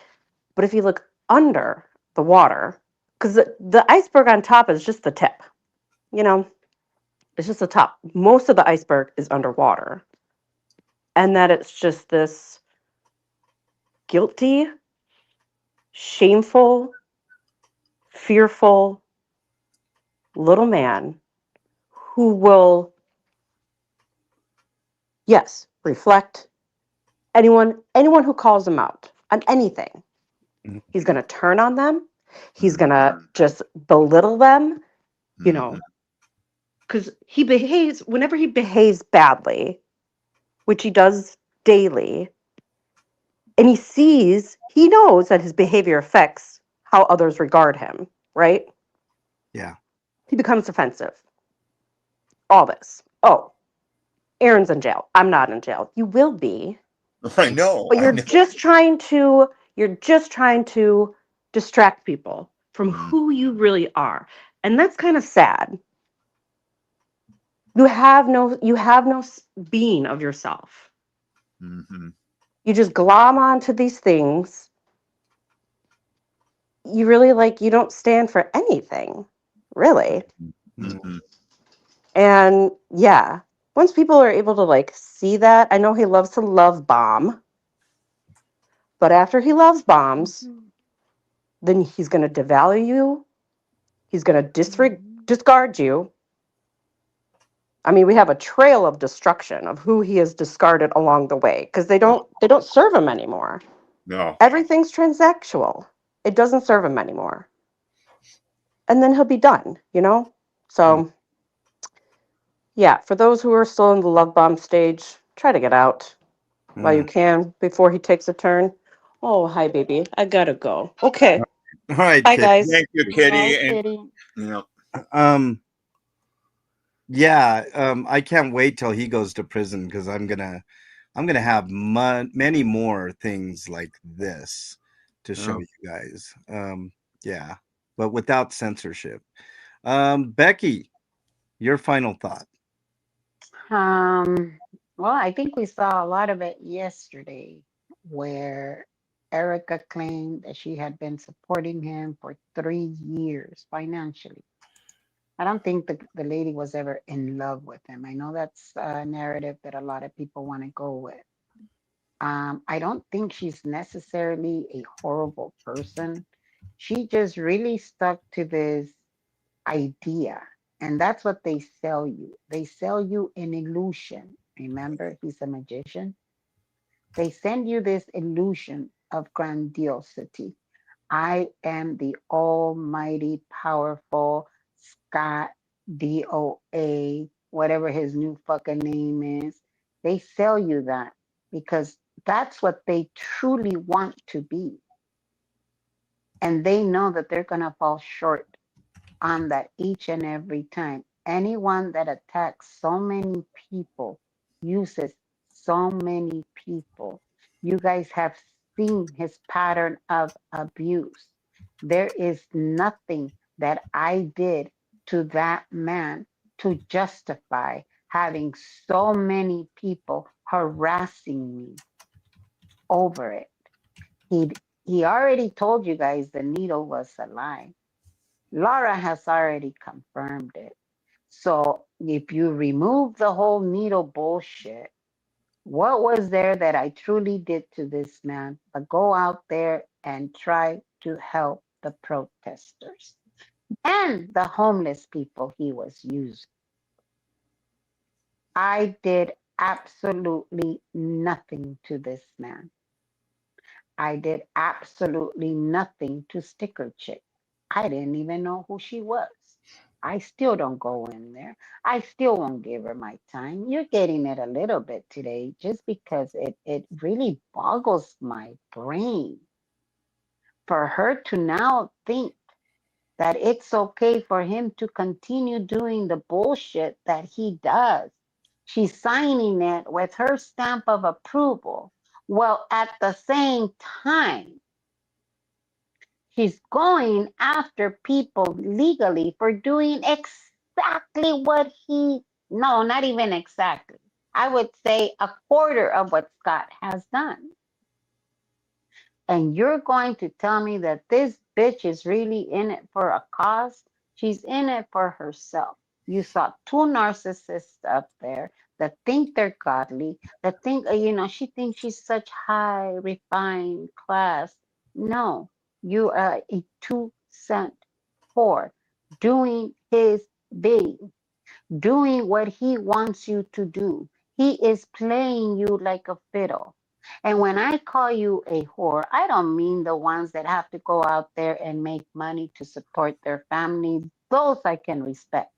K: But if you look under the water, because the iceberg on top is just the tip. You know, it's just the top. Most of the iceberg is underwater. And that it's just this guilty, shameful, fearful little man who will, yes, reflect anyone who calls him out on anything. He's going to turn on them. He's going to just belittle them, you know, because whenever he behaves badly, which he does daily, and he knows that his behavior affects how others regard him, right?
B: Yeah.
K: He becomes defensive. All this. Oh, Aaron's in jail. I'm not in jail. You will be.
D: I know.
K: But you're just trying to distract people from who you really are. And that's kind of sad. You have no being of yourself.
D: Mm-hmm.
K: You just glom onto these things. You really you don't stand for anything, really.
D: Mm-hmm.
K: And yeah, once people are able to see that, I know he loves to love bomb, but after he loves bombs, then he's going to devalue you. He's going to discard you. I mean, we have a trail of destruction of who he has discarded along the way because they don't serve him anymore.
D: No.
K: Everything's transactional. It doesn't serve him anymore. And then he'll be done, you know? So yeah, for those who are still in the love bomb stage, try to get out while you can before he takes a turn. Oh, hi baby. I got to go. Okay.
B: All right,
K: Bye
B: Kitty.
K: guys.
D: Thank you, Kitty.
C: Bye,
D: And
C: Kitty.
D: you know,
B: I can't wait till he goes to prison because I'm gonna have many more things like this to show you guys. Yeah, but without censorship. Becky, your final thought.
C: Well, I think we saw a lot of it yesterday where Erica claimed that she had been supporting him for 3 years financially. I don't think the lady was ever in love with him. I know that's a narrative that a lot of people want to go with. I don't think she's necessarily a horrible person. She just really stuck to this idea. And that's what they sell you. They sell you an illusion. Remember, he's a magician. They send you this illusion of grandiosity. I am the almighty, powerful Scott DOA, whatever his new fucking name is. They sell you that because that's what they truly want to be. And they know that they're going to fall short on that each and every time. Anyone that attacks so many people uses so many people. You guys have seen his pattern of abuse. There is nothing that I did to that man to justify having so many people harassing me over it. He already told you guys the needle was a lie. Laura has already confirmed it. So if you remove the whole needle bullshit, what was there that I truly did to this man but go out there and try to help the protesters and the homeless people he was using? I did absolutely nothing to this man. I did absolutely nothing to Sticker Chick. I didn't even know who she was. I still don't go in there. I still won't give her my time. You're getting it a little bit today just because it really boggles my brain for her to now think that it's okay for him to continue doing the bullshit that he does. She's signing it with her stamp of approval. Well, at the same time, she's going after people legally for doing exactly what no, not even exactly. I would say a quarter of what Scott has done. And you're going to tell me that this bitch is really in it for a cause. She's in it for herself. You saw two narcissists up there that think they're godly, that think, she thinks she's such high, refined class. No, you are a 2 cent whore doing his bidding, doing what he wants you to do. He is playing you like a fiddle. And when I call you a whore, I don't mean the ones that have to go out there and make money to support their families. Those I can respect.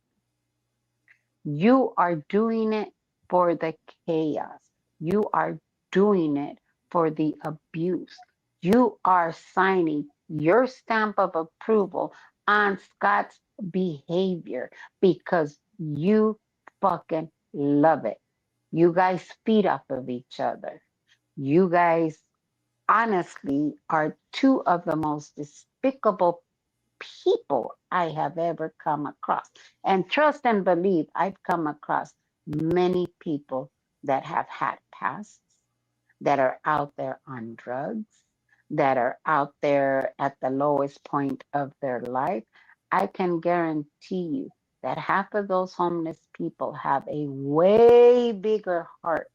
C: You are doing it for the chaos. You are doing it for the abuse. You are signing your stamp of approval on Scott's behavior because you fucking love it. You guys feed off of each other. You guys honestly are two of the most despicable people I have ever come across. And trust and believe, I've come across many people that have had pasts, that are out there on drugs, that are out there at the lowest point of their life. I can guarantee you that half of those homeless people have a way bigger heart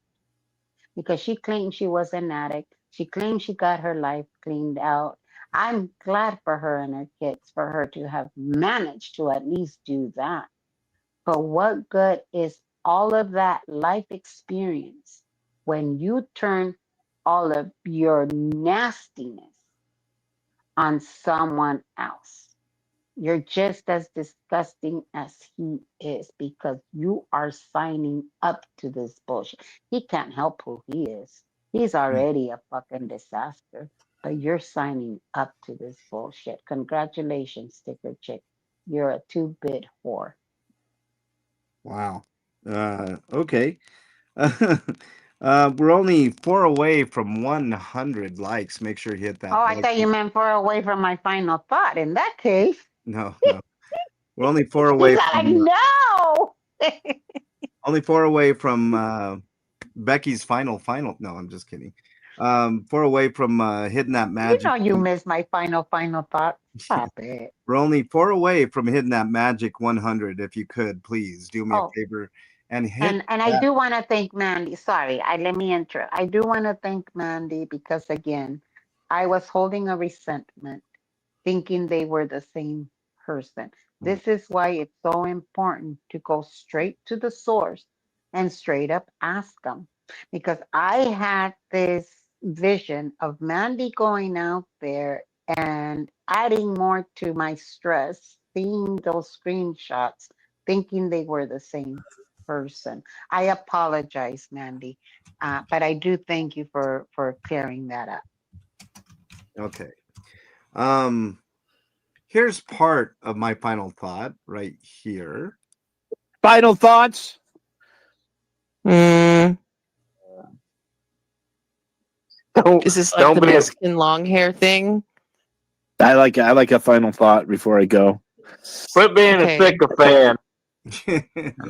C: because she claimed she was an addict. She claimed she got her life cleaned out. I'm glad for her and her kids for her to have managed to at least do that. But what good is all of that life experience when you turn all of your nastiness on someone else? You're just as disgusting as he is because you are signing up to this bullshit. He can't help who he is. He's already a fucking disaster, but you're signing up to this bullshit. Congratulations, sticker chick. You're a 2-bit whore.
B: Wow. Okay. We're only 4 away from 100 likes. Make sure you hit that
C: Oh, I
B: like.
C: thought you meant far away from my final thought. In that case,
B: No, no. We're only 4
C: he's
B: away
C: like,
B: from
C: no.
B: only 4 away from Becky's final. No, I'm just kidding. 4 away from hitting that
C: You
B: magic.
C: know you missed my final thought. Stop it.
B: We're only 4 away from hitting that magic 100. If you could, please do me a
C: Oh,
B: favor and hit
C: and I
B: that.
C: do want to thank Mandy. Sorry, I let me enter. I do want to thank Mandy because again, I was holding a resentment, thinking they were the same person. This is why it's so important to go straight to the source and straight up ask them. Because I had this vision of Mandy going out there and adding more to my stress, seeing those screenshots, thinking they were the same person. I apologize, Mandy, but I do thank you for clearing that up.
B: Okay. Um Here's part of my final thought right here.
F: Final thoughts?
G: Mm,
F: Don't,
G: is this like
F: don't
G: the
F: be a,
G: Mexican long hair thing?
F: I like a final thought before I go. Quit being a
G: Okay.
F: sycophant.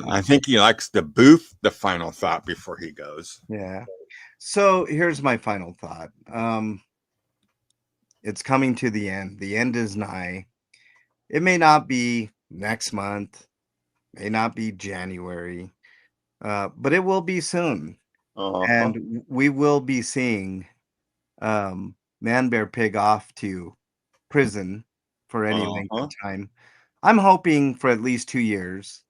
D: I think he likes to booth the final thought before he goes.
B: Yeah. So here's my final thought. It's coming to the end. The end is nigh. It may not be next month, may not be January, but it will be soon. And we will be seeing Man Bear Pig off to prison for any length of time. I'm hoping for at least 2 years.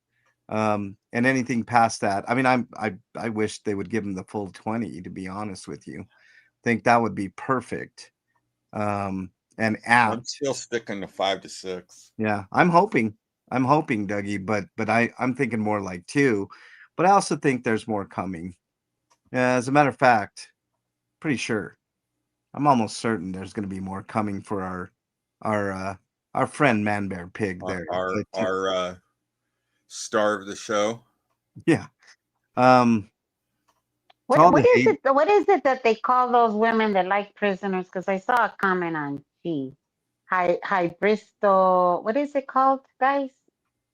B: And anything past that, I mean, I wish they would give him the full 20, to be honest with you. Think that would be perfect. And
D: I'm
B: apt.
D: still sticking to 5 to 6.
B: Yeah, I'm hoping, Dougie, but I'm thinking more like 2. But I also think there's more coming. As a matter of fact, pretty sure. I'm almost certain there's going to be more coming for our friend Man Bear Pig there.
D: Our star of the show.
B: Yeah. To all
C: What
B: the
C: is
B: hate,
C: it? What is it that they call those women that like prisoners? Because I saw a comment on G. Hybristo. What is it called, guys?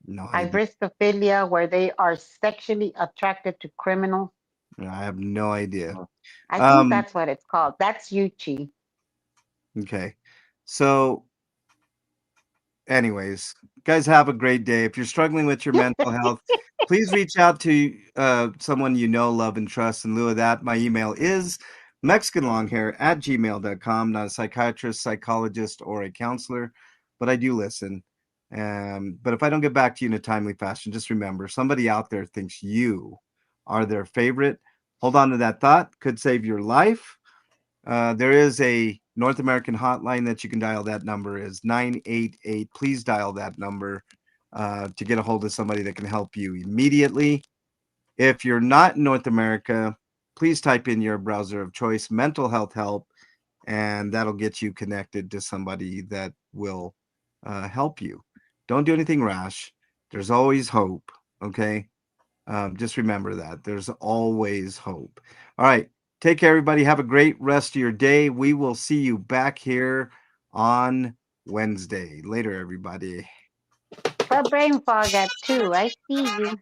B: no,
C: Hybristophilia, where they are sexually attracted to criminals.
B: I have no idea.
C: I think that's what it's called. That's Yuchi.
B: Okay. So anyways, guys, have a great day. If you're struggling with your mental health, please reach out to someone you know, love, and trust. In lieu of that, my email is mexicanlonghair@gmail.com. Not a psychiatrist, psychologist, or a counselor, but I do listen. But if I don't get back to you in a timely fashion, just remember somebody out there thinks you are their favorite. Hold on to that thought, could save your life. There is a North American hotline that you can dial. That number is 988. Please dial that number to get a hold of somebody that can help you immediately. If you're not in North America, please type in your browser of choice mental health help, and that'll get you connected to somebody that will help you. Don't do anything rash. There's always hope. Okay. Just remember that there's always hope. All right. Take care, everybody. Have a great rest of your day. We will see you back here on Wednesday. Later, everybody.
C: For brain fog at 2. I see you.